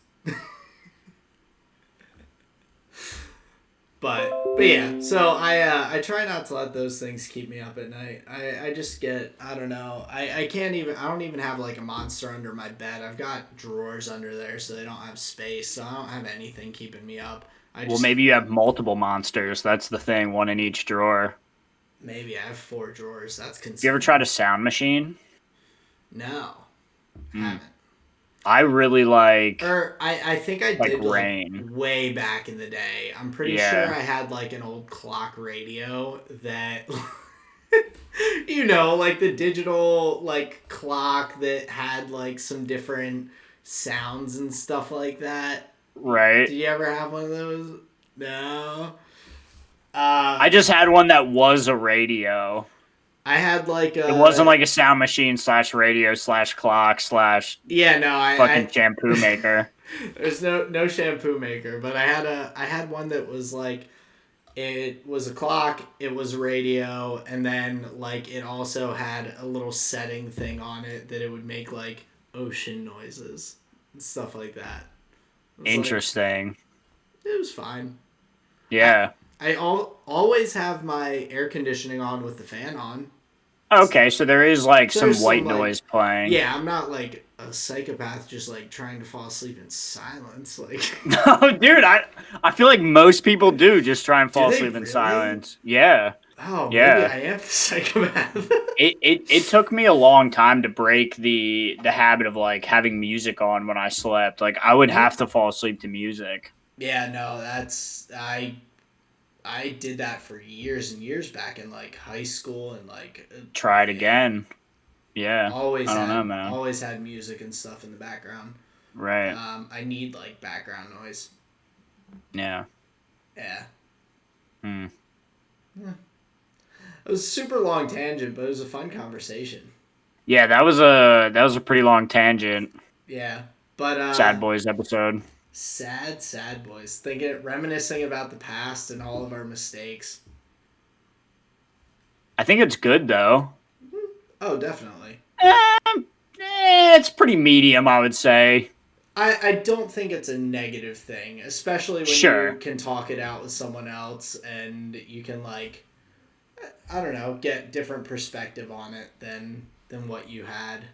Speaker 2: But yeah, so I try not to let those things keep me up at night. I just get, I don't know, I don't even have like a monster under my bed. I've got drawers under there so they don't have space, so I don't have anything keeping me up.
Speaker 1: Well, maybe you have multiple monsters. That's the thing, one in each drawer.
Speaker 2: Maybe I have 4 drawers. That's consistent.
Speaker 1: You ever tried a sound machine?
Speaker 2: No, haven't.
Speaker 1: I really like...
Speaker 2: Or I think I did
Speaker 1: Rain.
Speaker 2: Like, way back in the day. I'm pretty sure I had like an old clock radio that... you know, like the digital like clock that had like some different sounds and stuff like that.
Speaker 1: Right.
Speaker 2: Did you ever have one of those? No.
Speaker 1: I just had one that was a radio.
Speaker 2: I had like a...
Speaker 1: It wasn't like a sound machine / radio / clock / fucking shampoo maker.
Speaker 2: There's no shampoo maker, but I had one that was like, it was a clock, it was a radio, and then like it also had a little setting thing on it that it would make like ocean noises and stuff like that.
Speaker 1: Interesting.
Speaker 2: It was fine.
Speaker 1: Yeah.
Speaker 2: I always have my air conditioning on with the fan on.
Speaker 1: Okay, so there is like some white noise playing.
Speaker 2: Yeah, I'm not like a psychopath just like trying to fall asleep in silence. Like,
Speaker 1: no, dude, I feel like most people do just try and fall asleep in silence. Yeah.
Speaker 2: Oh, maybe
Speaker 1: Yeah.
Speaker 2: I am the psychopath.
Speaker 1: It took me a long time to break the habit of like having music on when I slept. Like I would have to fall asleep to music.
Speaker 2: Yeah, no, I did that for years and years back in like high school and like
Speaker 1: Try it
Speaker 2: yeah,
Speaker 1: again. Yeah. I don't know, man.
Speaker 2: always had music and stuff in the background.
Speaker 1: Right.
Speaker 2: I need like background noise.
Speaker 1: Yeah.
Speaker 2: Yeah.
Speaker 1: Hmm.
Speaker 2: Yeah. It was a super long tangent, but it was a fun conversation.
Speaker 1: Yeah, that was a pretty long tangent.
Speaker 2: Yeah. But
Speaker 1: Sad Boys episode.
Speaker 2: sad boys. Reminiscing about the past and all of our mistakes.
Speaker 1: I think it's good though.
Speaker 2: Oh, definitely.
Speaker 1: It's pretty medium, I would say.
Speaker 2: I don't think it's a negative thing, especially when
Speaker 1: Sure.
Speaker 2: you can talk it out with someone else and you can like I don't know, get different perspective on it than what you had.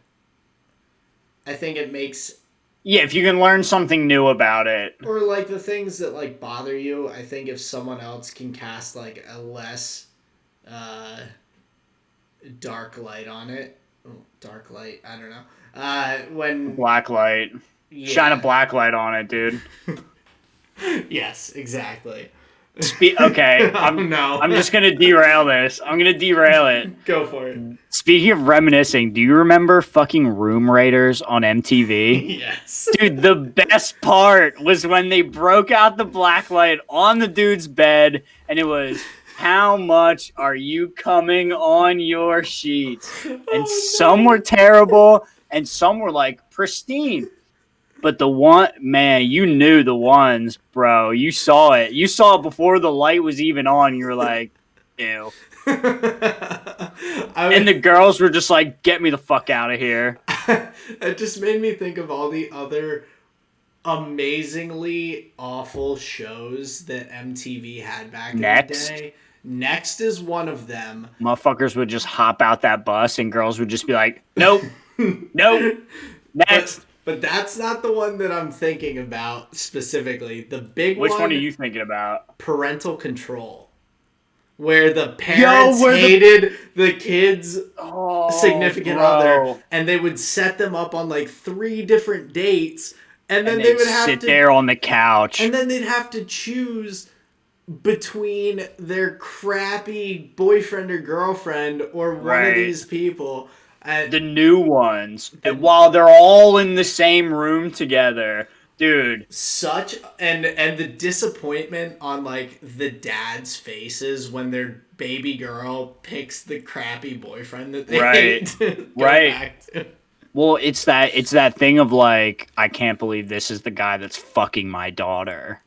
Speaker 2: I think it makes
Speaker 1: Yeah, if you can learn something new about it.
Speaker 2: or like the things that like bother you, I think if someone else can cast like a less uh dark light on it. Oh, dark light, I don't know. When
Speaker 1: Black light.
Speaker 2: yeah.
Speaker 1: Shine a black light on it, dude.
Speaker 2: Yes, exactly.
Speaker 1: Okay,
Speaker 2: no.
Speaker 1: I'm just gonna derail this. I'm gonna derail it.
Speaker 2: Go for it.
Speaker 1: Speaking of reminiscing, do you remember fucking Room Raiders on MTV?
Speaker 2: Yes.
Speaker 1: Dude, the best part was when they broke out the black light on the dude's bed, and it was, how much are you coming on your sheets? And some were terrible, and some were like pristine. But the one, man, you knew the ones, bro. You saw it. You saw it before the light was even on. You were like, ew. And the girls were just like, get me the fuck out of here.
Speaker 2: It just made me think of all the other amazingly awful shows that MTV had back in the day. Next is one of them.
Speaker 1: Motherfuckers would just hop out that bus and girls would just be like, nope, nope, next.
Speaker 2: But that's not the one that I'm thinking about specifically. The big
Speaker 1: Which one are you thinking about?
Speaker 2: Parental Control. Where the parents hated the kids' significant other, and they would set them up on like 3 different dates, and then they would have
Speaker 1: sit there on the couch.
Speaker 2: And then they'd have to choose between their crappy boyfriend or girlfriend or one of these people.
Speaker 1: The new ones. And while they're all in the same room together. Dude.
Speaker 2: And the disappointment on like the dad's faces when their baby girl picks the crappy boyfriend that they hate to go back to.
Speaker 1: Well, it's that thing of like, I can't believe this is the guy that's fucking my daughter.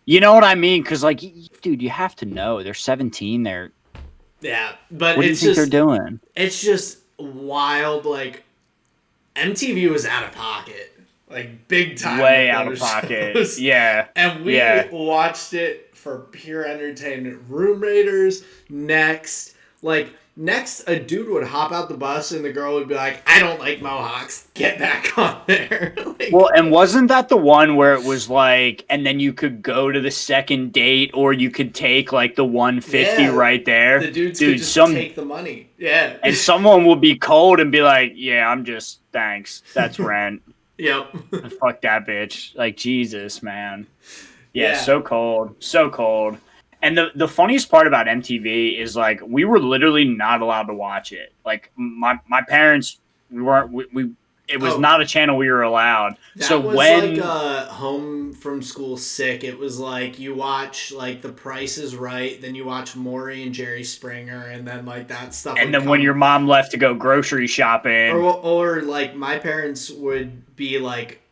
Speaker 1: You know what I mean? Because like, dude, you have to know they're 17.
Speaker 2: Yeah, but
Speaker 1: what do you think they're doing?
Speaker 2: It's just wild. Like MTV was out of pocket, like big time,
Speaker 1: way out of pocket. Shows. Yeah,
Speaker 2: and we watched it for pure entertainment. Room Raiders, Next, a dude would hop out the bus and the girl would be like, I don't like mohawks, get back on there.
Speaker 1: Well, and wasn't that the one where it was like, and then you could go to the second date or you could take like the 150 right there?
Speaker 2: The dudes could just take the money. Yeah.
Speaker 1: And someone would be cold and be like, yeah, I'm just, thanks, that's rent.
Speaker 2: Yep.
Speaker 1: Fuck that bitch. Like, Jesus, man. Yeah, so cold. So cold. And the funniest part about MTV is like we were literally not allowed to watch it. Like my parents, it was not a channel we were allowed.
Speaker 2: That was like home from school sick. It was like you watch like The Price is Right, then you watch Maury and Jerry Springer, and then like that stuff.
Speaker 1: And then when your mom left to go grocery shopping,
Speaker 2: or like my parents would be like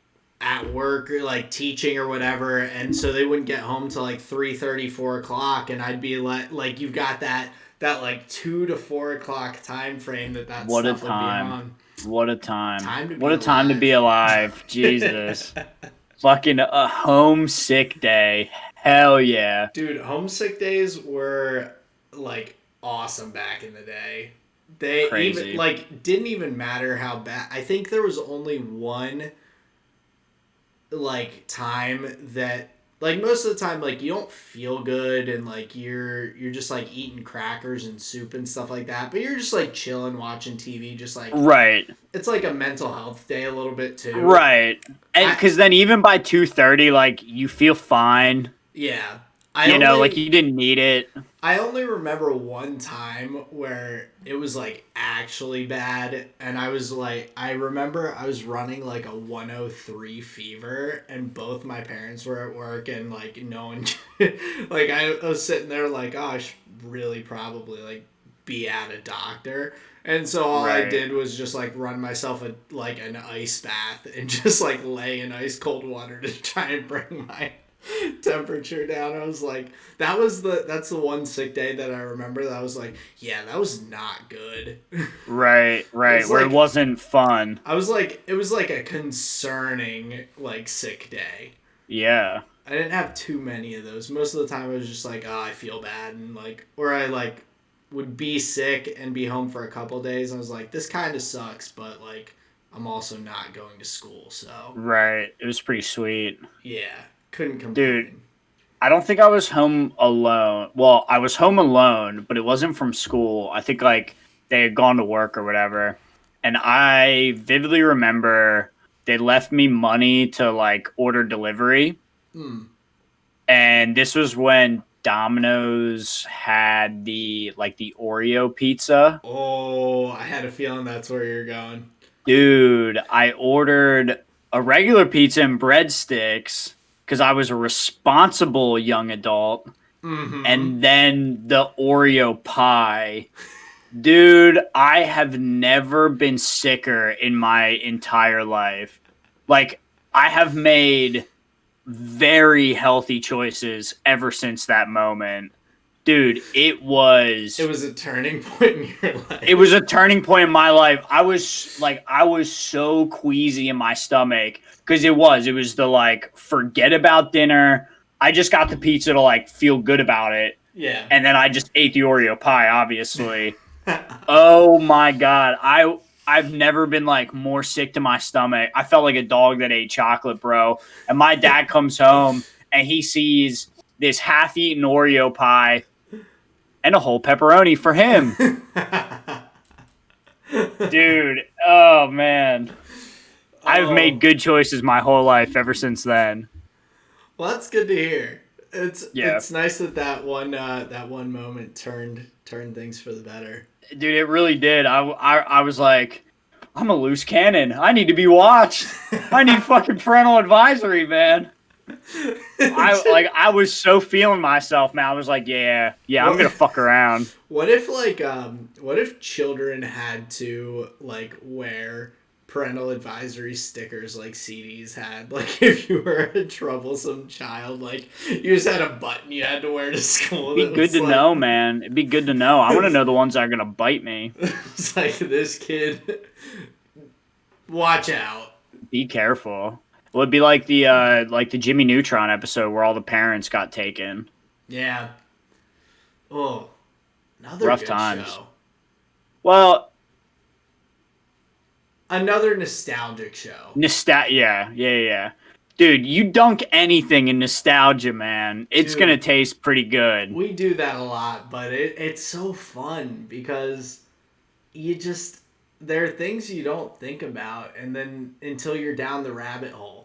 Speaker 2: at work or like teaching or whatever, and so they wouldn't get home till like 3:30, 4 o'clock, and I'd be like you've got that like 2 to 4 o'clock time frame that stuff would be on.
Speaker 1: What a time. What a time to be alive. Jesus. Fucking a homesick day. Hell yeah.
Speaker 2: Dude, homesick days were like awesome back in the day. They even like didn't even matter how bad. I think there was only one like time that like most of the time, like you don't feel good, and like you're just like eating crackers and soup and stuff like that, but you're just like chilling, watching TV, just like
Speaker 1: Right.
Speaker 2: it's like a mental health day a little bit too.
Speaker 1: Right. And because then even by 2:30, like you feel fine.
Speaker 2: Yeah.
Speaker 1: Like you didn't need it.
Speaker 2: I only remember one time where it was like actually bad, and I remember I was running like a 103 fever, and both my parents were at work, and like no one, like I was sitting there like, oh, I should really probably like be at a doctor. And so all I did was just like run myself like an ice bath and just like lay in ice cold water to try and bring my temperature down. I was like, that's the one sick day that I remember that I was like, yeah, that was not good.
Speaker 1: Right. Where it wasn't fun.
Speaker 2: I was like, it was like a concerning like sick day.
Speaker 1: Yeah.
Speaker 2: I didn't have too many of those. Most of the time I was just like, oh, I feel bad, and like, or I like would be sick and be home for a couple days. I was like, this kind of sucks, but like I'm also not going to school, so
Speaker 1: right. It was pretty sweet.
Speaker 2: Yeah, couldn't complain.
Speaker 1: Dude, I don't think I was home alone. Well, I was home alone, but it wasn't from school. I think like they had gone to work or whatever, and I vividly remember they left me money to like order delivery. And this was when Domino's had the Oreo pizza.
Speaker 2: Oh, I had a feeling that's where you're going.
Speaker 1: Dude, I ordered a regular pizza and breadsticks because I was a responsible young adult.
Speaker 2: Mm-hmm.
Speaker 1: And then the Oreo pie. Dude, I have never been sicker in my entire life. Like, I have made very healthy choices ever since that moment. Dude, it was
Speaker 2: a turning point in your life.
Speaker 1: It was a turning point in my life. I was so queasy in my stomach because it was the like forget about dinner. I just got the pizza to like feel good about it.
Speaker 2: Yeah.
Speaker 1: And then I just ate the Oreo pie, obviously. Oh my god. I've never been like more sick to my stomach. I felt like a dog that ate chocolate, bro. And my dad comes home and he sees this half-eaten Oreo pie and a whole pepperoni for him. Dude, oh man. I've made good choices my whole life ever since then.
Speaker 2: Well, that's good to hear. It's nice that one moment turned things for the better.
Speaker 1: Dude, it really did. I was like, I'm a loose cannon. I need to be watched. I need fucking parental advisory, man. I was so feeling myself, man. I was like, yeah, I'm gonna fuck around.
Speaker 2: What if children had to like wear parental advisory stickers like CDs had? Like if you were a troublesome child, like you just had a button you had to wear to school.
Speaker 1: It'd be good to know, man. It'd be good to know. I want to know the ones that are gonna bite me.
Speaker 2: It's like, this kid, watch out.
Speaker 1: Be careful. Well, it'd be like the Jimmy Neutron episode where all the parents got taken.
Speaker 2: Yeah. Oh, another
Speaker 1: rough
Speaker 2: good
Speaker 1: times.
Speaker 2: show.
Speaker 1: Well,
Speaker 2: another nostalgic show.
Speaker 1: Yeah. Dude, you dunk anything in nostalgia, man. It's going to taste pretty good.
Speaker 2: We do that a lot, but it's so fun because there are things you don't think about, and then until you're down the rabbit hole.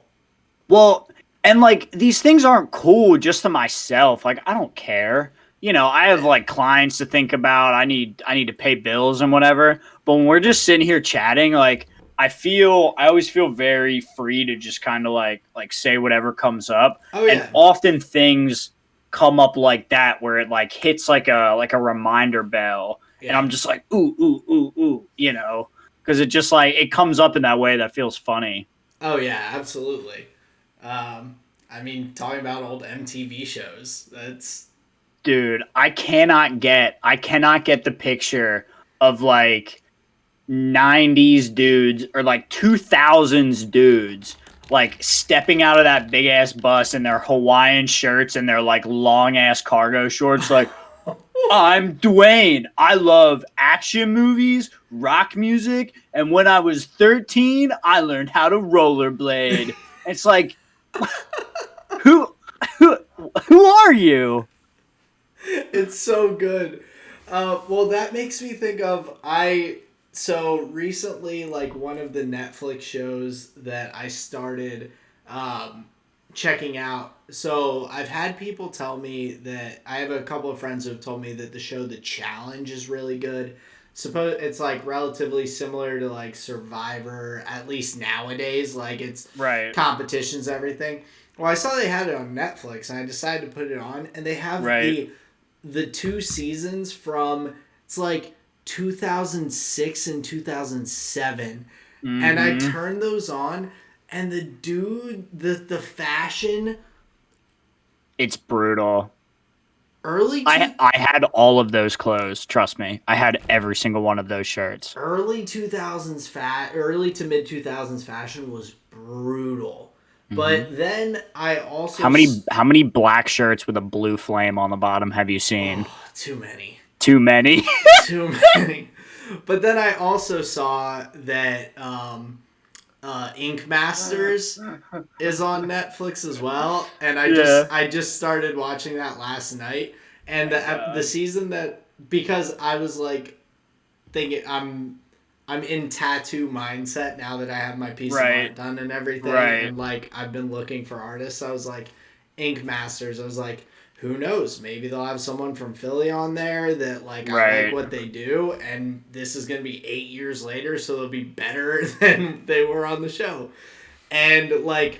Speaker 1: Well, and like these things aren't cool just to myself. Like I don't care. I have like clients to think about. I need to pay bills and whatever. But when we're just sitting here chatting, like I always feel very free to just kind of like say whatever comes up.
Speaker 2: Oh, yeah.
Speaker 1: And often things come up like that where it like hits like a reminder bell. Yeah. And I'm just like, ooh, because it just like it comes up in that way that feels funny.
Speaker 2: Oh yeah, absolutely. I mean, talking about old MTV shows,
Speaker 1: dude, I cannot get the picture of like 90s dudes or like 2000s dudes like stepping out of that big ass bus in their Hawaiian shirts and their like long ass cargo shorts like I'm Dwayne. I love action movies, rock music, and when I was 13, I learned how to rollerblade. It's like, Who are you?
Speaker 2: It's so good. Well, that makes me think of so recently, like one of the Netflix shows that I started um, checking out. So I've had people tell me that I have a couple of friends who have told me that the show The Challenge is really good. Suppose it's like relatively similar to like Survivor, at least nowadays. Like it's
Speaker 1: Right.
Speaker 2: competitions, everything. Well, I saw they had it on Netflix, and I decided to put it on, and they have
Speaker 1: Right.
Speaker 2: the two seasons from it's like 2006 and 2007, and I
Speaker 1: Mm-hmm.
Speaker 2: turned those on, and the fashion
Speaker 1: It's brutal.
Speaker 2: early
Speaker 1: I
Speaker 2: two
Speaker 1: I had all of those clothes. Trust me, I had every single one of those shirts.
Speaker 2: early 2000s early to mid 2000s fashion was brutal.
Speaker 1: Mm-hmm.
Speaker 2: But then I also
Speaker 1: How many black shirts with a blue flame on the bottom have you seen?
Speaker 2: oh, too many.
Speaker 1: Too many.
Speaker 2: Too many. But then I also saw that Inkmasters is on Netflix as well, and
Speaker 1: Yeah.
Speaker 2: I just started watching that last night, and
Speaker 1: My
Speaker 2: the
Speaker 1: God.
Speaker 2: season that because I was like thinking I'm in tattoo mindset now that I have my piece of art
Speaker 1: Right.
Speaker 2: done and everything,
Speaker 1: Right.
Speaker 2: and like I've been looking for artists. I was like, Ink Masters. I was like, who knows? Maybe they'll have someone from Philly on there that like I like
Speaker 1: Right.
Speaker 2: what they do, and this is gonna be 8 years later, so they'll be better than they were on the show. And like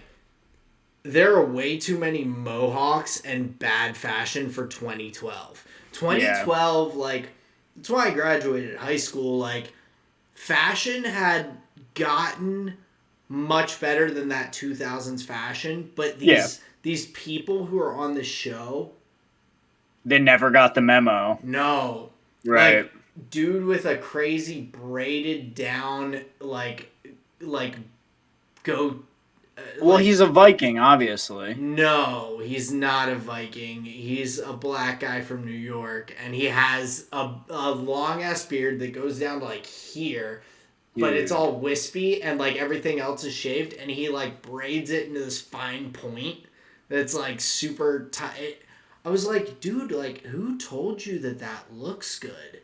Speaker 2: there are way too many mohawks and bad fashion for 2012.
Speaker 1: Yeah.
Speaker 2: 2012, like that's why I graduated high school. Like fashion had gotten much better than that 2000s fashion, but
Speaker 1: Yeah.
Speaker 2: these people who are on the show,
Speaker 1: They never got the memo.
Speaker 2: no.
Speaker 1: Right.
Speaker 2: Like dude with a crazy braided down like go
Speaker 1: Well,
Speaker 2: like
Speaker 1: he's a Viking, obviously.
Speaker 2: no, he's not a Viking. He's a black guy from New York, and he has a long ass beard that goes down to like here, but it's
Speaker 1: Dude.
Speaker 2: all wispy and like everything else is shaved, and he like braids it into this fine point that's like super tight. I was like, dude, like who told you that that looks good?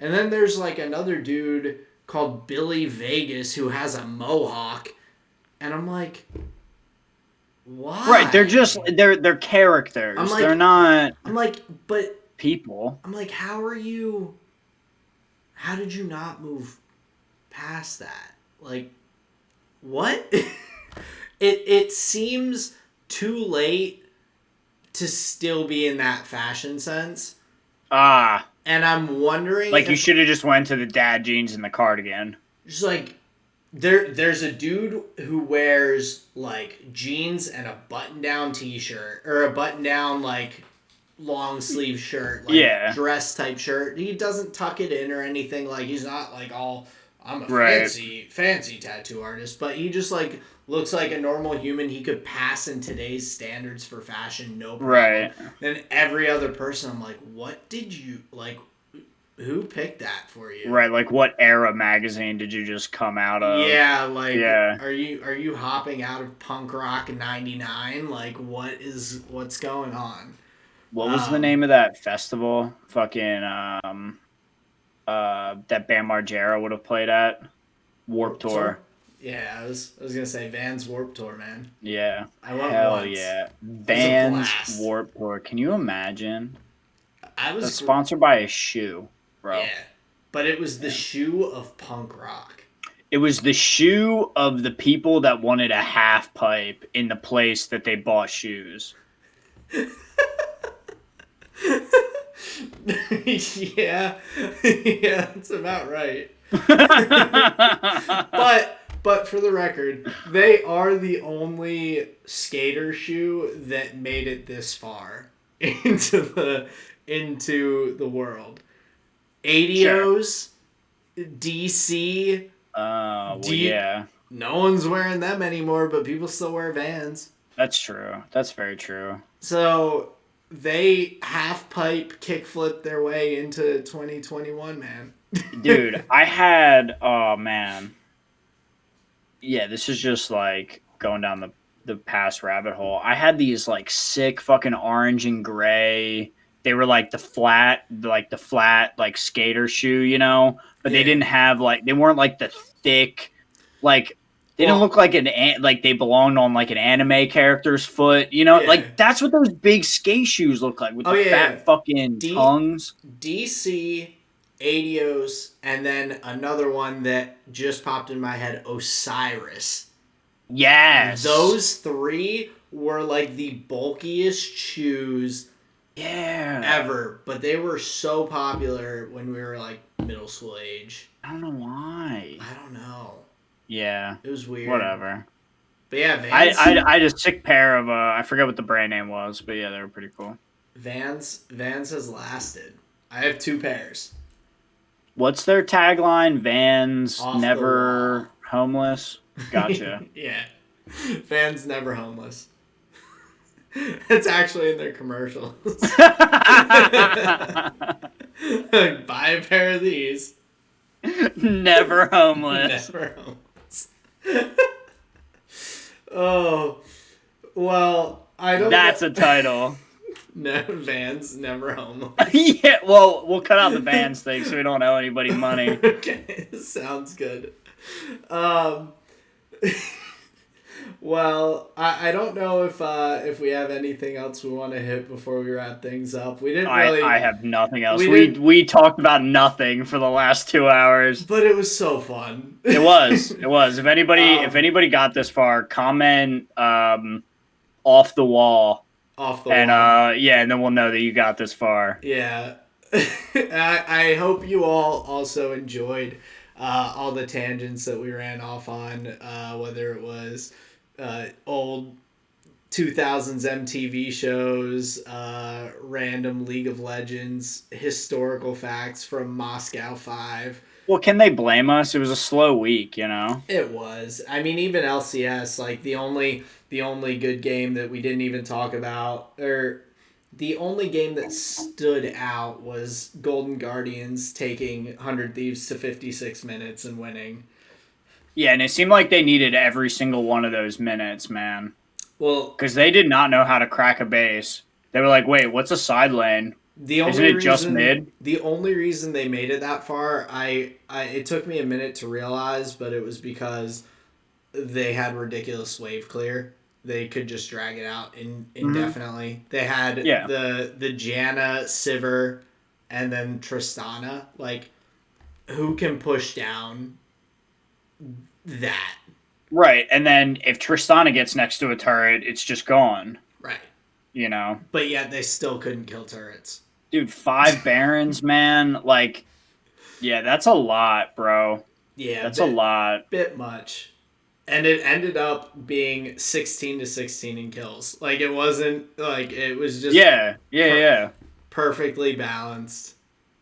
Speaker 2: And then there's like another dude called Billy Vegas who has a mohawk, and I'm like,
Speaker 1: Right. They're
Speaker 2: why?
Speaker 1: just they're
Speaker 2: I'm
Speaker 1: characters. They're
Speaker 2: like,
Speaker 1: not
Speaker 2: I'm like, but
Speaker 1: people.
Speaker 2: I'm like, how are you? How did you not move past that? Like, what? It seems too late to still be in that fashion sense,
Speaker 1: Ah.
Speaker 2: and I'm wondering
Speaker 1: Like you
Speaker 2: if
Speaker 1: should have just went to the dad jeans and the cardigan.
Speaker 2: just like there's a dude who wears like jeans and a button down t-shirt or a button down like long sleeve shirt, like
Speaker 1: Yeah.
Speaker 2: dress type shirt. He doesn't tuck it in or anything. Like he's not like all I'm a
Speaker 1: Right.
Speaker 2: fancy tattoo artist, but he just like looks like a normal human. He could pass in today's standards for fashion, no problem.
Speaker 1: Right.
Speaker 2: Then every other person, I'm like, what did you like? Who picked that for you?
Speaker 1: Right. Like what era magazine did you just come out of?
Speaker 2: Yeah, like
Speaker 1: Yeah.
Speaker 2: are you hopping out of punk rock '99? Like what's going on?
Speaker 1: What was the name of that festival? Fucking that Bam Margera would have played at? Warp Tour.
Speaker 2: Yeah, I was gonna say Vans Warp Tour, man.
Speaker 1: Yeah.
Speaker 2: I went
Speaker 1: Hell
Speaker 2: once.
Speaker 1: yeah.
Speaker 2: It was a
Speaker 1: Vans
Speaker 2: blast.
Speaker 1: Warp Tour. Can you imagine?
Speaker 2: I was
Speaker 1: That's sponsored by a shoe, bro.
Speaker 2: yeah, but it was the shoe of punk rock.
Speaker 1: It was the shoe of the people that wanted a half pipe in the place that they bought shoes.
Speaker 2: Yeah, yeah, that's about right. But for the record, they are the only skater shoe that made it this far into the world. ADOs, DC,
Speaker 1: Well,
Speaker 2: D,
Speaker 1: yeah.
Speaker 2: no one's wearing them anymore, but people still wear Vans.
Speaker 1: That's true. That's very true.
Speaker 2: So they half pipe kickflip their way into 2021, man.
Speaker 1: Dude, I had, oh man. Yeah, this is just like going down the past rabbit hole. I had these like sick fucking orange and gray. They were like the flat like skater shoe, you know, but they didn't have like, they weren't like the thick, like they didn't look like like they belonged on like an anime character's foot, you know, like that's what those big skate shoes look like with the fat fucking tongues.
Speaker 2: DC, Adios, and then another one that just popped in my head, Osiris.
Speaker 1: Yes.
Speaker 2: Those three were like the bulkiest shoes ever, but they were so popular when we were like middle school age.
Speaker 1: I don't know why.
Speaker 2: I don't know.
Speaker 1: Yeah.
Speaker 2: It was weird.
Speaker 1: Whatever.
Speaker 2: But yeah,
Speaker 1: Vans. I had a sick pair of I forget what the brand name was, but yeah, they were pretty cool.
Speaker 2: Vans has lasted. I have 2 pairs.
Speaker 1: What's their tagline? Vans never homeless. Gotcha.
Speaker 2: Yeah. Vans never homeless. It's actually in their commercials. Like, buy a pair of these.
Speaker 1: Never homeless.
Speaker 2: Never homeless. Oh, well, I don't.
Speaker 1: That's a title.
Speaker 2: No, Vans never homeless.
Speaker 1: Yeah, well, we'll cut out the Vans thing so we don't owe anybody money.
Speaker 2: Okay, sounds good. Well, I don't know if we have anything else we want to hit before we wrap things up. We didn't really.
Speaker 1: I have nothing else. We talked about nothing for the last 2 hours,
Speaker 2: but it was so fun.
Speaker 1: It was. If anybody got this far, comment off the wall.
Speaker 2: Off the
Speaker 1: wall. And and then we'll know that you got this far.
Speaker 2: Yeah. I hope you all also enjoyed all the tangents that we ran off on, whether it was old 2000s MTV shows, random League of Legends, historical facts from Moscow 5.
Speaker 1: Well, can they blame us? It was a slow week, you know?
Speaker 2: It was. I mean, even LCS, like the only good game that we didn't even talk about, or the only game that stood out was Golden Guardians taking 100 Thieves to 56 minutes and winning.
Speaker 1: Yeah, and it seemed like they needed every single one of those minutes, man.
Speaker 2: Well,
Speaker 1: because they did not know how to crack a base. They were like, wait, what's a side lane? Isn't it just mid?
Speaker 2: The only reason they made it that far, it took me a minute to realize, but it was because they had ridiculous wave clear. They could just drag it out indefinitely. Mm-hmm. They had the Janna, Sivir, and then Tristana. Like, who can push down that?
Speaker 1: Right, and then if Tristana gets next to a turret, it's just gone.
Speaker 2: Right.
Speaker 1: You know?
Speaker 2: But yet they still couldn't kill turrets.
Speaker 1: Dude, 5 Barons, man. Like, yeah, that's a lot, bro.
Speaker 2: Yeah.
Speaker 1: That's a lot.
Speaker 2: Bit much. And it ended up being 16-16 in kills. Like, it wasn't, like, it was just...
Speaker 1: Yeah.
Speaker 2: Perfectly balanced.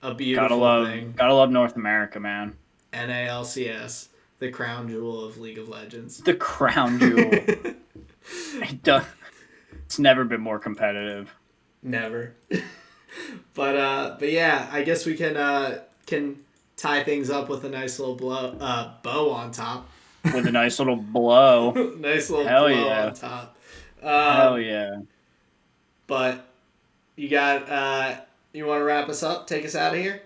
Speaker 2: A beautiful thing.
Speaker 1: Gotta love North America, man.
Speaker 2: NALCS. The crown jewel of League of Legends.
Speaker 1: The crown jewel. It's never been more competitive.
Speaker 2: Never. But yeah, I guess we can tie things up with a nice little bow on top.
Speaker 1: With a nice little blow.
Speaker 2: Nice little blow on top.
Speaker 1: Hell yeah.
Speaker 2: But you got you want to wrap us up? Take us out of here?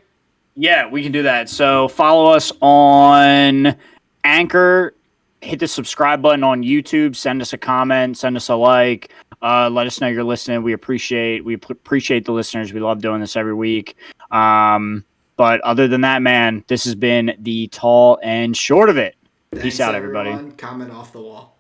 Speaker 1: Yeah, we can do that. So follow us on Anchor. Hit the subscribe button on YouTube. Send us a comment. Send us a like. Let us know you're listening. We appreciate the listeners. We love doing this every week. But other than that, man, this has been the tall and short of it. Peace out, everybody.
Speaker 2: Comment off the wall.